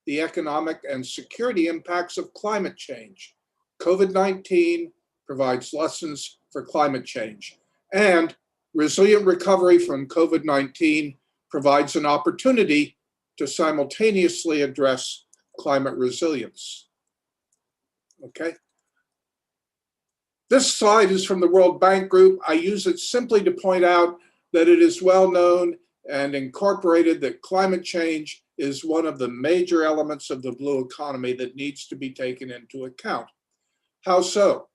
[SPEAKER 12] the economic and security impacts of climate change. COVID-19 provides lessons for climate change. And resilient recovery from COVID-19 provides an opportunity to simultaneously address climate resilience. Okay. This slide is from the World Bank Group. I use it simply to point out that it is well known and incorporated that climate change is one of the major elements of the blue economy that needs to be taken into account. How so?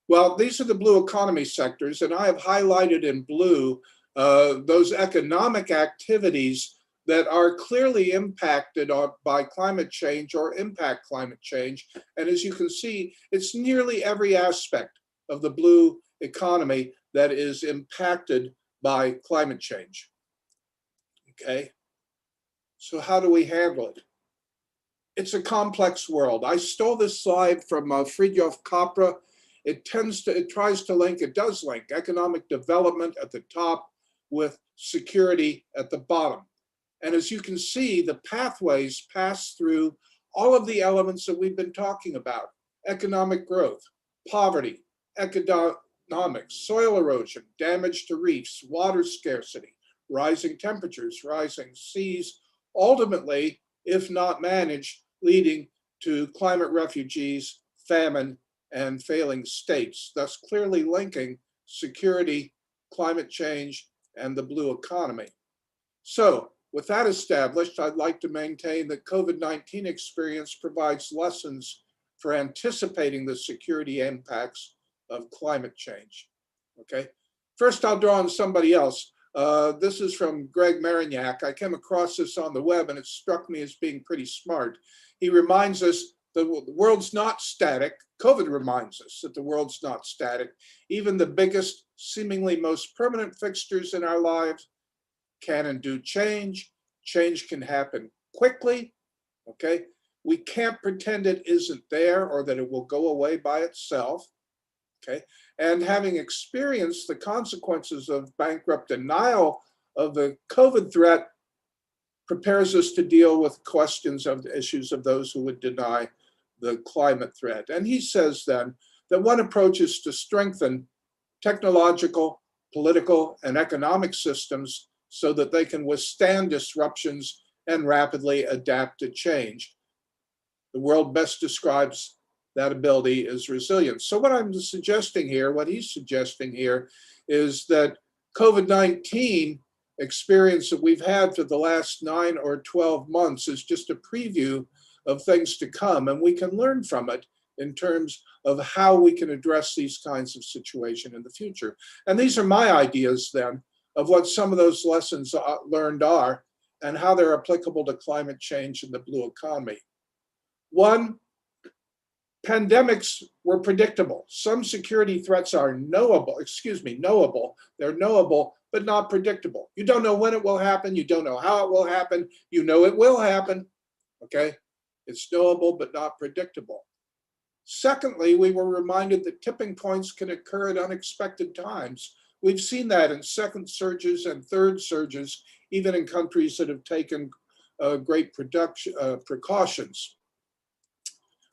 [SPEAKER 12] Well, these are the blue economy sectors, and I have highlighted in blue those economic activities that are clearly impacted by climate change or impact climate change. And as you can see, it's nearly every aspect of the blue economy that is impacted by climate change. Okay, so how do we handle it? It's a complex world. I stole this slide from Fridtjof Capra it does link economic development at the top with security at the bottom. And as you can see, the pathways pass through all of the elements that we've been talking about: economic growth, poverty, economics, soil erosion, damage to reefs, water scarcity, rising temperatures, rising seas, ultimately, if not managed, leading to climate refugees, famine, and failing states, thus clearly linking security, climate change, and the blue economy. So, with that established, I'd like to maintain that COVID-19 experience provides lessons for anticipating the security impacts of climate change. Okay, first I'll draw on somebody else. This is from Greg Marignac. I came across this on the web and it struck me as being pretty smart. He reminds us that the world's not static. COVID reminds us that the world's not static. Even the biggest, seemingly most permanent fixtures in our lives can and do change. Change can happen quickly, okay? We can't pretend it isn't there or that it will go away by itself, okay? And having experienced the consequences of bankrupt denial of the COVID threat prepares us to deal with questions of the issues of those who would deny the climate threat. And he says then that one approach is to strengthen technological, political, and economic systems so that they can withstand disruptions and rapidly adapt to change. The world best describes that ability as resilience. So what I'm suggesting here, what he's suggesting here, is that COVID-19 experience that we've had for the last 9 or 12 months is just a preview of things to come, and we can learn from it in terms of how we can address these kinds of situations in the future. And these are my ideas then of what some of those lessons learned are and how they're applicable to climate change and the blue economy. One, pandemics were predictable. Some security threats are knowable. They're knowable, but not predictable. You don't know when it will happen. You don't know how it will happen. You know it will happen, okay? It's knowable, but not predictable. Secondly, we were reminded that tipping points can occur at unexpected times. We've seen that in second surges and third surges, even in countries that have taken great precautions.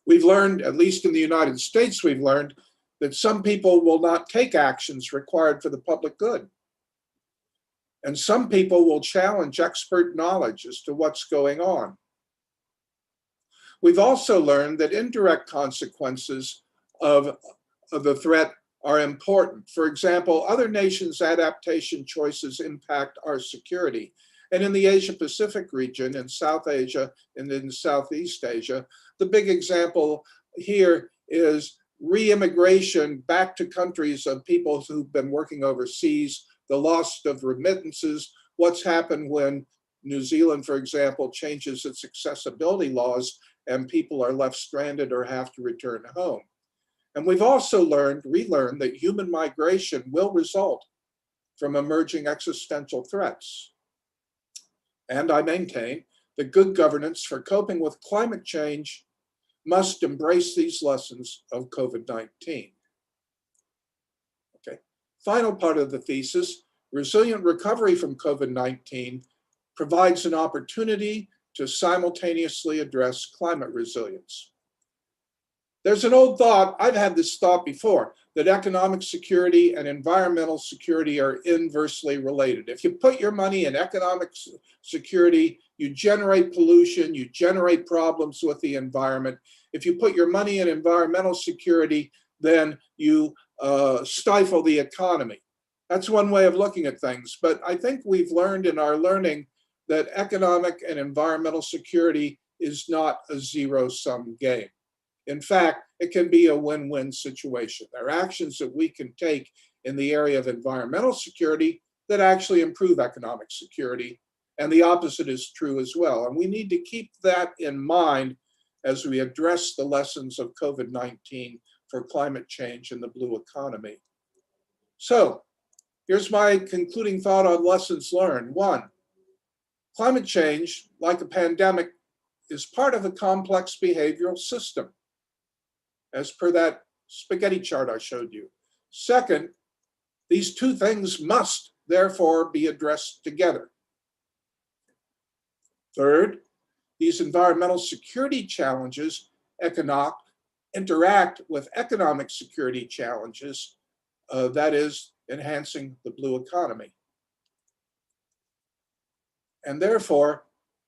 [SPEAKER 12] We've learned, at least in the United States, we've learned that some people will not take actions required for the public good. And some people will challenge expert knowledge as to what's going on. We've also learned that indirect consequences of the threat are important. For example, other nations' adaptation choices impact our security. And in the Asia-Pacific region, in South Asia and in Southeast Asia, the big example here is re-immigration back to countries of people who've been working overseas, the loss of remittances, what's happened when New Zealand, for example, changes its accessibility laws and people are left stranded or have to return home. And we've also relearned that human migration will result from emerging existential threats. And I maintain that good governance for coping with climate change must embrace these lessons of COVID-19. Okay, final part of the thesis, resilient recovery from COVID-19 provides an opportunity to simultaneously address climate resilience. There's an old thought, I've had this thought before, that economic security and environmental security are inversely related. If you put your money in economic security, you generate pollution, you generate problems with the environment. If you put your money in environmental security, then you stifle the economy. That's one way of looking at things. But I think we've learned in our learning that economic and environmental security is not a zero-sum game. In fact, it can be a win-win situation. There are actions that we can take in the area of environmental security that actually improve economic security, and the opposite is true as well. And we need to keep that in mind as we address the lessons of COVID-19 for climate change and the blue economy. So here's my concluding thought on lessons learned. One, climate change, like a pandemic, is part of a complex behavioral system. As per that spaghetti chart I showed you. Second, these two things must therefore be addressed together. Third, these environmental security challenges interact with economic security challenges, that is, enhancing the blue economy. And therefore,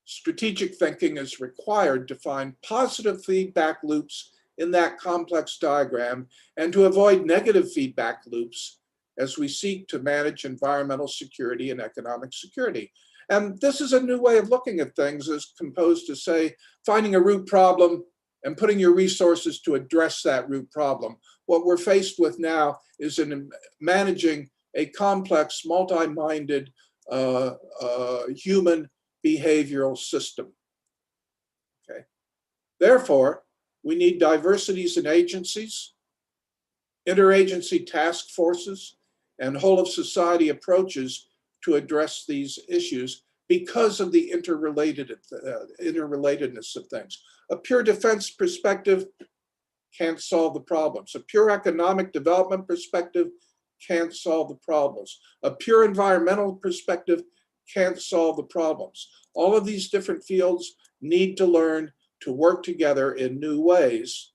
[SPEAKER 12] strategic thinking is required to find positive feedback loops in that complex diagram and to avoid negative feedback loops as we seek to manage environmental security and economic security. And this is a new way of looking at things as opposed to, say, finding a root problem and putting your resources to address that root problem. What we're faced with now is in managing a complex, multi-minded human behavioral system. Okay. Therefore, we need diversities in agencies, interagency task forces, and whole of society approaches to address these issues because of the interrelatedness of things. A pure defense perspective can't solve the problems. A pure economic development perspective can't solve the problems. A pure environmental perspective can't solve the problems. All of these different fields need to learn to work together in new ways.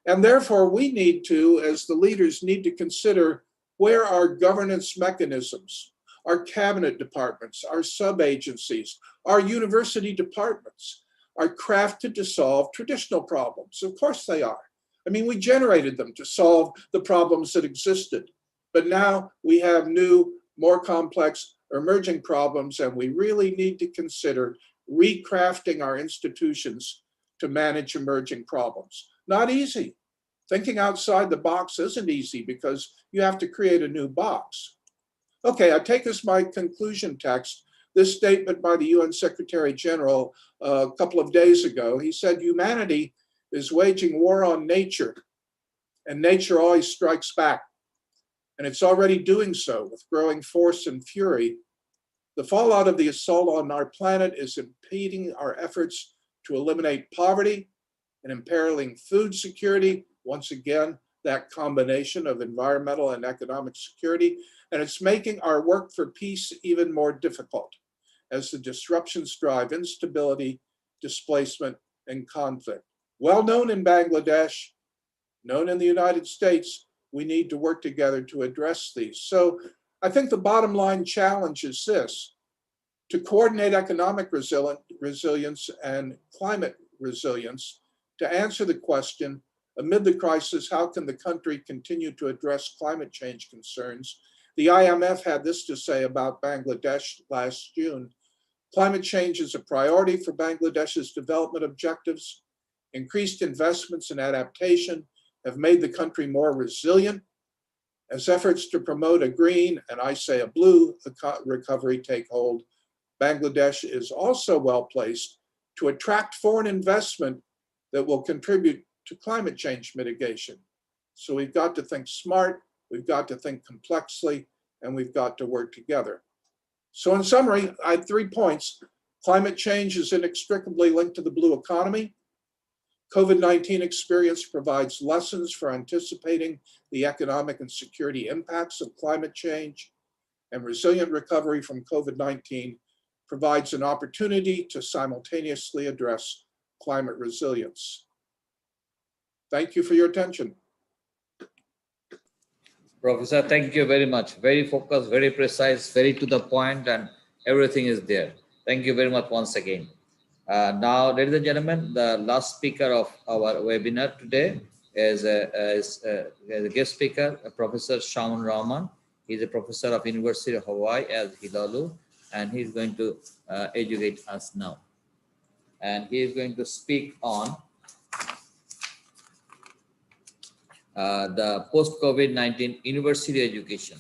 [SPEAKER 12] And therefore, we need to, as the leaders, need to consider where our governance mechanisms, our cabinet departments, our sub-agencies, our university departments are crafted to solve traditional problems. Of course they are. I mean, we generated them to solve the problems that existed. But now we have new, more complex emerging problems, and we really need to consider recrafting our institutions to manage emerging problems. Not easy. Thinking outside the box isn't easy because you have to create a new box. Okay, I take as my conclusion text this statement by the UN Secretary General a couple of days ago. He said, humanity is waging war on nature, and nature always strikes back. And it's already doing so with growing force and fury. The fallout of the assault on our planet is impeding our efforts to eliminate poverty and imperiling food security. Once again, that combination of environmental and economic security. And it's making our work for peace even more difficult as the disruptions drive instability, displacement, and conflict. Well known in Bangladesh, known in the United States, we need to work together to address these. So I think the bottom line challenge is this: to coordinate economic resilience and climate resilience, to answer the question, amid the crisis, how can the country continue to address climate change concerns? The IMF had this to say about Bangladesh last June: climate change is a priority for Bangladesh's development objectives. Increased investments in adaptation have made the country more resilient. As efforts to promote a green, and I say a blue, recovery take hold, Bangladesh is also well placed to attract foreign investment that will contribute to climate change mitigation. So we've got to think smart, we've got to think complexly, and we've got to work together. So in summary, I had 3 points. Climate change is inextricably linked to the blue economy. COVID-19 experience provides lessons for anticipating the economic and security impacts of climate change, and resilient recovery from COVID-19 provides an opportunity to simultaneously address climate resilience. Thank you for your attention.
[SPEAKER 1] Professor, thank you very much. Very focused, very precise, very to the point, and everything is there. Thank you very much once again. Now, ladies and gentlemen, the last speaker of our webinar today is a guest speaker, Professor Shaun Rahman. He's a professor of University of Hawaii at Hilalu, and he's going to educate us now. And he is going to speak on the post-COVID-19 university education.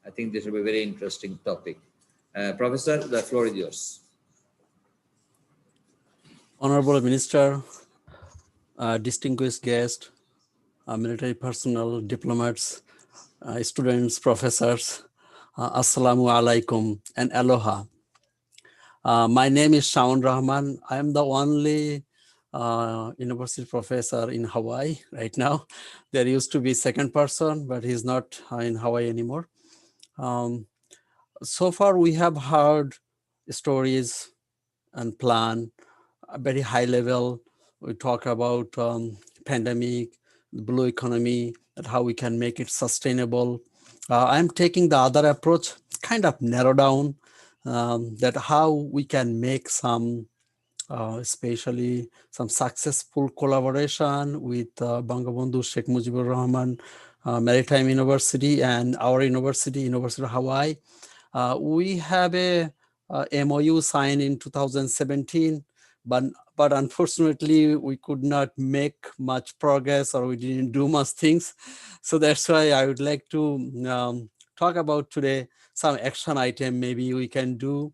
[SPEAKER 1] I think this will be a very interesting topic. Professor, the floor is yours.
[SPEAKER 13] Honorable Minister, distinguished guests, military personnel, diplomats, students, professors, Assalamu alaikum and aloha. My name is Shaun Rahman. I am the only university professor in Hawaii right now. There used to be second person, but he's not in Hawaii anymore. So far, we have heard stories and plan a very high level. We talk about pandemic, the blue economy, and how we can make it sustainable. I'm taking the other approach, kind of narrow down that how we can make some, especially some successful collaboration with Bangabandhu Sheikh Mujibur Rahman Maritime University and our university, University of Hawaii. We have a MOU signed in 2017, but unfortunately we could not make much progress, or we didn't do much things. So that's why I would like to talk about today some action item maybe we can do.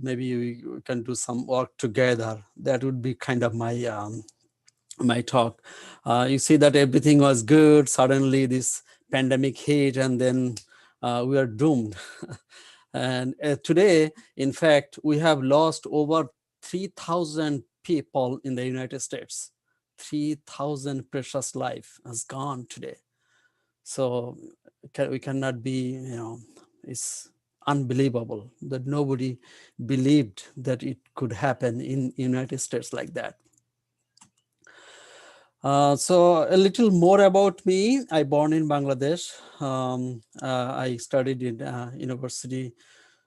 [SPEAKER 13] Maybe we can do some work together. That would be kind of my talk. You see that everything was good. Suddenly this pandemic hit, and then we are doomed. And today, in fact, we have lost over 3,000 people in the United States. 3,000 precious life has gone today. So we cannot be, it's unbelievable that nobody believed that it could happen in United States like that. So a little more about me. I born in Bangladesh. I studied in university,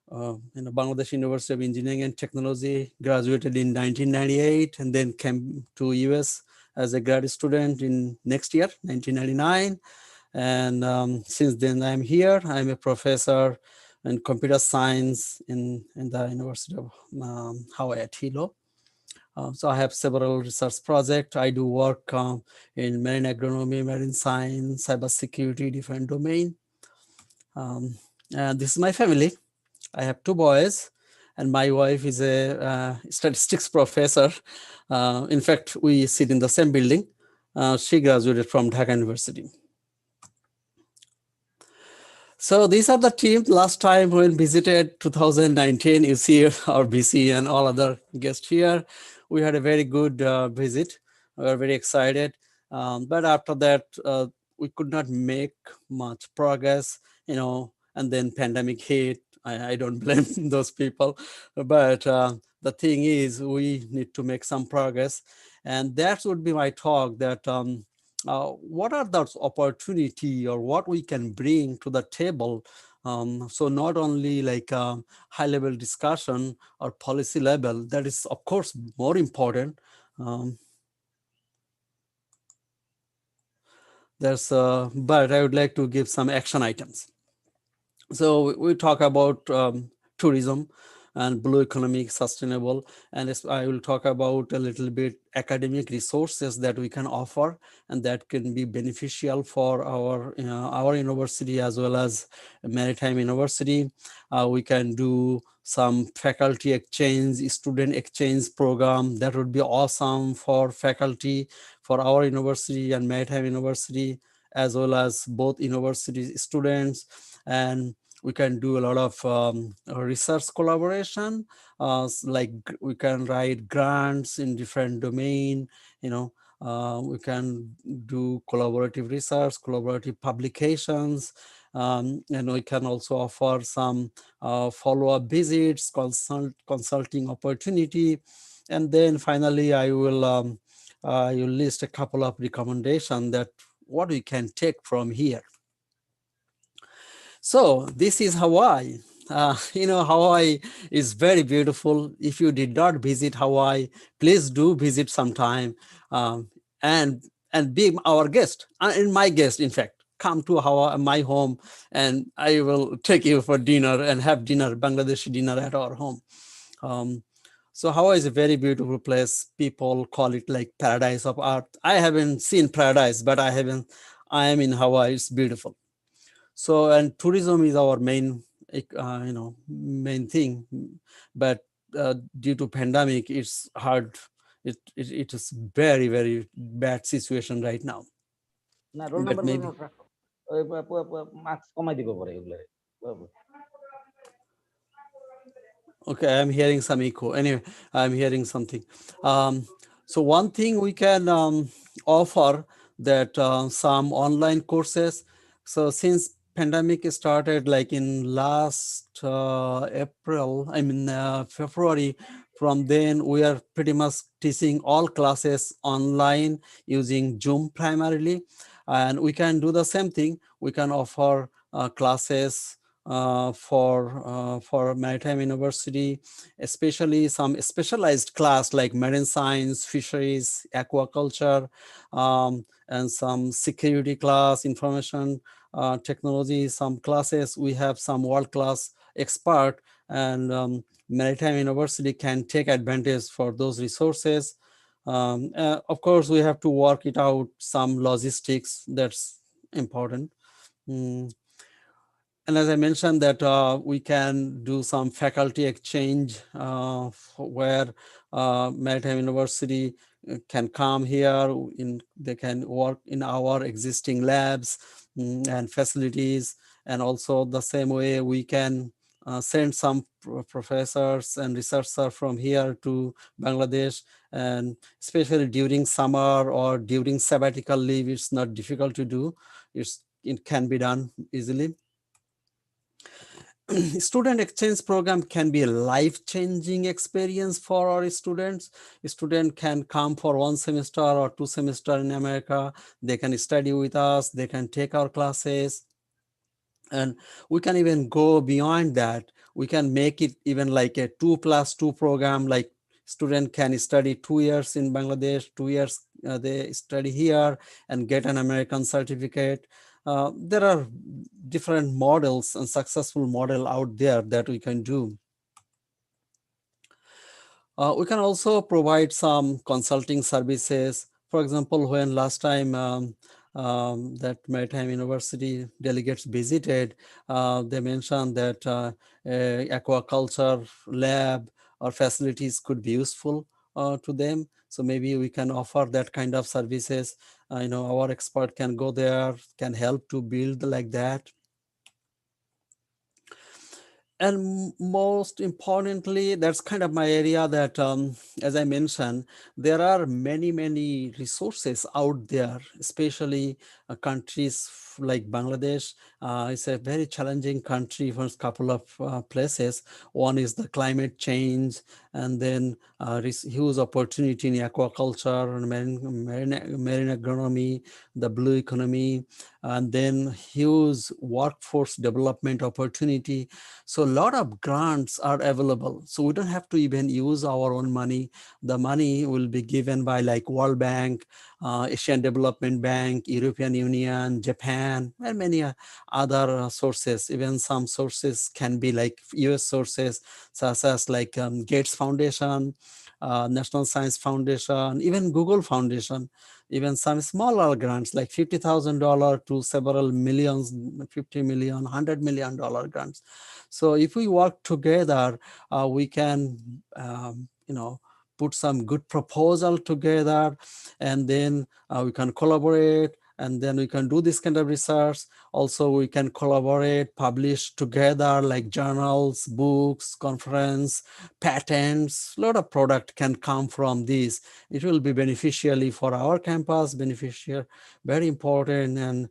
[SPEAKER 13] Bangladesh University of Engineering and Technology, graduated in 1998, and then came to US as a grad student in next year, 1999. And since then I'm here. I'm a professor in computer science in the University of Hawaii at Hilo. So I have several research projects. I do work in marine agronomy, marine science, cybersecurity, different domain. And this is my family. I have 2 boys, and my wife is a statistics professor. In fact, we sit in the same building. She graduated from Dhaka University. So these are the team. Last time when visited 2019, you see our BC and all other guests here. We had a very good visit. We were very excited. But after that, we could not make much progress, and then pandemic hit. I don't blame those people. But the thing is, we need to make some progress. And that would be my talk, that what are those opportunity or what we can bring to the table? So not only like high level discussion or policy level, that is of course more important. But I would like to give some action items. So we talk about tourism and blue economic sustainable, and I will talk about a little bit academic resources that we can offer and that can be beneficial for our university as well as Maritime University. We can do some faculty exchange, student exchange program that would be awesome for faculty, for our university and Maritime University, as well as both university students. And we can do a lot of research collaboration, like we can write grants in different domain, we can do collaborative research, collaborative publications, and we can also offer some follow-up visits, consulting opportunity. And then finally, I will list a couple of recommendations that what we can take from here. So this is Hawaii. Hawaii is very beautiful. If you did not visit Hawaii, please do visit sometime, and be our guest, and my guest, in fact. Come to Hawaii, my home, and I will take you for dinner and have dinner, Bangladeshi dinner at our home. So Hawaii is a very beautiful place. People call it like paradise of earth. I haven't seen paradise, but I am in Hawaii. It's beautiful. So, and tourism is our main, main thing, but due to pandemic, it's hard. It is very, very bad situation right now. But maybe. Okay, I'm hearing some echo. Anyway, I'm hearing something. So one thing we can offer that some online courses. So since pandemic started like in last April, I mean February, from then we are pretty much teaching all classes online using Zoom primarily. And we can do the same thing. We can offer classes for Maritime University, especially some specialized class like marine science, fisheries, aquaculture, and some security class, information technology, some classes. We have some world-class expert, and Maritime University can take advantage for those resources. Of course, we have to work it out, some logistics, that's important. Mm. And as I mentioned that we can do some faculty exchange where Maritime University can come here, they can work in our existing labs and facilities. And also the same way we can send some professors and researchers from here to Bangladesh, and especially during summer or during sabbatical leave, it's not difficult to do. It can be done easily. Student exchange program can be a life-changing experience for our students. A student can come for 1 semester or 2 semesters in America. They can study with us. They can take our classes. And we can even go beyond that. We can make it even like a 2+2 program, like student can study 2 years in Bangladesh, 2 years they study here and get an American certificate. There are different models and successful model out there that we can do. We can also provide some consulting services. For example, when last time that Maritime University delegates visited, they mentioned that aquaculture lab or facilities could be useful to them. So maybe we can offer that kind of services. Our expert can go there, can help to build like that. And most importantly, that's kind of my area that, as I mentioned, there are many, many resources out there, especially countries like Bangladesh. It's a very challenging country for a couple of places. One is the climate change, and then huge opportunity in aquaculture and marine agronomy, the blue economy, and then huge workforce development opportunity. So a lot of grants are available. So we don't have to even use our own money. The money will be given by like World Bank, Asian Development Bank, European Union, Japan, and many other sources. Even some sources can be like US sources, such as like Gates Foundation, National Science Foundation, even Google Foundation, even some smaller grants like $50,000 to several millions, 50 million, $100 million grants. So if we work together, we can, put some good proposal together, and then we can collaborate, and then we can do this kind of research. Also, we can collaborate, publish together like journals, books, conference, patents. A lot of product can come from this. It will be beneficially for our campus, beneficial, very important, and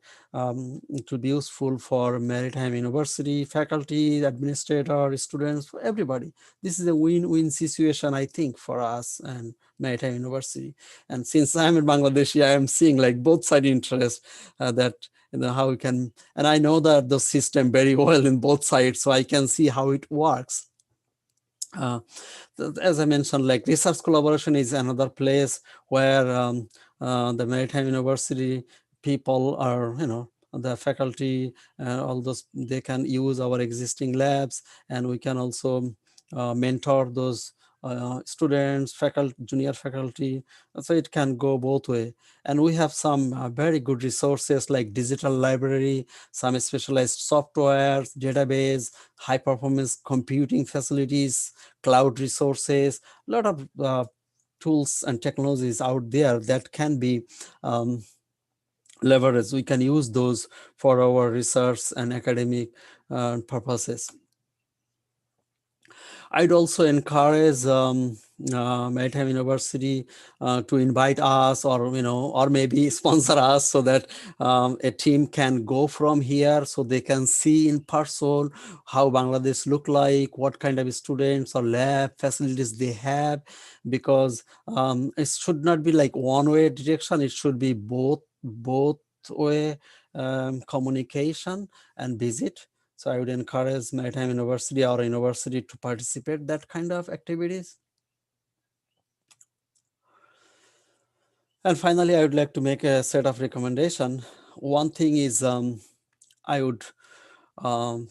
[SPEAKER 13] it will be useful for Maritime University, faculty, administrator, students, for everybody. This is a win-win situation, I think, for us and Maritime University. And since I'm in Bangladesh, I am seeing like both side interest that how we can, and I know that the system very well in both sides, so I can see how it works. As I mentioned, like research collaboration is another place where the Maritime University people are, the faculty, all those, they can use our existing labs, and we can also mentor those students, faculty, junior faculty. So it can go both way. And we have some very good resources like digital library, some specialized softwares, database, high performance computing facilities, cloud resources, a lot of tools and technologies out there that can be leveraged. We can use those for our research and academic purposes. I'd also encourage Maritime University to invite us, or maybe sponsor us, so that a team can go from here, so they can see in person how Bangladesh look like, what kind of students or lab facilities they have, because it should not be like one-way direction. It should be both way communication and visit. So I would encourage Maritime University or university to participate that kind of activities. And finally, I would like to make a set of recommendation. One thing is I would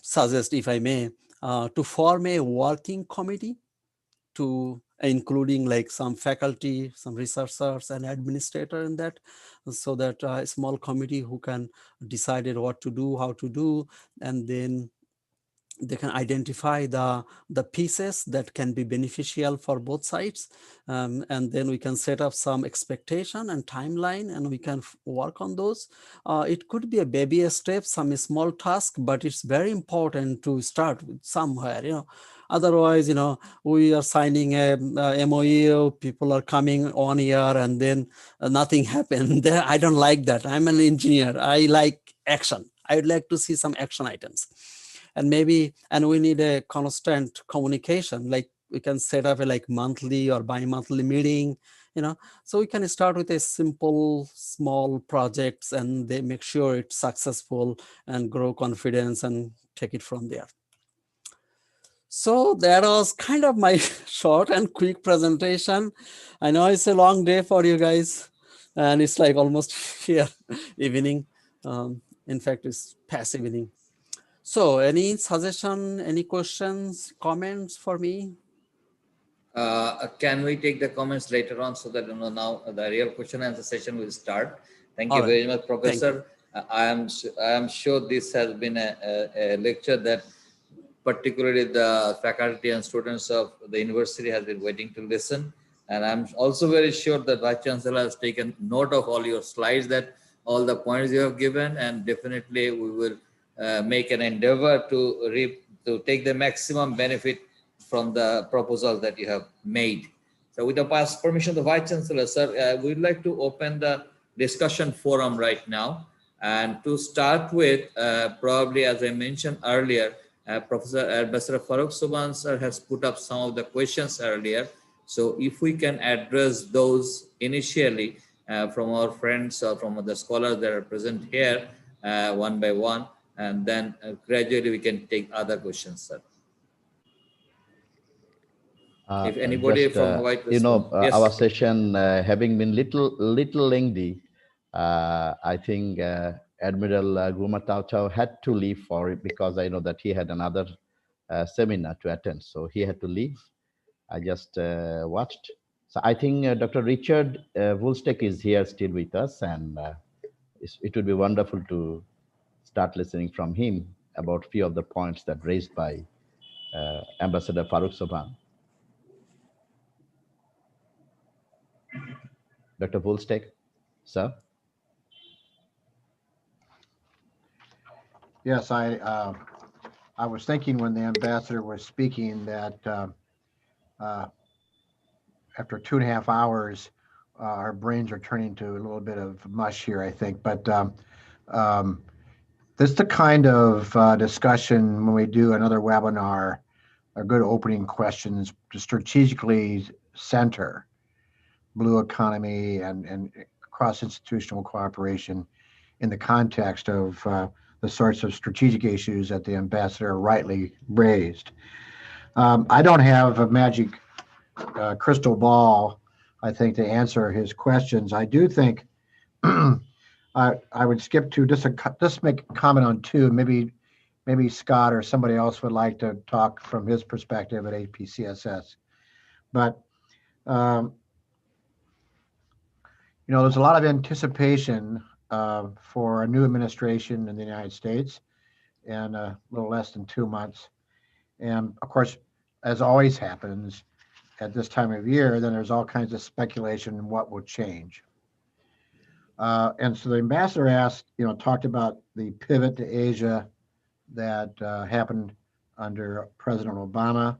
[SPEAKER 13] suggest, if I may, to form a working committee, to including like some faculty, some researchers and administrator in that, so that a small committee who can decide what to do, how to do, and then they can identify the pieces that can be beneficial for both sides, and then we can set up some expectation and timeline, and we can work on those. It could be a baby step, some small task, but it's very important to start with somewhere. Otherwise, we are signing a MOU, people are coming on here, and then nothing happened. I don't like that. I'm an engineer. I like action. I would like to see some action items. And we need a constant communication, like we can set up a like monthly or bi-monthly meeting, so we can start with a simple small projects, and they make sure it's successful and grow confidence and take it from there. So that was kind of my short and quick presentation. I know it's a long day for you guys, and it's like almost here evening. In fact, it's past evening. So any suggestion, any questions, comments for me?
[SPEAKER 1] Can we take the comments later on, so that now the real question and answer session will start? Thank you
[SPEAKER 13] All right.
[SPEAKER 1] very much, Professor. I am sure this has been a lecture that particularly the faculty and students of the university has been waiting to listen. And I'm also very sure that Vice Chancellor has taken note of all your slides, that all the points you have given, and definitely we will make an endeavor to take the maximum benefit from the proposals that you have made. So with the past permission of the Vice Chancellor, sir, we'd like to open the discussion forum right now. And to start with, probably as I mentioned earlier, Professor Ambassador Farooq Subhan sir has put up some of the questions earlier. So if we can address those initially from our friends or from the scholars that are present here one by one, and then gradually we can take other questions, sir. If anybody from White
[SPEAKER 2] yes, our session having been little lengthy, I think Admiral Guma Tau had to leave for it, because I know that he had another seminar to attend, so he had to leave. I just watched. So I think Dr. Richard Woolsteck is here still with us, and it would be wonderful to start listening from him about a few of the points that raised by Ambassador Farooq Subhan. Dr. Woolsteck, sir?
[SPEAKER 3] Yes, I was thinking when the ambassador was speaking that after 2.5 hours, our brains are turning to a little bit of mush here, I think. But this is the kind of discussion when we do another webinar, are good opening questions to strategically center blue economy and cross-institutional cooperation in the context of the sorts of strategic issues that the ambassador rightly raised. I don't have a magic crystal ball, I think, to answer his questions. I do think I would skip to just make a comment on two. Maybe Scott or somebody else would like to talk from his perspective at APCSS. But there's a lot of anticipation for a new administration in the United States in a little less than 2 months. And of course, as always happens at this time of year, then there's all kinds of speculation on what will change. And so the ambassador talked about the pivot to Asia that happened under President Obama.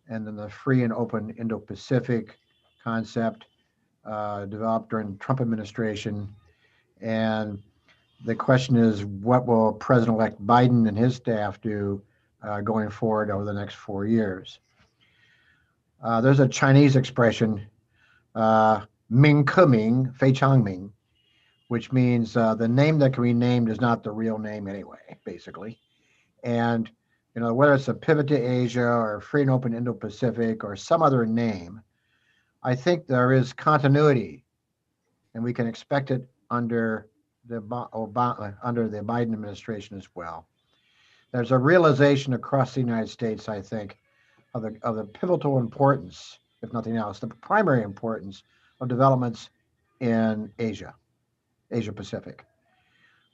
[SPEAKER 3] and then the free and open Indo-Pacific concept developed during the Trump administration. And the question is, what will President-elect Biden and his staff do going forward over the next 4 years? There's a Chinese expression, Ming Ke Ming, Fei Chang Ming, which means the name that can be named is not the real name anyway, basically. And whether it's a pivot to Asia or free and open Indo-Pacific or some other name, I think there is continuity, and we can expect it under the Biden administration as well. There's a realization across the United States, I think, of the pivotal importance, if nothing else, the primary importance of developments in Asia Pacific.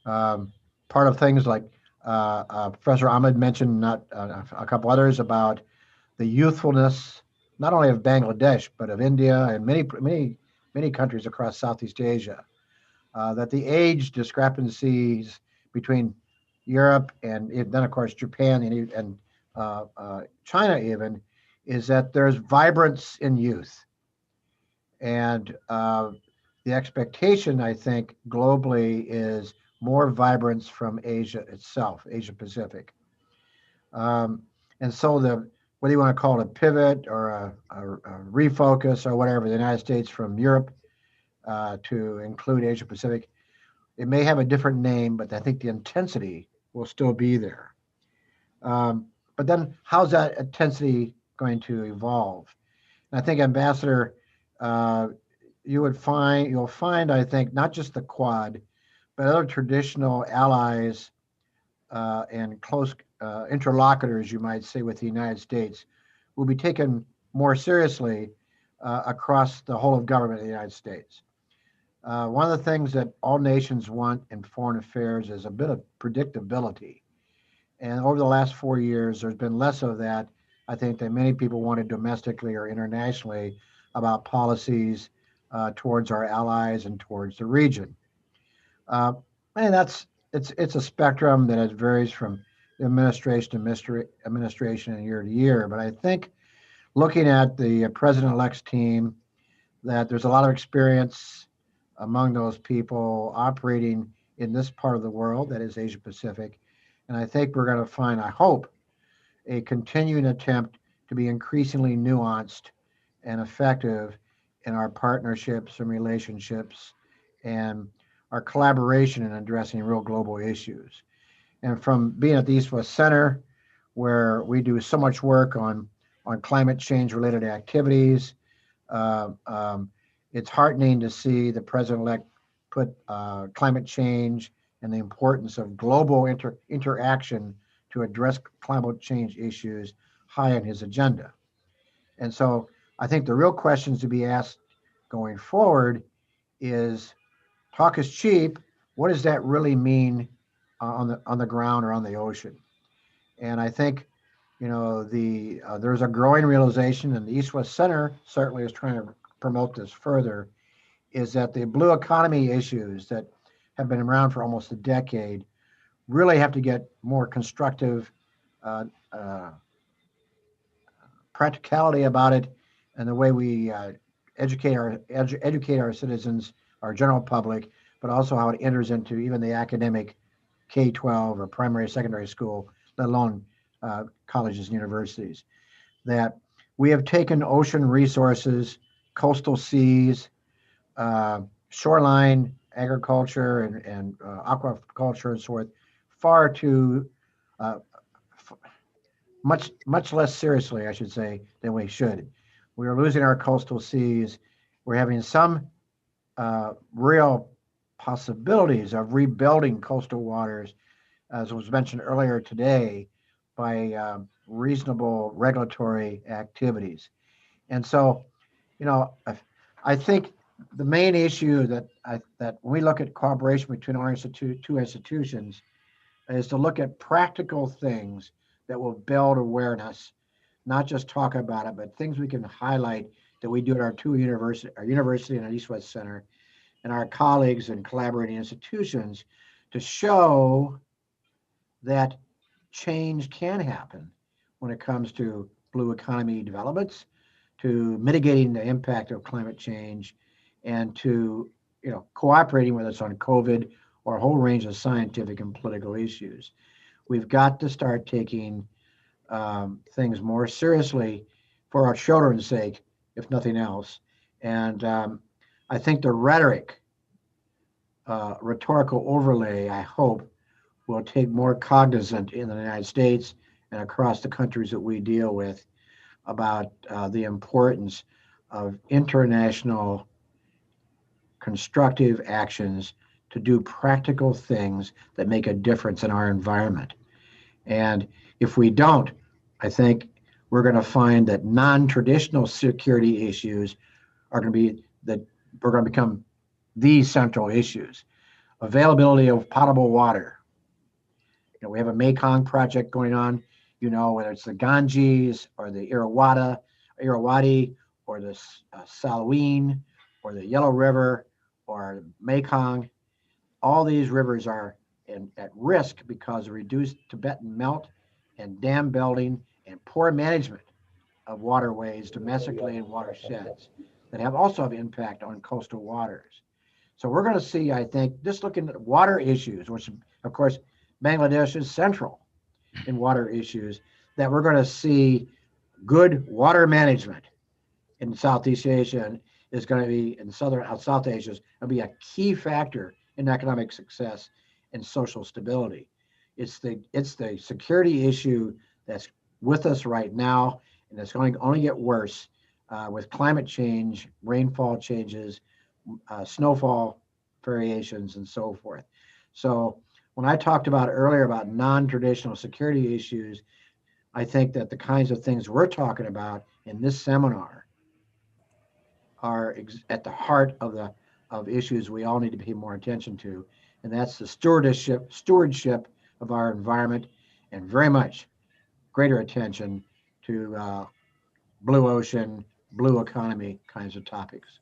[SPEAKER 3] Part of things like Professor Ahmed mentioned, not a couple others, about the youthfulness not only of Bangladesh but of India and many countries across Southeast Asia. That the age discrepancies between Europe and then of course Japan and China even is that there's vibrance in youth, and the expectation, I think, globally is more vibrance from Asia itself, Asia Pacific. And so whether you want to call it a pivot or a refocus or whatever, the United States from Europe to include Asia Pacific, it may have a different name, but I think the intensity will still be there. But then how's that intensity going to evolve? And I think, Ambassador, you'll find, I think, not just the Quad, but other traditional allies and close interlocutors, you might say, with the United States will be taken more seriously across the whole of government of the United States. One of the things that all nations want in foreign affairs is a bit of predictability. And over the last 4 years, there's been less of that, I think, than many people wanted domestically or internationally about policies towards our allies and towards the region. And it's a spectrum that varies from administration to administration and year to year. But I think looking at the president-elect's team, that there's a lot of experience among those people operating in this part of the world, that is Asia Pacific. And I think we're going to find, I hope, a continuing attempt to be increasingly nuanced and effective in our partnerships and relationships and our collaboration in addressing real global issues. And from being at the East-West Center, where we do so much work on climate change related activities, it's heartening to see the president-elect put climate change and the importance of global interaction to address climate change issues high on his agenda. And so I think the real questions to be asked going forward is, talk is cheap. What does that really mean on the ground or on the ocean? And I think, there's a growing realization, and the East-West Center certainly is trying to promote this further, is that the blue economy issues that have been around for almost a decade really have to get more constructive practicality about it, and the way we educate our citizens, our general public, but also how it enters into even the academic K-12 or primary, secondary school, let alone colleges and universities. That we have taken ocean resources, coastal seas, shoreline agriculture and aquaculture and so forth, far too much less seriously, I should say, than we should. We are losing our coastal seas. We're having some real possibilities of rebuilding coastal waters, as was mentioned earlier today, by reasonable regulatory activities. And so, I think the main issue that when we look at cooperation between our two institutions is to look at practical things that will build awareness, not just talk about it, but things we can highlight that we do at our university and our East-West Center and our colleagues and collaborating institutions to show that change can happen when it comes to blue economy developments, to mitigating the impact of climate change, and to cooperating with us on COVID or a whole range of scientific and political issues. We've got to start taking things more seriously for our children's sake, if nothing else. And I think the rhetorical overlay, I hope, will take more cognizant in the United States and across the countries that we deal with about the importance of international constructive actions to do practical things that make a difference in our environment. And if we don't, I think we're going to find that non-traditional security issues are going to become the central issues. Availability of potable water. We have a Mekong project going on, whether it's the Ganges or the Irrawaddy or the Salween or the Yellow River or Mekong. All these rivers are at risk because of reduced Tibetan melt and dam building and poor management of waterways domestically and watersheds that also have impact on coastal waters. So we're going to see, I think, just looking at water issues, which of course Bangladesh is central in water issues, that we're going to see good water management in Southeast Asia is going to be in South Asia is going to be a key factor in economic success and social stability. It's the security issue that's with us right now, and it's going to only get worse with climate change, rainfall changes, snowfall variations, and so forth. So when I talked about earlier about non-traditional security issues, I think that the kinds of things we're talking about in this seminar are at the heart of issues we all need to pay more attention to, and that's the stewardship of our environment, and very much greater attention to blue ocean, blue economy kinds of topics.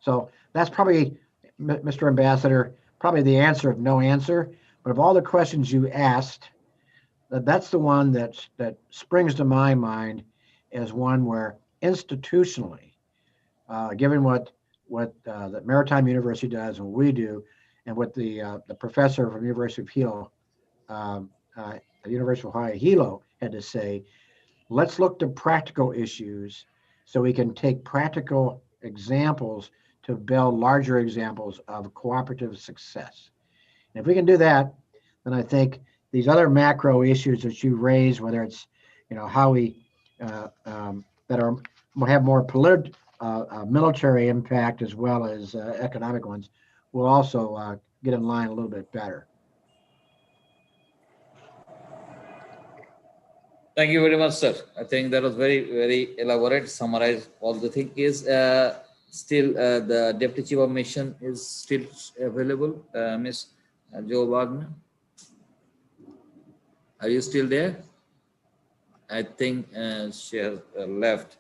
[SPEAKER 3] So that's probably, Mr. Ambassador, probably the answer of no answer. But of all the questions you asked, that's the one that springs to my mind as one where institutionally, given what the Maritime University does and what we do, and what the professor from University of Hawaii Hilo had to say, let's look to practical issues so we can take practical examples to build larger examples of cooperative success. And if we can do that, then I think these other macro issues that you raised, whether it's how we have more military impact as well as economic ones, will also get in line a little bit better.
[SPEAKER 1] Thank you very much, sir. I think that was very, very elaborate, summarized all the thing is still the Deputy Chief of Mission is still available, Ms. Joe Wagner. Are you still there? I think she has left.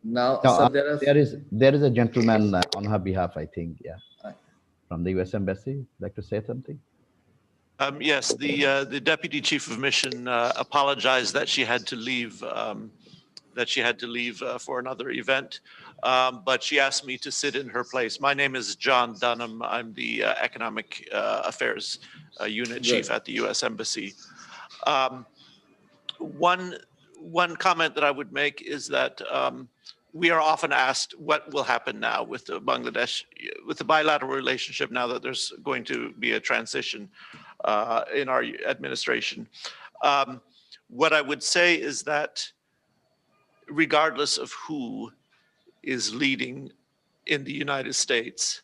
[SPEAKER 1] Now,
[SPEAKER 2] No,
[SPEAKER 1] sir,
[SPEAKER 2] there is a gentleman on her behalf, I think, from the U.S. Embassy. Like to say something?
[SPEAKER 14] Yes, the Deputy Chief of Mission apologized that she had to leave. For another event, but she asked me to sit in her place. My name is John Dunham. I'm the Economic Affairs Unit Chief at the U.S. Embassy. One comment that I would make is that we are often asked what will happen now with the Bangladesh, with the bilateral relationship now that there's going to be a transition in our administration. What I would say is that regardless of who is leading in the United States,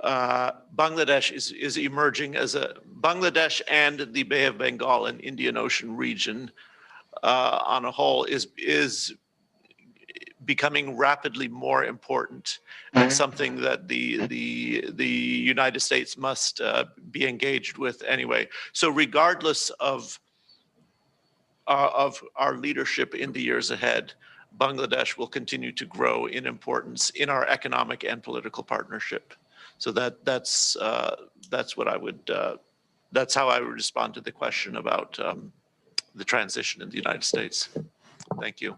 [SPEAKER 14] Bangladesh is emerging as Bangladesh and the Bay of Bengal and Indian Ocean region on a whole is becoming rapidly more important and something that the United States must be engaged with anyway. So regardless of our leadership in the years ahead, Bangladesh will continue to grow in importance in our economic and political partnership. So that's what I would that's how I would respond to the question about the transition in the United States. Thank you.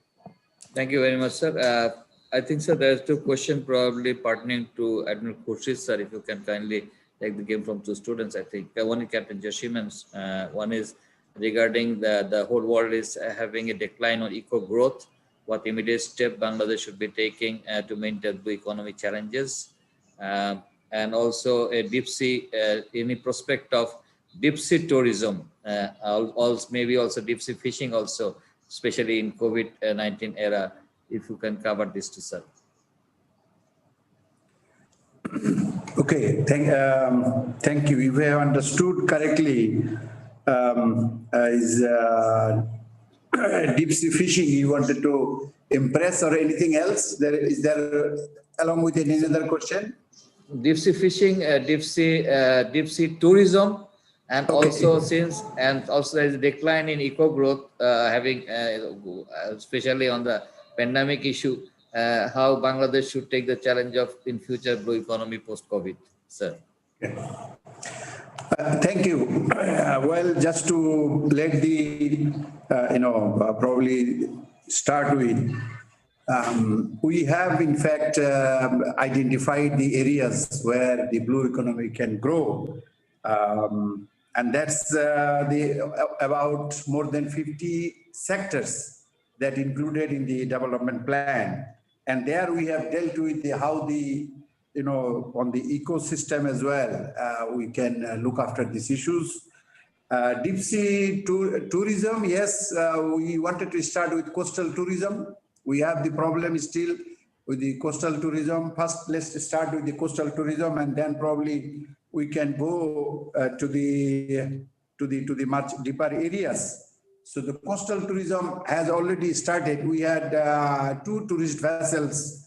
[SPEAKER 1] Thank you very much, sir. I think, sir, there's two questions probably pertaining to Admiral Khurshid, sir. If you can kindly take the game from two students, I think. One is Captain Jashiman's. One is regarding the whole world is having a decline on eco growth. What immediate step Bangladesh should be taking to maintain the economy challenges, and also a deep sea, any prospect of deep sea tourism, also maybe also deep sea fishing also, especially in COVID-19 era, if you can cover this to sir.
[SPEAKER 9] Okay, thank you. If I have understood correctly, is deep sea fishing you wanted to impress or anything else? Is there along with any other question?
[SPEAKER 1] Deep sea fishing, deep sea tourism, and
[SPEAKER 9] Okay.
[SPEAKER 1] also there is a decline in eco growth, having especially on the pandemic issue. How Bangladesh should take the challenge of in future blue economy post COVID, sir.
[SPEAKER 9] Thank you. Well, just to let the probably start with. We have, in fact, identified the areas where the blue economy can grow. And that's about more than 50 sectors that included in the development plan. And there we have dealt with how the, on the ecosystem as well, we can look after these issues. Deep sea tourism, yes, we wanted to start with coastal tourism. We have the problem still with the coastal tourism. First, let's start with the coastal tourism, and then probably we can go to the much deeper areas. So the coastal tourism has already started. We had 2 tourist vessels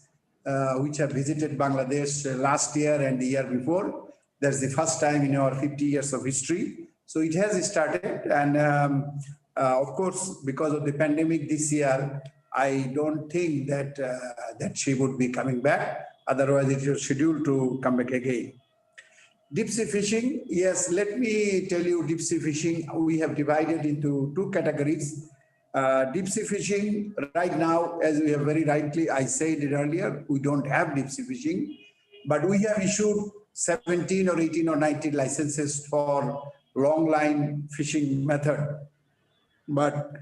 [SPEAKER 9] which have visited Bangladesh last year and the year before. That's the first time in our 50 years of history. So it has started, and of course, because of the pandemic this year, I don't think that that she would be coming back. Otherwise, it is scheduled to come back again. Deep sea fishing, yes, let me tell you, deep sea fishing, we have divided into 2 categories. Deep sea fishing, right now, as we have very rightly, I said it earlier, we don't have deep sea fishing, but we have issued 17 or 18 or 19 licenses for long line fishing method. But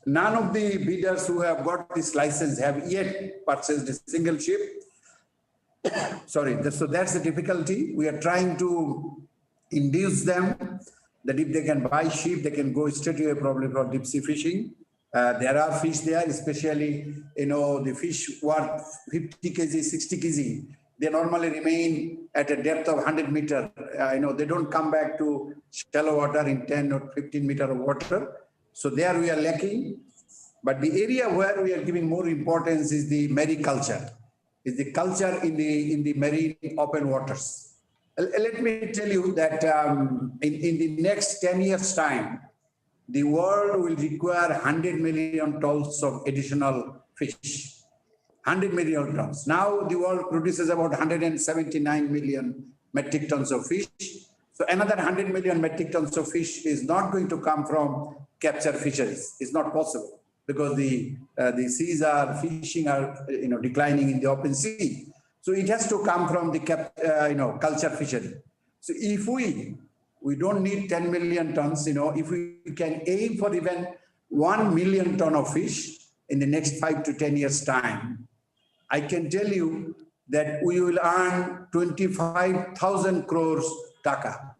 [SPEAKER 9] none of the bidders who have got this license have yet purchased a single ship. Sorry, so that's the difficulty. We are trying to induce them that if they can buy ship, they can go straight away probably for deep sea fishing. There are fish there, especially, the fish worth 50 kg, 60 kg. They normally remain at a depth of 100 meter. They don't come back to shallow water in 10 or 15 meter of water. So there we are lacking. But the area where we are giving more importance is the mariculture, is the culture in the marine open waters. Let me tell you that in the next 10 years' time, the world will require 100 million tons of additional fish. 100 million tons. Now the world produces about 179 million metric tons of fish. So another 100 million metric tons of fish is not going to come from capture fisheries. It's not possible because the seas are declining in the open sea. So it has to come from the culture fishery. So if we don't need 10 million tons, if we can aim for even 1 million ton of fish in the next 5 to 10 years time, I can tell you that we will earn 25,000 crores taka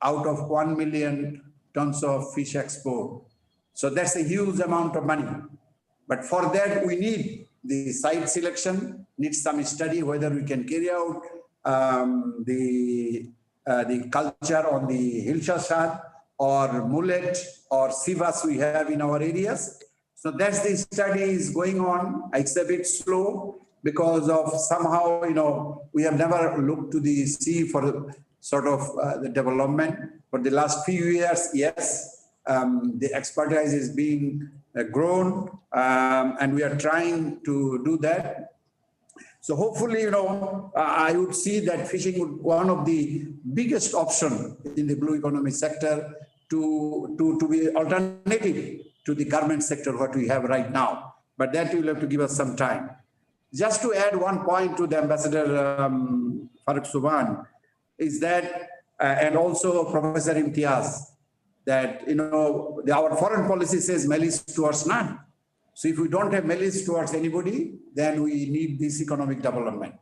[SPEAKER 9] out of 1 million tons of fish export. So that's a huge amount of money. But for that, we need the site selection, need some study whether we can carry out the culture on the Hilshasad or mullet or sivas we have in our areas. So that's the study is going on. It's a bit slow because of somehow, we have never looked to the sea for sort of the development. For the last few years, yes, the expertise is being grown and we are trying to do that. So hopefully, I would see that fishing would one of the biggest option in the blue economy sector to be alternative to the garment sector what we have right now. but that you'll have to give us some time. Just to add one point to the Ambassador Farooq Subhan, is that, and also Professor Imtiaz, that our foreign policy says malice towards none. So if we don't have malice towards anybody, then we need this economic development.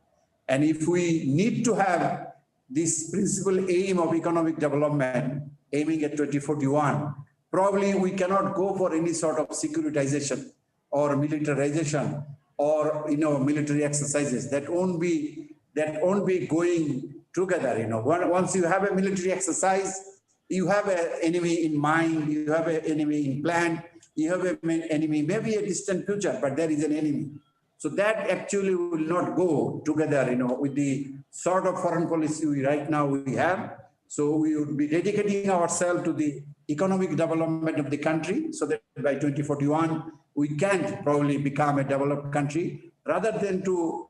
[SPEAKER 9] And if we need to have this principal aim of economic development, aiming at 2041, probably we cannot go for any sort of securitization or militarization or military exercises. That won't be going together. Once you have a military exercise, you have an enemy in mind, you have an enemy in plan, you have an enemy, maybe a distant future, but there is an enemy. So that actually will not go together, with the sort of foreign policy right now we have. So we would be dedicating ourselves to the economic development of the country, so that by 2041 we can probably become a developed country, rather than to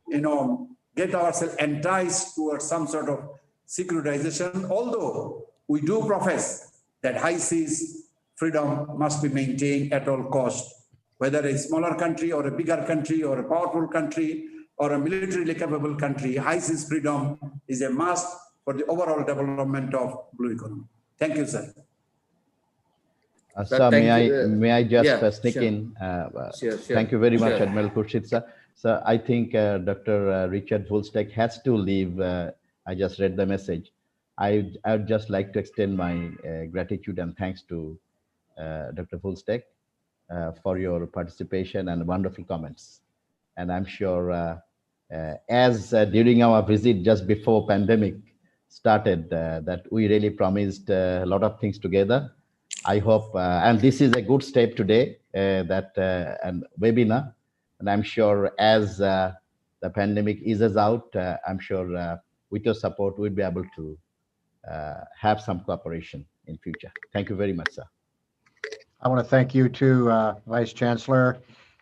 [SPEAKER 9] get ourselves enticed towards some sort of securitization. Although we do profess that high seas freedom must be maintained at all costs, whether a smaller country or a bigger country or a powerful country or a militarily capable country, high seas freedom is a must for the overall development of blue economy. Thank you, sir.
[SPEAKER 2] Sir, may I just sneak
[SPEAKER 1] sure.
[SPEAKER 2] in?
[SPEAKER 1] Sure.
[SPEAKER 2] Thank you very much,
[SPEAKER 1] Sure.
[SPEAKER 2] Admiral Khurshid, sir. So I think Dr. Richard Volsteck has to leave. I just read the message. I would just like to extend my gratitude and thanks to Dr. Volsteck for your participation and wonderful comments. And I'm sure as during our visit just before pandemic started, that we really promised a lot of things together. I hope, and this is a good step today, that and webinar, and I'm sure as the pandemic eases out, I'm sure with your support, we'll be able to have some cooperation in future. Thank you very much, sir.
[SPEAKER 3] I want to thank you too, Vice Chancellor.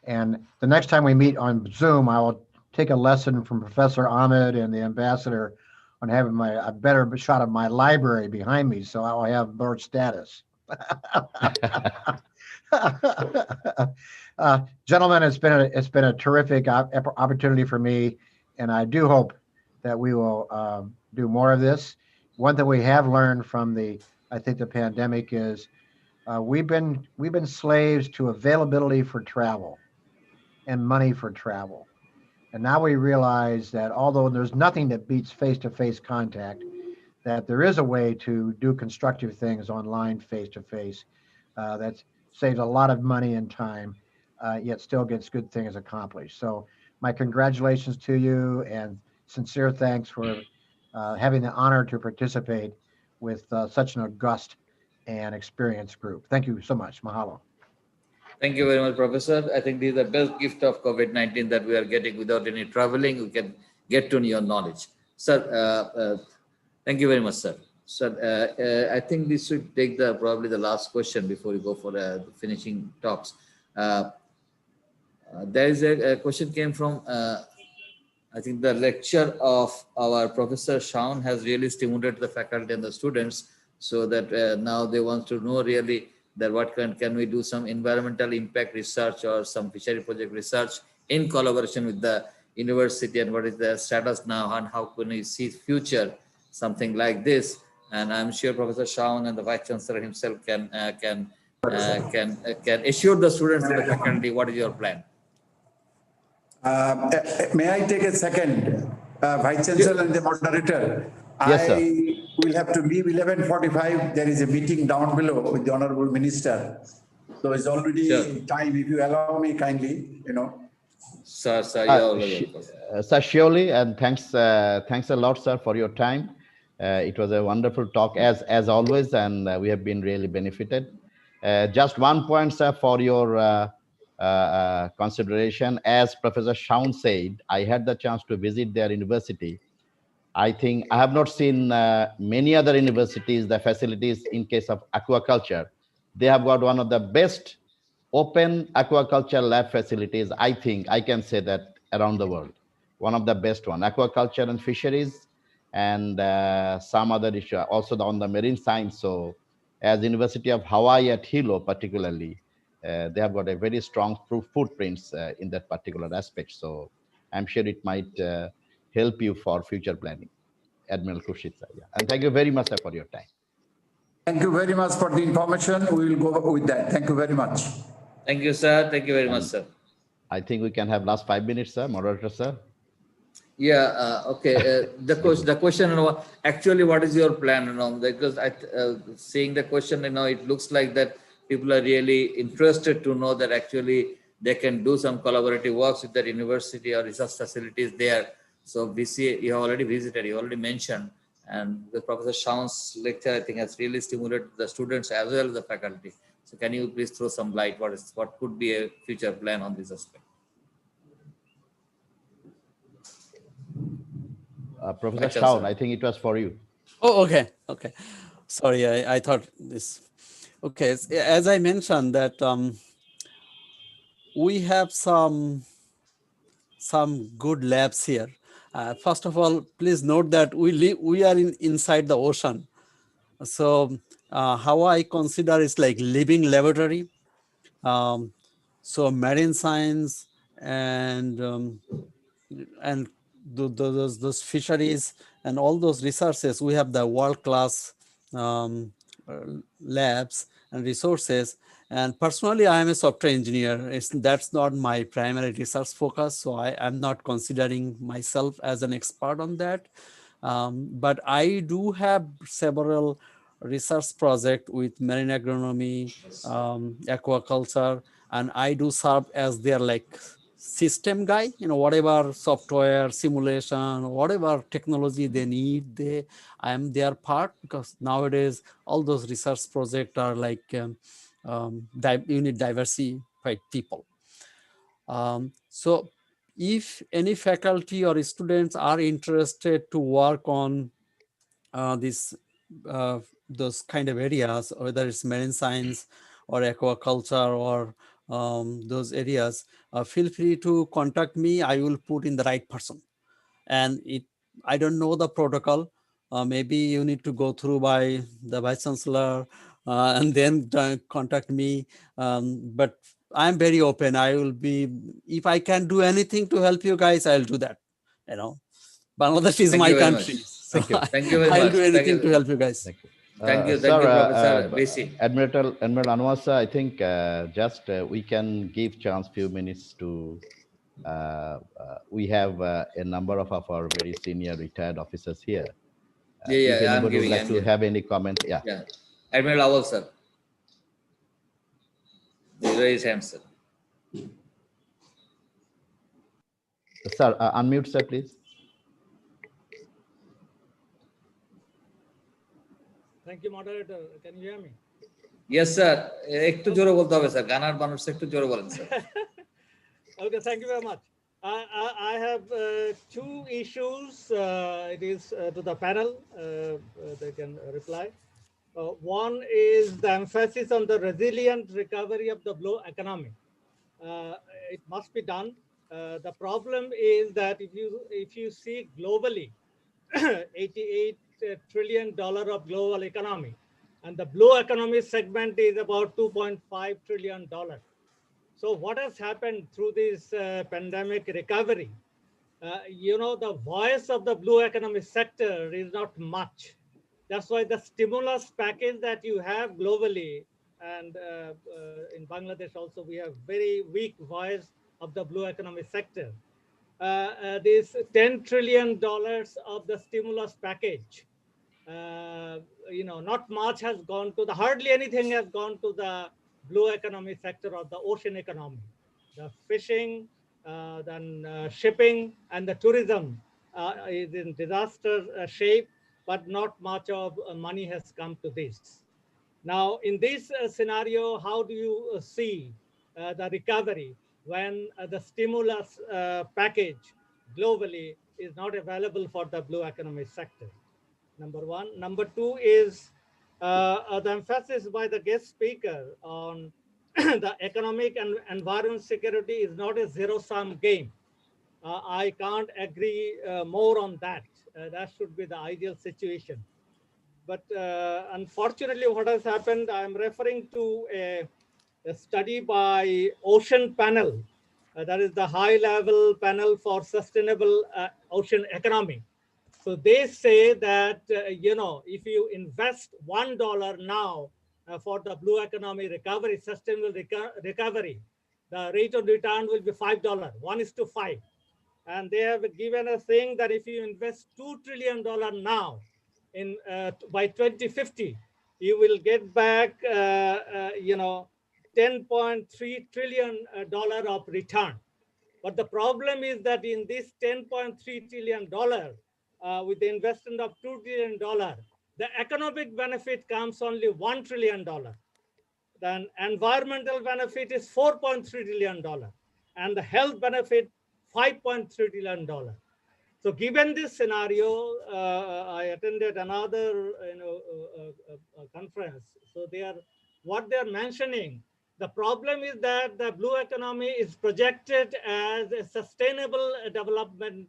[SPEAKER 3] And the next time we meet on Zoom, I will take a lesson from Professor Ahmed and the Ambassador on having a better shot of my library behind me, so I will have more status. Gentlemen, it's been a terrific opportunity for me, and I do hope that we will do more of this. One thing we have learned from the pandemic is we've been slaves to availability for travel and money for travel, and now we realize that although there's nothing that beats face-to-face contact, that there is a way to do constructive things online face-to-face that saves a lot of money and time, yet still gets good things accomplished. So my congratulations to you and sincere thanks for having the honor to participate with such an august and experienced group. Thank you so much. Mahalo.
[SPEAKER 1] Thank you very much, Professor. I think this is the best gift of COVID-19 that we are getting without any traveling. We can get to your knowledge. Sir, thank you very much, sir. Sir, I think this should take probably the last question before we go for the finishing talks. There is a question came from, I think the lecture of our Professor Shaun has really stimulated the faculty and the students, so that now they want to know really that what can we do some environmental impact research or some fishery project research in collaboration with the university, and what is the status now and how can we see future something like this. And I'm sure Professor Shaun and the Vice Chancellor himself can assure the students and the faculty what is your plan.
[SPEAKER 9] May I take a second, Vice Chancellor and the moderator?
[SPEAKER 2] Yes, sir.
[SPEAKER 9] I will have to leave 11:45. There is a meeting down below with the Honorable Minister. So it's already time. If you allow me kindly,
[SPEAKER 1] Sir,
[SPEAKER 2] Sir, surely, and thanks a lot, sir, for your time. It was a wonderful talk as always, and we have been really benefited. Just one point, sir, for your consideration. As Professor Shaun said, I had the chance to visit their university. I think I have not seen many other universities, the facilities in case of aquaculture. They have got one of the best open aquaculture lab facilities. I think I can say that around the world, one of the best one, aquaculture and fisheries, and some other issue also on the marine science. So as University of Hawaii at Hilo particularly, they have got a very strong footprints in that particular aspect. So I'm sure it might help you for future planning. Admiral Khurshid sir. Yeah. And thank you very much sir, for your time.
[SPEAKER 9] Thank you very much for the information. We will go with that. Thank you very much.
[SPEAKER 1] Thank you, sir. Thank you very much, sir.
[SPEAKER 2] I think we can have last 5 minutes, sir. Moderator, sir.
[SPEAKER 1] Yeah. Okay. The question. Actually, what is your plan? Because seeing the question, it looks like that people are really interested to know that actually they can do some collaborative works with their university or research facilities there. So VC, you have already visited. You already mentioned, and the Professor Shaun's lecture, I think, has really stimulated the students as well as the faculty. So can you please throw some light? What could be a future plan on this aspect?
[SPEAKER 2] Professor Shaun, I think it was for you.
[SPEAKER 13] Oh, okay. Okay. Sorry, I thought this. Okay. As I mentioned that we have some good labs here. First of all, please note that we are inside the ocean. So how I consider is like living laboratory. So marine science and those fisheries and all those resources, we have the world-class labs and resources. And personally, I am a software engineer. That's not my primary research focus. So I am not considering myself as an expert on that. But I do have several research projects with marine agronomy, aquaculture, and I do serve as their system guy, whatever software, simulation, whatever technology they need, I am their part, because nowadays all those research projects are you need diversified people. So if any faculty or students are interested to work on those kind of areas, whether it's marine science or aquaculture or those areas, feel free to contact me. I will put in the right person. And I don't know the protocol. Maybe you need to go through by the vice chancellor and then contact me. But I'm very open. I will be, if I can do anything to help you guys, I'll do that. Bangladesh is my country. So
[SPEAKER 2] Thank you.
[SPEAKER 1] Thank you very
[SPEAKER 13] I'll
[SPEAKER 1] much.
[SPEAKER 13] do anything to help you guys.
[SPEAKER 2] Thank you.
[SPEAKER 1] Thank you,
[SPEAKER 2] Sir,
[SPEAKER 1] Professor Basi.
[SPEAKER 2] Admiral Anwar, I think we can give chance few minutes to. We have a number of our very senior retired officers here. If anybody would like to have any comment, yeah.
[SPEAKER 1] Admiral Awal, sir. Raise hand, sir.
[SPEAKER 2] Sir, unmute, sir, please.
[SPEAKER 15] Thank you, moderator. Can you hear me?
[SPEAKER 1] Yes, sir. একটু জোরে বলতে হবে sir, গানার মানুষ একটু জোরে বলেন sir.
[SPEAKER 15] Okay, thank you very much. I have two issues. It is to the panel. They can reply. One is the emphasis on the resilient recovery of the blue economy. It must be done. The problem is that if you see globally, $88 trillion of global economy, and the blue economy segment is about $2.5 trillion. So what has happened through this pandemic recovery? The voice of the blue economy sector is not much. That's why the stimulus package that you have globally, and in Bangladesh also, we have very weak voice of the blue economy sector. This $10 trillion of the stimulus package, not much has gone to hardly anything has gone to the blue economy sector or the ocean economy. The fishing, then shipping, and the tourism is in disaster shape, but not much of money has come to this. Now, in this scenario, how do you see the recovery when the stimulus package globally is not available for the blue economy sector? Number one. Number two is the emphasis by the guest speaker on the economic and environment security is not a zero-sum game. I can't agree more on that. That should be the ideal situation. But unfortunately, what has happened, I'm referring to a a study by Ocean Panel, that is the high-level panel for sustainable ocean economy. So they say that, if you invest $1 now for the blue economy recovery, sustainable recovery, the rate of return will be $5, 1:5. And they have given a thing that if you invest $2 trillion now in by 2050, you will get back, 10.3 trillion dollar of return. But the problem is that in this $10.3 trillion, with the investment of $2 trillion, the economic benefit comes only $1 trillion. Then environmental benefit is $4.3 trillion, and the health benefit $5.3 trillion. So given this scenario, I attended another conference. So what they are mentioning, the problem is that the blue economy is projected as a sustainable development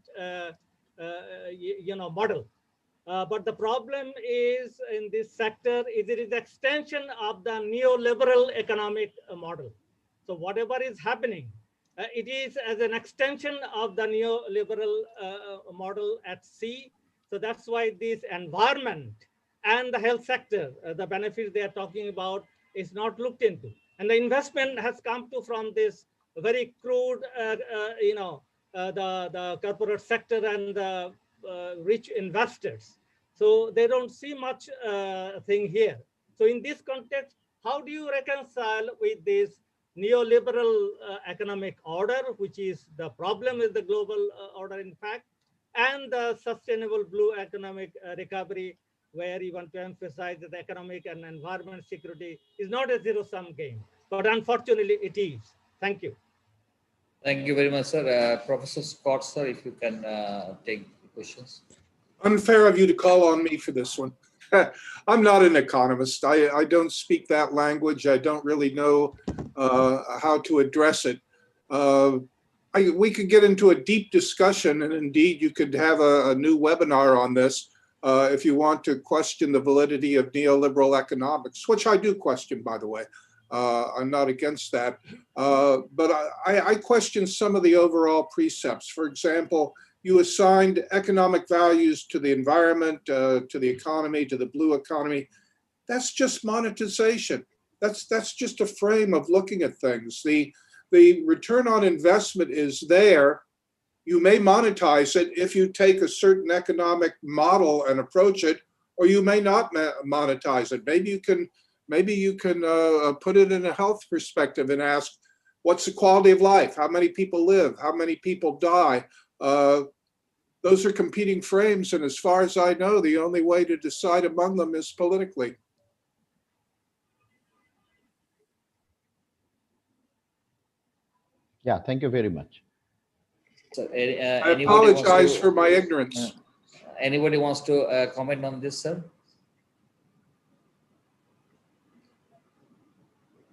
[SPEAKER 15] model. But the problem is in this sector is it is extension of the neoliberal economic model. So whatever is happening, it is as an extension of the neoliberal model at sea. So that's why this environment and the health sector, the benefits they are talking about, is not looked into. And the investment has come to from this very crude, the corporate sector and the rich investors. So they don't see much thing here. So in this context, how do you reconcile with this neoliberal economic order, which is the problem with the global order, in fact, and the sustainable blue economic recovery, where you want to emphasize that the economic and environment security is not a zero-sum game, but unfortunately it is. Thank you.
[SPEAKER 1] Thank you very much, sir. Professor Scott, sir, if you can take the questions.
[SPEAKER 12] Unfair of you to call on me for this one. I'm not an economist. I don't speak that language. I don't really know how to address it. We could get into a deep discussion, and indeed you could have a new webinar on this if you want to question the validity of neoliberal economics, which I do question, by the way. I'm not against that. But I question some of the overall precepts. For example, you assigned economic values to the environment, to the economy, to the blue economy. That's just monetization. That's just a frame of looking at things. The return on investment is there. You may monetize it if you take a certain economic model and approach it, or you may not monetize it. Maybe you can put it in a health perspective and ask, what's the quality of life? How many people live? How many people die? Those are competing frames, and as far as I know, the only way to decide among them is politically.
[SPEAKER 2] Yeah, thank you very much.
[SPEAKER 1] So,
[SPEAKER 12] I apologize for my ignorance.
[SPEAKER 1] Anybody wants to comment on this, sir?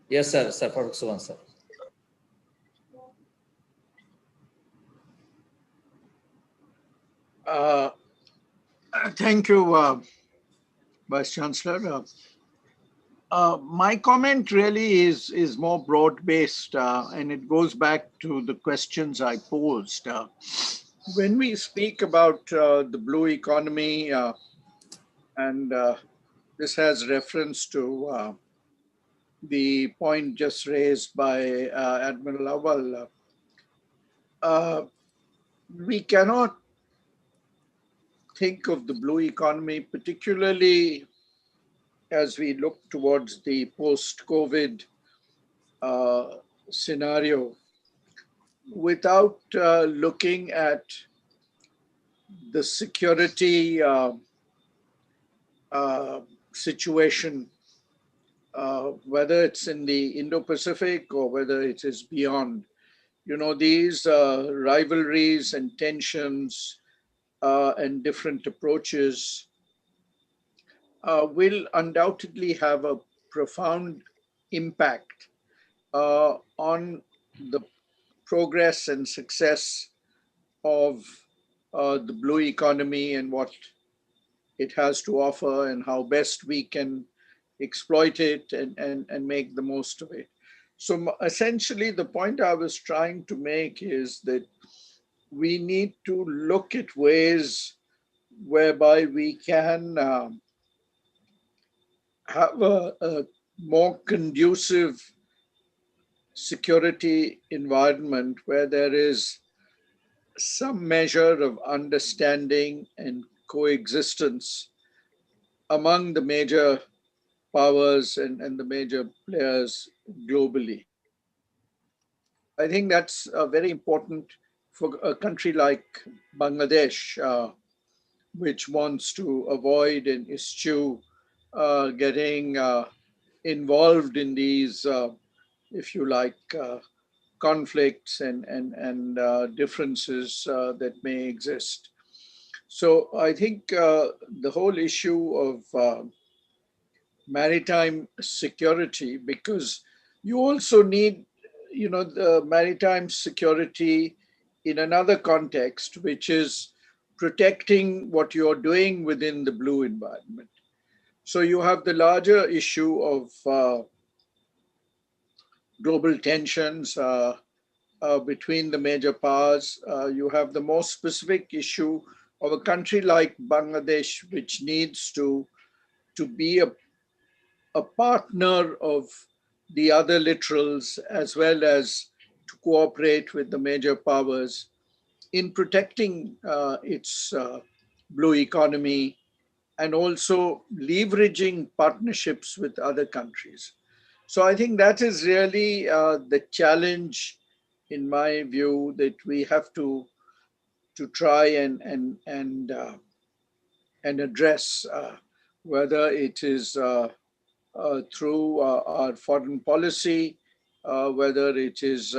[SPEAKER 1] Yes, sir. Sir, Professor Suman, sir.
[SPEAKER 10] Thank you, Vice Chancellor. My comment really is more broad-based, and it goes back to the questions I posed. When we speak about the blue economy, and this has reference to the point just raised by Admiral Awal, we cannot think of the blue economy, particularly as we look towards the post-COVID scenario, without looking at the security situation, whether it's in the Indo-Pacific or whether it is beyond. These rivalries and tensions and different approaches will undoubtedly have a profound impact on the progress and success of the blue economy and what it has to offer and how best we can exploit it and make the most of it. So essentially, the point I was trying to make is that we need to look at ways whereby we can have a more conducive security environment where there is some measure of understanding and coexistence among the major powers and the major players globally. I think that's very important for a country like Bangladesh, which wants to avoid and eschew getting involved in these, if you like, conflicts and differences that may exist. So I think the whole issue of maritime security, because you also need, the maritime security in another context, which is protecting what you're doing within the blue environment. So you have the larger issue of global tensions between the major powers. You have the more specific issue of a country like Bangladesh, which needs to be a partner of the other littorals, as well as to cooperate with the major powers in protecting its blue economy and also leveraging partnerships with other countries. So I think that is really the challenge, in my view, that we have to try and address, whether it is through our foreign policy, whether it is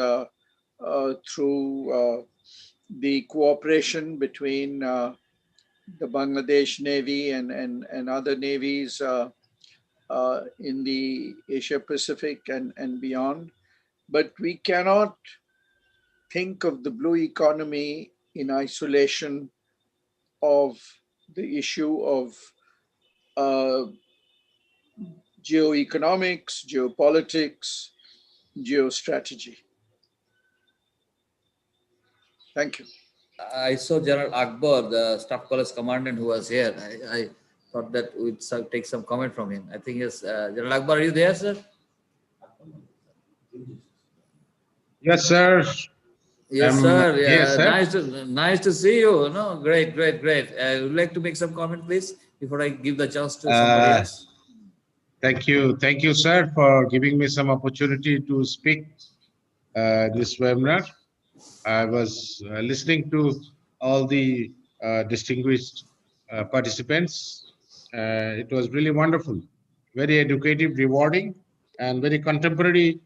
[SPEAKER 10] through the cooperation between the Bangladesh Navy and other navies in the Asia Pacific and beyond. But we cannot think of the blue economy in isolation of the issue of uh, geoeconomics, geopolitics, geostrategy. Thank you.
[SPEAKER 1] I saw General Akbar, the Staff College Commandant, who was here. I thought that we'd take some comment from him. I think yes, General Akbar, are you there, sir?
[SPEAKER 16] Yes, sir.
[SPEAKER 1] Yes, sir.
[SPEAKER 16] Here,
[SPEAKER 1] Yeah,
[SPEAKER 16] sir.
[SPEAKER 1] nice to see you. No, great. Would you like to make some comment, please, before I give the chance to somebody else?
[SPEAKER 16] Thank you, sir, for giving me some opportunity to speak this webinar. I was listening to all the distinguished participants. It was really wonderful, very educative, rewarding, and very contemporary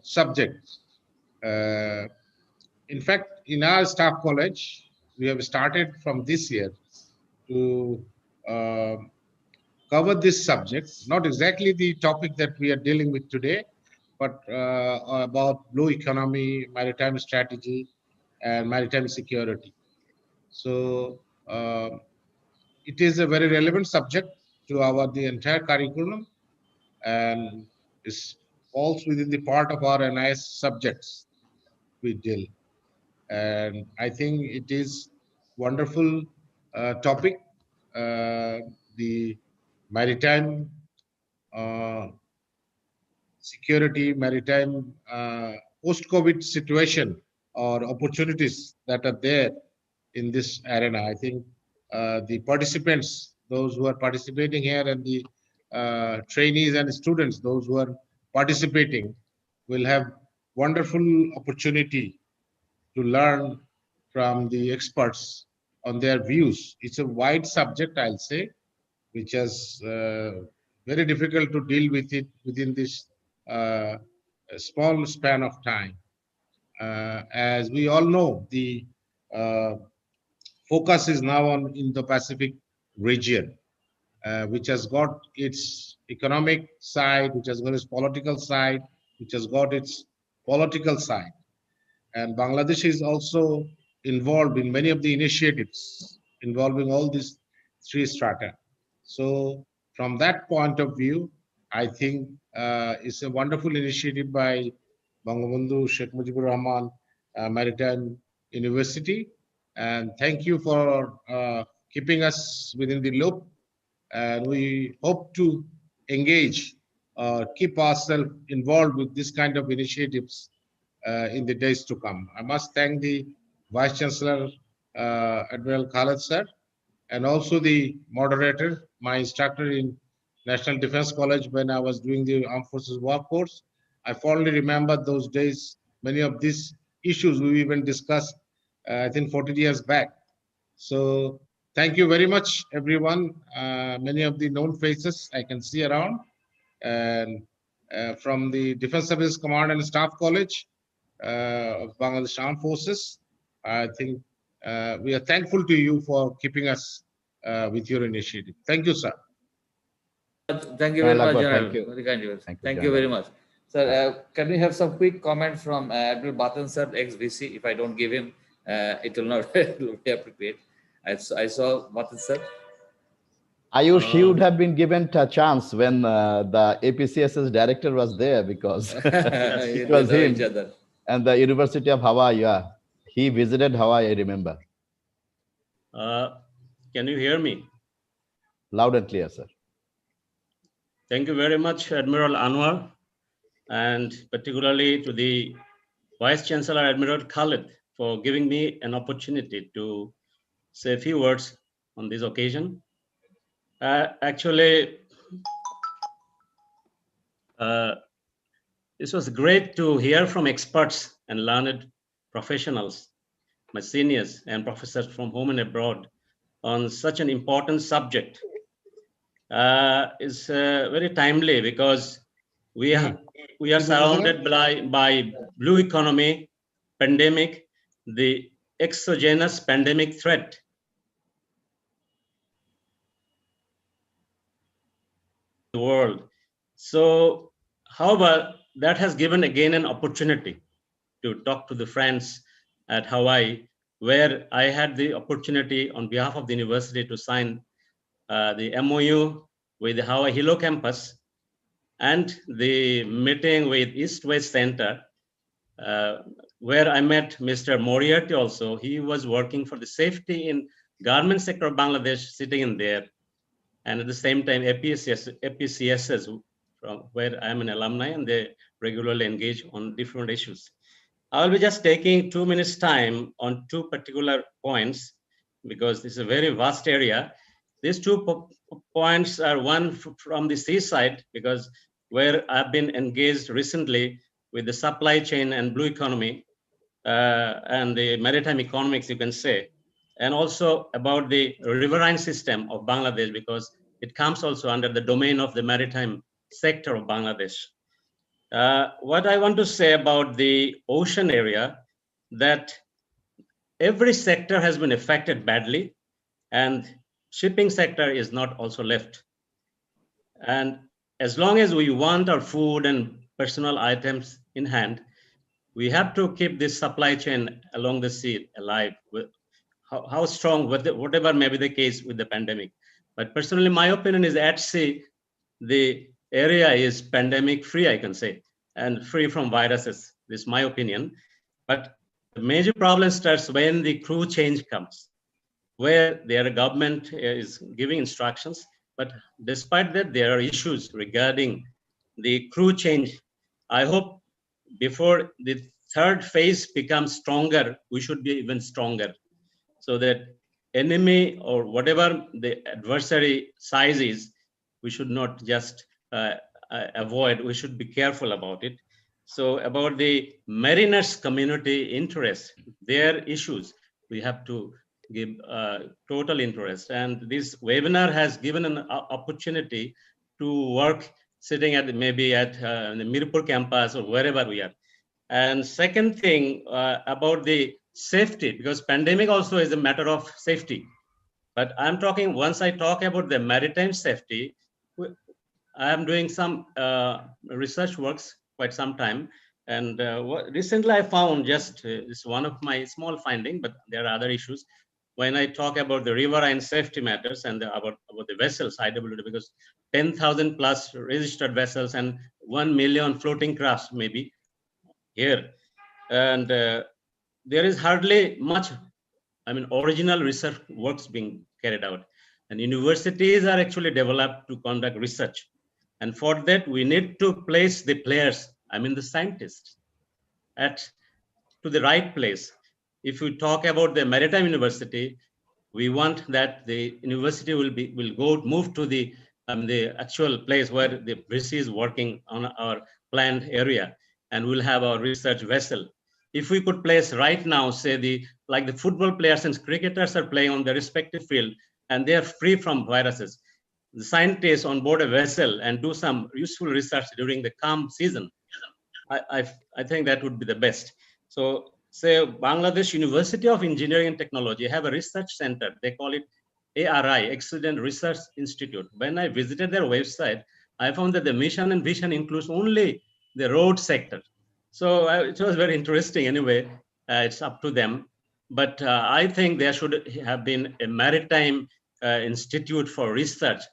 [SPEAKER 16] subject. In fact, in our staff college, we have started from this year to cover this subject, not exactly the topic that we are dealing with today, but about blue economy, maritime strategy, and maritime security. So it is a very relevant subject to the entire curriculum, and it falls within the part of our NIS subjects we deal. And I think it is wonderful topic, the maritime security, maritime post-COVID situation or opportunities that are there in this arena. I think the participants, those who are participating here, and the trainees and students, those who are participating, will have wonderful opportunity to learn from the experts on their views. It's a wide subject, I'll say, which is very difficult to deal with it within this small span of time. As we all know, the focus is now on in the Pacific region, which has got its economic side, which has got its political side, which has got its political side. And Bangladesh is also involved in many of the initiatives involving all these three strata. So from that point of view, I think It's a wonderful initiative by Bangabandhu Sheikh Mujibur Rahman Maritime University. And thank you for keeping us within the loop. And we hope to engage, keep ourselves involved with this kind of initiatives in the days to come. I must thank the Vice Chancellor, Admiral Khaled sir, and also the moderator, my instructor in National Defense College when I was doing the Armed Forces War Course. I fondly remember those days. Many of these issues we even discussed, I think 14 years back. So thank you very much, everyone. Many of the known faces I can see around. And from the Defense Services Command and Staff College of Bangladesh Armed Forces, I think we are thankful to you for keeping us with your initiative. Thank you, sir.
[SPEAKER 1] Thank you very much, General.
[SPEAKER 2] Thank you.
[SPEAKER 1] Very kind of you.
[SPEAKER 2] Thank you,
[SPEAKER 1] Thank you
[SPEAKER 2] General.
[SPEAKER 1] very much. Sir, can we have some quick comment from Admiral Batan sir, ex-VC? If I don't give him, it will not be appropriate. I saw Batan sir.
[SPEAKER 2] Ayush, he would have been given a chance when the APCS's director was there because it was him.
[SPEAKER 1] Each other.
[SPEAKER 2] And the University of Hawaii, yeah. He visited Hawaii, I remember.
[SPEAKER 17] Can you hear me?
[SPEAKER 2] Loud and clear, sir.
[SPEAKER 17] Thank you very much, Admiral Anwar, and particularly to the Vice Chancellor, Admiral Khaled, for giving me an opportunity to say a few words on this occasion. Actually, this was great to hear from experts and learned professionals, my seniors and professors from home and abroad on such an important subject. It's very timely because we are surrounded by blue economy, pandemic, the exogenous pandemic threat. The world. So, however, that has given again an opportunity to talk to the friends at Hawaii, where I had the opportunity on behalf of the university to sign the MOU with the Hawaii Hilo campus and the meeting with East-West Center, where I met Mr. Moriarty also. He was working for the safety in garment sector of Bangladesh, sitting in there. And at the same time, APCSs, from where I'm an alumni, and they regularly engage on different issues. I'll be just taking 2 minutes time on two particular points because this is a very vast area. These two points are one from the seaside, because where I've been engaged recently with the supply chain and blue economy and the maritime economics, you can say, and also about the riverine system of Bangladesh, because it comes also under the domain of the maritime sector of Bangladesh. What I want to say about the ocean area, that every sector has been affected badly, and shipping sector is not also left. And as long as we want our food and personal items in hand, we have to keep this supply chain along the sea alive. How strong, whatever may be the case with the pandemic. But personally, my opinion is at sea, the area is pandemic free, I can say, and free from viruses. This is my opinion. But the major problem starts when the crew change comes, where their government is giving instructions. But despite that, there are issues regarding the crew change. I hope before the third phase becomes stronger, we should be even stronger, so that enemy or whatever the adversary size is, we should not just avoid, we should be careful about it. So about the mariners community interest, their issues, we have to give total interest. And this webinar has given an opportunity to work sitting at maybe at the Mirpur campus or wherever we are. And second thing about the safety, because pandemic also is a matter of safety. But I'm talking, once I talk about the maritime safety, I am doing some research works quite some time. And recently I found just, it's one of my small finding, but there are other issues. when I talk about the riverine safety matters and about the vessels, IWD, because 10,000 plus registered vessels and 1 million floating crafts maybe here. And there is hardly much, original research works being carried out. And universities are actually developed to conduct research. And for that, we need to place the players, the scientists, to the right place. If we talk about the Maritime University, we want that the university will move to the actual place where the BRICS is working on our planned area, and we'll have our research vessel. If we could place right now, say like the football players and cricketers are playing on their respective field, and they are free from viruses, the scientists on board a vessel and do some useful research during the calm season, I think that would be the best. So say Bangladesh University of Engineering and Technology have a research center. They call it ARI, Accident Research Institute. When I visited their website, I found that the mission and vision includes only the road sector. So it was very interesting anyway. It's up to them. But I think there should have been a maritime institute for research.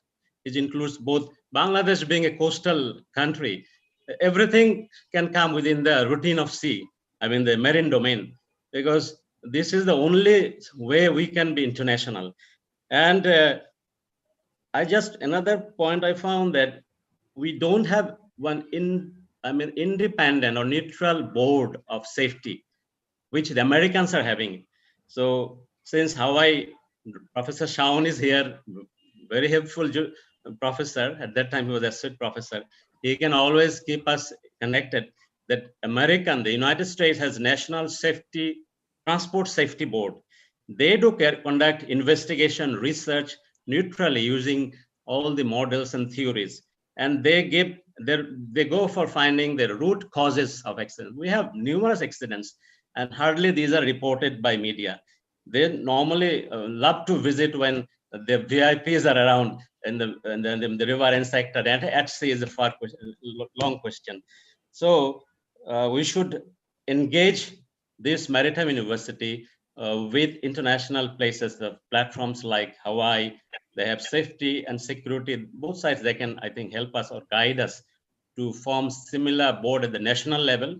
[SPEAKER 17] It includes both Bangladesh being a coastal country. Everything can come within the routine of sea, the marine domain, because this is the only way we can be international. And another point I found that we don't have one independent or neutral board of safety, which the Americans are having. So since Hawaii, Professor Shaun is here, very helpful professor. At that time, he was associate professor. He can always keep us connected. That the United States has National Transport Safety Board. They do conduct investigation research neutrally using all the models and theories. And they go for finding the root causes of accidents. We have numerous accidents, and hardly these are reported by media. They normally love to visit when the VIPs are around in the riverine sector. And at sea is a long question. So we should engage this Maritime University with international places, the platforms like Hawaii. They have safety and security. Both sides, they can, I think, help us or guide us to form similar board at the national level.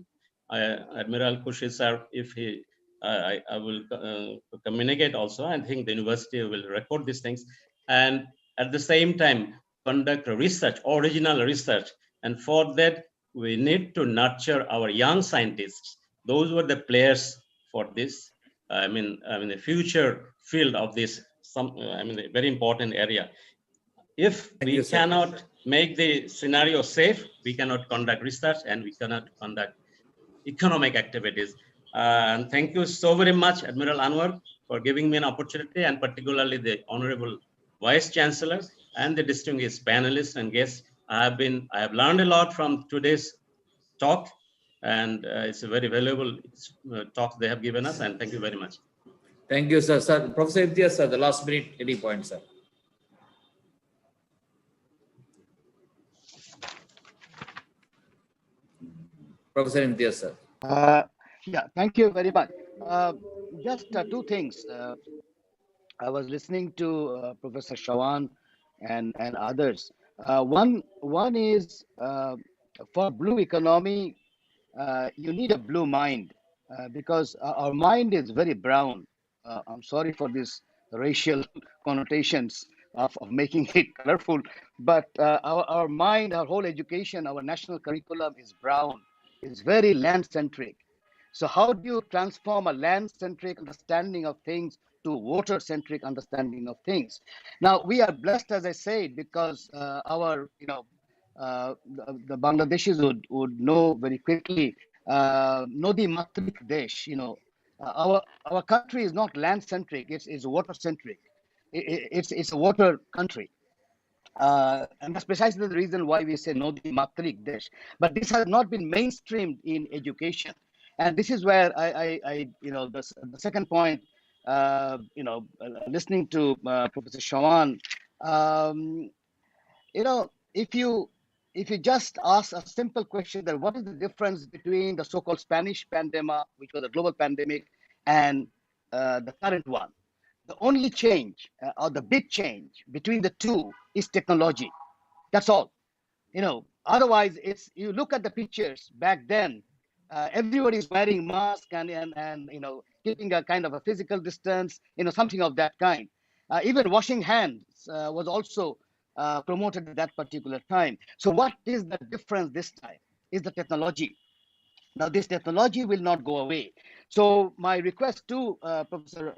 [SPEAKER 17] Admiral Kushi sir, if he, I will communicate also. I think the university will record these things, and at the same time conduct research, original research. And for that, we need to nurture our young scientists. Those were the players for this. The future field of this. A very important area. If we cannot make the scenario safe, we cannot conduct research and we cannot conduct economic activities. And thank you so very much, Admiral Anwar, for giving me an opportunity, and particularly the Honorable Vice Chancellor and the distinguished panelists and guests. I have learned a lot from today's talk, and it's a very valuable talk they have given us, and thank you very much.
[SPEAKER 1] Thank you, sir. Sir, Professor Imtiaz, sir, the last minute, any point, sir? Professor Imtiaz, sir.
[SPEAKER 11] Yeah, thank you very much. Just two things. I was listening to Professor Shawan and others. One is for blue economy, you need a blue mind because our mind is very brown. I'm sorry for this racial connotations of making it colorful, but our mind, our whole education, our national curriculum is brown. It's very land-centric. So how do you transform a land-centric understanding of things to water-centric understanding of things? Now, we are blessed, as I said, because the Bangladeshis would know very quickly, Nodi Matrik Desh, our country is not land-centric, it's water-centric. It's a water country. And that's precisely the reason why we say Nodi Matrik Desh. But this has not been mainstreamed in education. And this is where the second point, listening to Professor Shawan, if you just ask a simple question that what is the difference between the so-called Spanish pandemic, which was a global pandemic, and the current one? The only change or the big change between the two is technology. That's all. Otherwise, it's you look at the pictures back then. Everybody's wearing masks and keeping a kind of a physical distance. Something of that kind. Even washing hands was also promoted at that particular time. So what is the difference this time? Is the technology. Now, this technology will not go away. So my request to Professor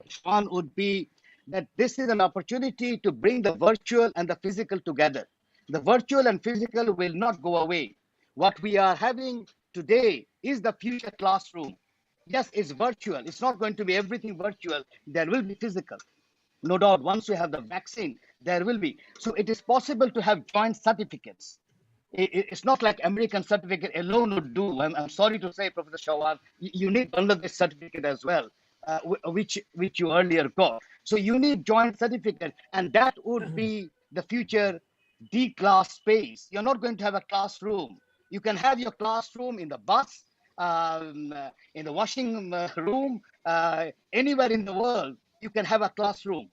[SPEAKER 11] Shwan would be that this is an opportunity to bring the virtual and the physical together. The virtual and physical will not go away. What we are having today is the future classroom. Yes, it's virtual. It's not going to be everything virtual. There will be physical. No doubt, once we have the vaccine, there will be. So it is possible to have joint certificates. It's not like American certificate alone would do. I'm sorry to say, Professor Shawar, you need Bangladesh certificate as well, which you earlier got. So you need joint certificate, and that would be the future D-class space. You're not going to have a classroom. You can have your classroom in the bus, in the washing room, anywhere in the world. You can have a classroom.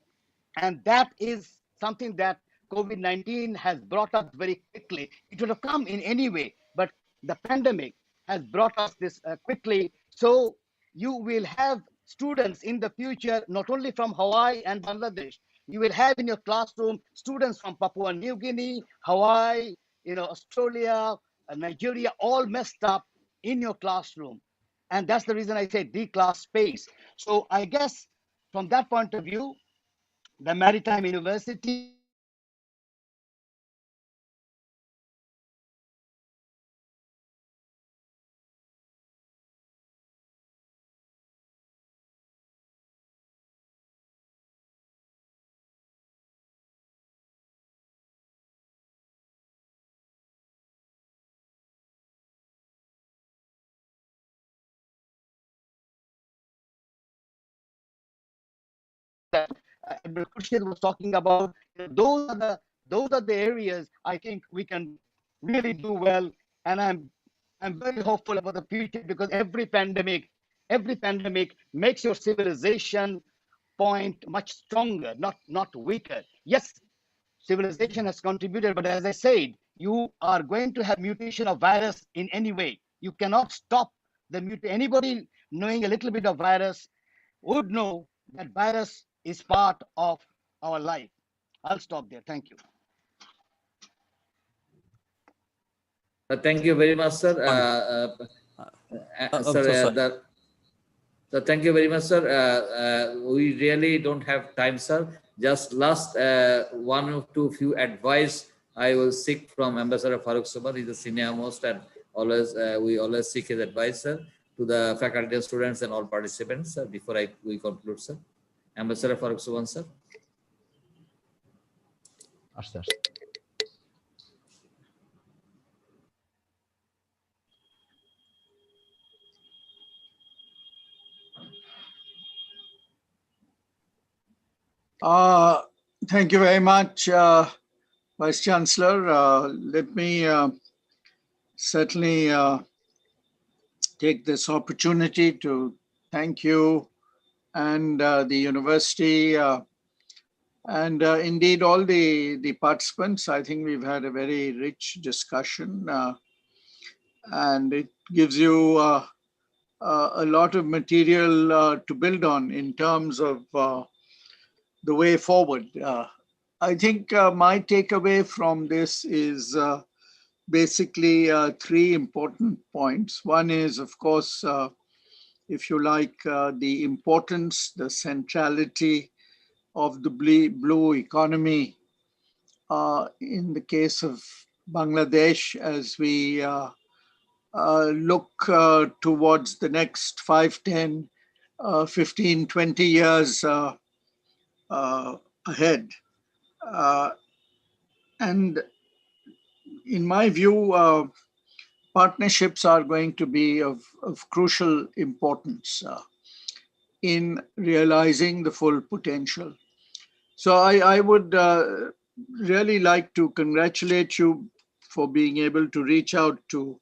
[SPEAKER 11] And that is something that COVID-19 has brought us very quickly. It would have come in any way, but the pandemic has brought us this quickly. So you will have students in the future, not only from Hawaii and Bangladesh, you will have in your classroom students from Papua New Guinea, Hawaii, Australia, Nigeria, all messed up in your classroom. And that's the reason I say D-class space. So I guess from that point of view, the Maritime University that Abdul Khurshid was talking about, those are the areas I think we can really do well. And I'm very hopeful about the future, because every pandemic makes your civilization point much stronger, not weaker. Yes, civilization has contributed, but as I said, you are going to have mutation of virus in any way. You cannot stop the mutation. Anybody knowing a little bit of virus would know that virus is part of our life. I'll stop there. Thank you.
[SPEAKER 1] Thank you very much, sir. Thank you very much, sir. We really don't have time, sir. Just last one or two few advice I will seek from Ambassador Farooq Subad. He's the senior most, and always we always seek his advice, sir, to the faculty and students and all participants, sir, before we conclude, sir. Ambassador Farooq Subad, sir.
[SPEAKER 10] Thank you very much, Vice Chancellor. Let me certainly take this opportunity to thank you and the university and indeed all the participants. I think we've had a very rich discussion and it gives you a lot of material to build on in terms of the way forward. I think my takeaway from this is basically three important points. One is, of course, if you like, the importance, the centrality of the blue economy in the case of Bangladesh as we look towards the next 5, 10, 15, 20 years ahead. And in my view, partnerships are going to be of crucial importance in realizing the full potential. So I would really like to congratulate you for being able to reach out to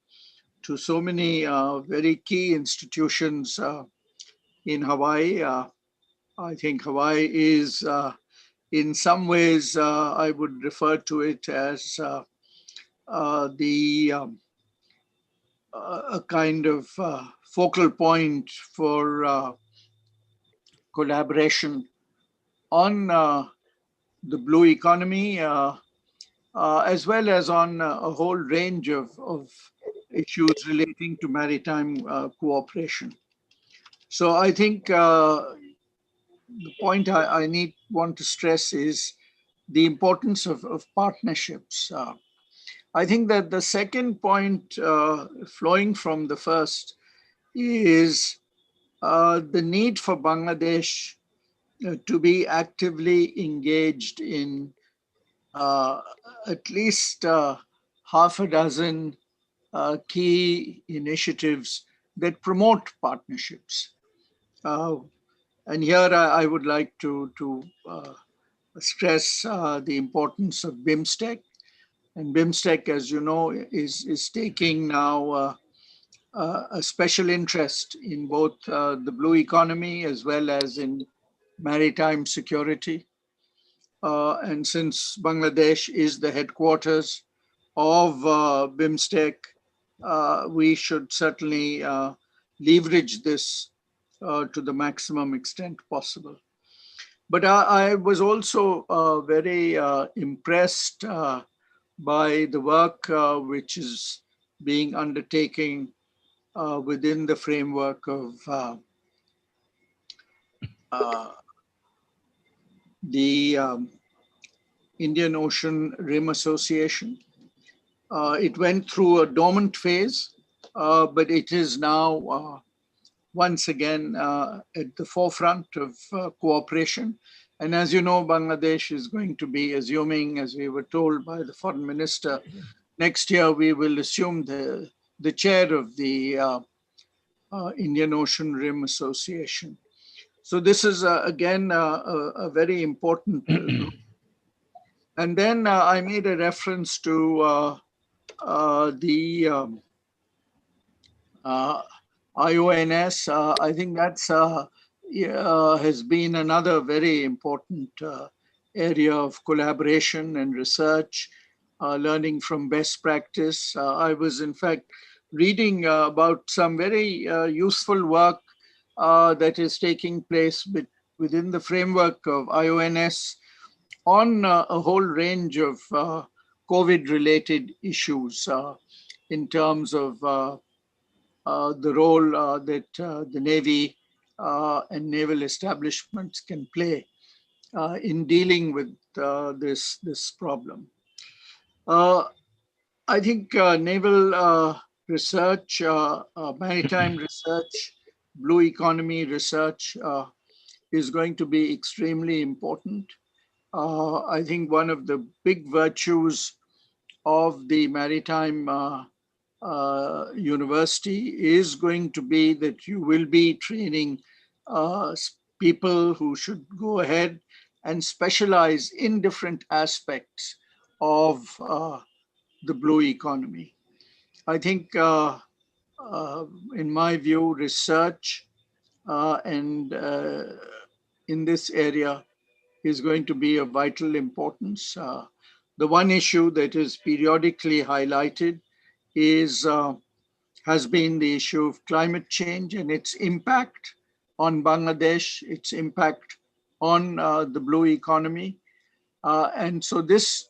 [SPEAKER 10] so many very key institutions in Hawaii. I think Hawaii is, in some ways, I would refer to it as a kind of focal point for collaboration on the blue economy, as well as on a whole range of issues relating to maritime cooperation. So I think the point I want to stress is the importance of partnerships. I think that the second point flowing from the first is the need for Bangladesh to be actively engaged in at least half a dozen key initiatives that promote partnerships. And here I would like to stress the importance of BIMSTEC. And BIMSTEC, as you know, is taking now a special interest in both the blue economy as well as in maritime security. And since Bangladesh is the headquarters of BIMSTEC, we should certainly leverage this to the maximum extent possible. But I was also very impressed by the work which is being undertaken within the framework of the Indian Ocean Rim Association. It went through a dormant phase, but it is now once again at the forefront of cooperation. And as you know, Bangladesh is going to be assuming, as we were told by the foreign minister, next year we will assume the chair of the Indian Ocean Rim Association. So this is again a very important group. And then I made a reference to the IONS. I think that's has been another very important area of collaboration and research, learning from best practice. I was in fact reading about some very useful work that is taking place within the framework of IONS on a whole range of COVID-related issues in terms of the role that the Navy and naval establishments can play in dealing with this problem. I think naval research, maritime research, blue economy research is going to be extremely important. I think one of the big virtues of the maritime university is going to be that you will be training people who should go ahead and specialize in different aspects of the blue economy. I think, in my view, research and in this area is going to be of vital importance. The one issue that is periodically highlighted is has been the issue of climate change and its impact on Bangladesh, its impact on the blue economy. And so this,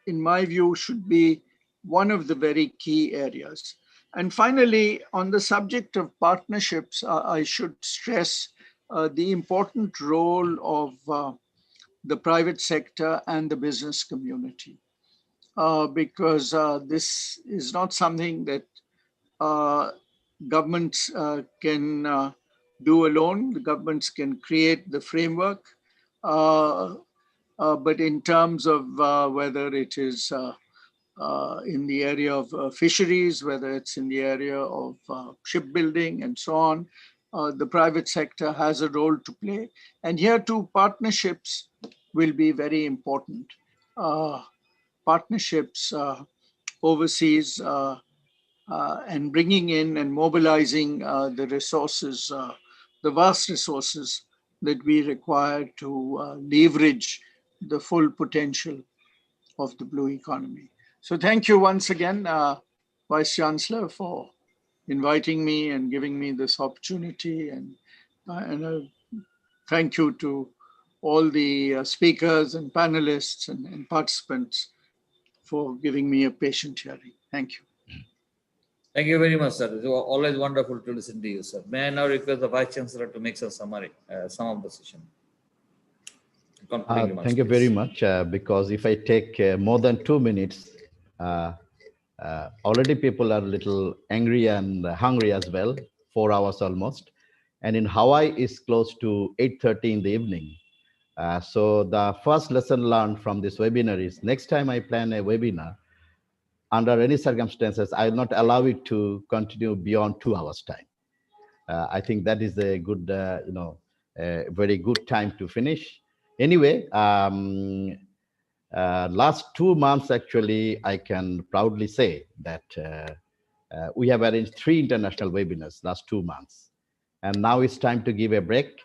[SPEAKER 10] in my view, should be one of the very key areas. And finally, on the subject of partnerships, I should stress the important role of the private sector and the business community, because this is not something that governments can do alone. The governments can create the framework, but in terms of whether it is in the area of fisheries, whether it's in the area of shipbuilding and so on, the private sector has a role to play. And here too, partnerships will be very important. Partnerships overseas and bringing in and mobilizing the resources, the vast resources that we require to leverage the full potential of the blue economy. So thank you once again, Vice Chancellor, for inviting me and giving me this opportunity. And thank you to all the speakers and panelists and participants for giving me a patient hearing. Thank you.
[SPEAKER 1] Thank you very much, sir. It was always wonderful to listen to you, sir. May I now request the Vice Chancellor to make some summary, some of the session.
[SPEAKER 2] Thank you very much, because if I take more than 2 minutes, already people are a little angry and hungry as well, 4 hours almost. And in Hawaii, it's close to 8:30 in the evening. So the first lesson learned from this webinar is next time I plan a webinar, under any circumstances, I will not allow it to continue beyond 2 hours time. I think that is a good, very good time to finish. Anyway, last 2 months, actually, I can proudly say that we have arranged 3 international webinars last 2 months. And now it's time to give a break.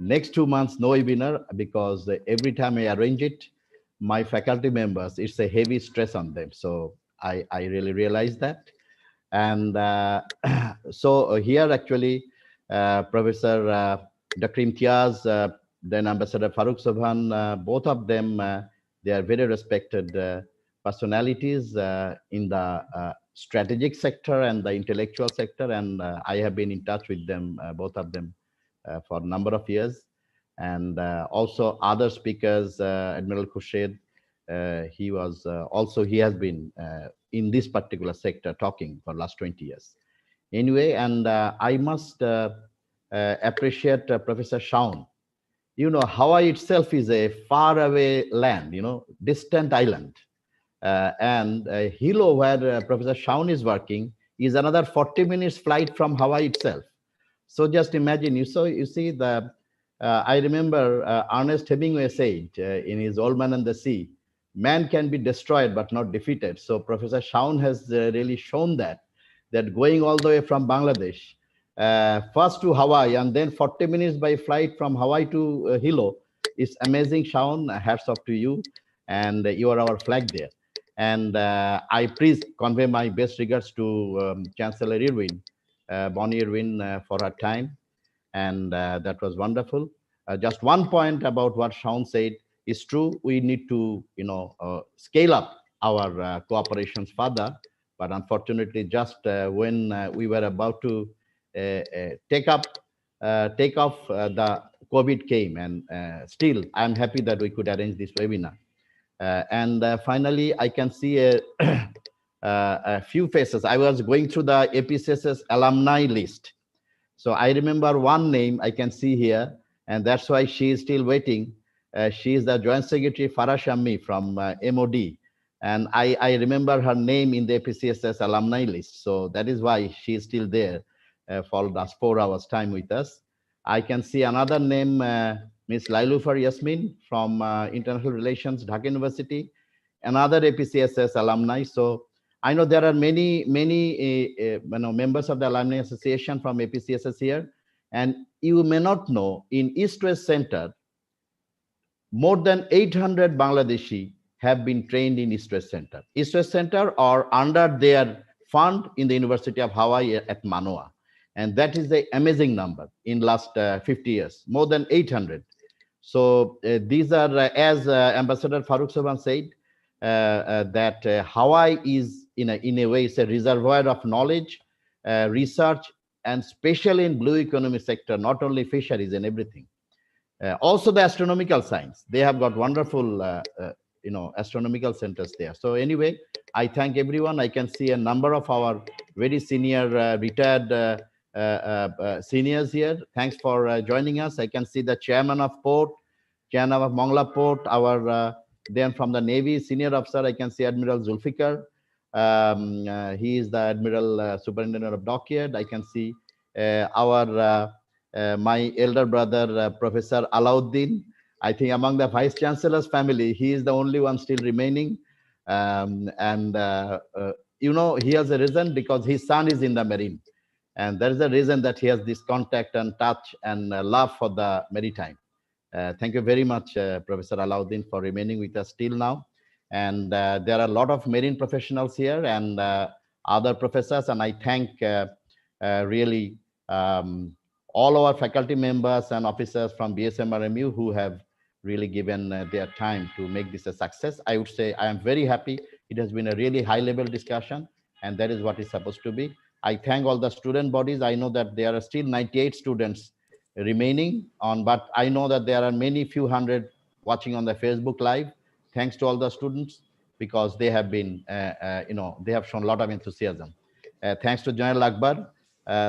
[SPEAKER 2] Next 2 months, no webinar, because every time I arrange it, my faculty members, it's a heavy stress on them. So I really realize that. And so here actually, Professor Dr. Imtiaz, then Ambassador Farooq Sobhan, both of them, they are very respected personalities in the strategic sector and the intellectual sector. And I have been in touch with them, both of them, for a number of years. And also other speakers, Admiral Khurshid, he was he has been in this particular sector talking for last 20 years. Anyway, and I must appreciate Professor Shaun. You know, Hawaii itself is a faraway land, distant island. And Hilo, where Professor Shaun is working, is another 40 minutes flight from Hawaii itself. So just imagine, you see the, I remember Ernest Hemingway said in his Old Man and the Sea, man can be destroyed but not defeated. So Professor Shaun has really shown that going all the way from Bangladesh, first to Hawaii and then 40 minutes by flight from Hawaii to Hilo is amazing. Shaun, hats off to you, and you are our flag there. And I please convey my best regards to Chancellor Irwin, Bonnie Irwin, for her time. And that was wonderful. Just one point about what Shaun said is true. We need to, scale up our cooperations further. But unfortunately, just when we were about to take off, the COVID came. And still, I'm happy that we could arrange this webinar. And finally, I can see a few faces. I was going through the APCSS alumni list. So I remember one name I can see here, and that's why she is still waiting. She is the Joint Secretary Farah Shammi from MOD. And I remember her name in the APCSS alumni list. So that is why she is still there for the last 4 hours time with us. I can see another name, Ms. Lailufar Yasmin from International Relations, Dhaka University, another APCSS alumni. So I know there are many members of the Alumni Association from APCSS here. And you may not know, in East-West Center, more than 800 Bangladeshi have been trained in East-West Center. East-West Center are under their fund in the University of Hawaii at Manoa. And that is an amazing number in last 50 years, more than 800. So these are, as Ambassador Farooq Sobhan said, that Hawaii is in a way, it's a reservoir of knowledge, research, and especially in blue economy sector, not only fisheries and everything. Also the astronomical science, they have got wonderful, astronomical centers there. So anyway, I thank everyone. I can see a number of our very senior retired seniors here. Thanks for joining us. I can see the chairman of port, chairman of Mongla Port, our then from the Navy senior officer, I can see Admiral Zulfikar. He is the Admiral Superintendent of Dockyard. I can see my elder brother, Professor Alauddin. I think among the Vice Chancellor's family, he is the only one still remaining. He has a reason because his son is in the Marine. And there is a reason that he has this contact and touch and love for the maritime. Thank you very much, Professor Alauddin, for remaining with us till now. And there are a lot of marine professionals here and other professors, and I thank really all our faculty members and officers from BSMRMU who have really given their time to make this a success. I would say I am very happy. It has been a really high-level discussion, and that is what it's supposed to be. I thank all the student bodies. I know that there are still 98 students remaining on, but I know that there are many few hundred watching on the Facebook Live. Thanks to all the students, because they have been, they have shown a lot of enthusiasm. Thanks to General Akbar.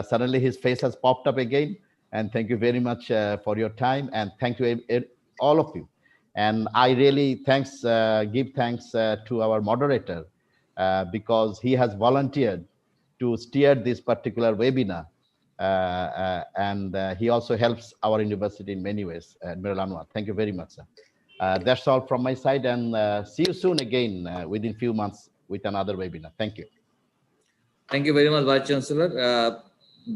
[SPEAKER 2] Suddenly his face has popped up again. And thank you very much for your time. And thank you all of you. And I really give thanks to our moderator because he has volunteered to steer this particular webinar. And he also helps our university in many ways. Admiral Anwar, thank you very much, sir. That's all from my side, and see you soon again within few months with another webinar. Thank you.
[SPEAKER 1] Thank you very much, Vice Chancellor.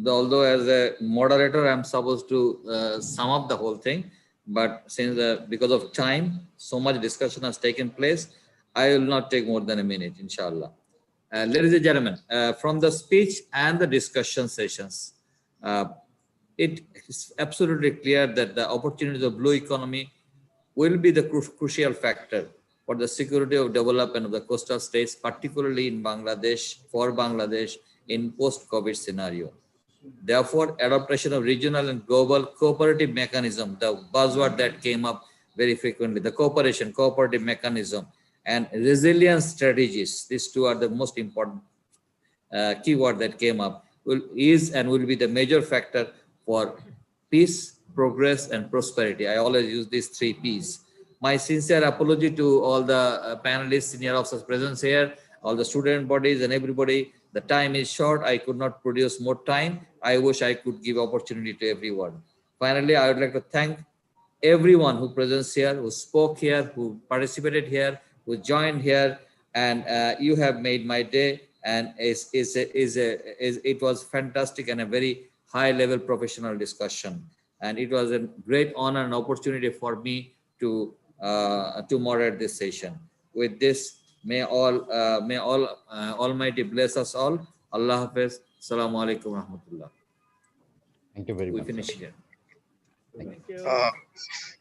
[SPEAKER 1] Although as a moderator, I'm supposed to sum up the whole thing, but since because of time, so much discussion has taken place, I will not take more than a minute, inshallah. Ladies and gentlemen, from the speech and the discussion sessions, it is absolutely clear that the opportunities of blue economy will be the crucial factor for the security of development of the coastal states, particularly in Bangladesh, for Bangladesh in post-COVID scenario. Therefore, adaptation of regional and global cooperative mechanism, the buzzword that came up very frequently, the cooperative mechanism, and resilience strategies, these two are the most important keyword that came up, will be the major factor for peace, progress, and prosperity. I always use these 3 Ps. My sincere apology to all the panelists, senior officers present here, all the student bodies and everybody. The time is short. I could not produce more time. I wish I could give opportunity to everyone. Finally, I would like to thank everyone who presents here, who spoke here, who participated here, who joined here, and you have made my day. And it was fantastic and a very high-level professional discussion. And it was a great honor and opportunity for me to moderate this session. With this, may Almighty bless us all. Allah Hafiz. Assalamu alaikum wa rahmatullah.
[SPEAKER 2] Thank you very much.
[SPEAKER 1] We finish here.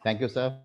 [SPEAKER 2] Thank you, sir.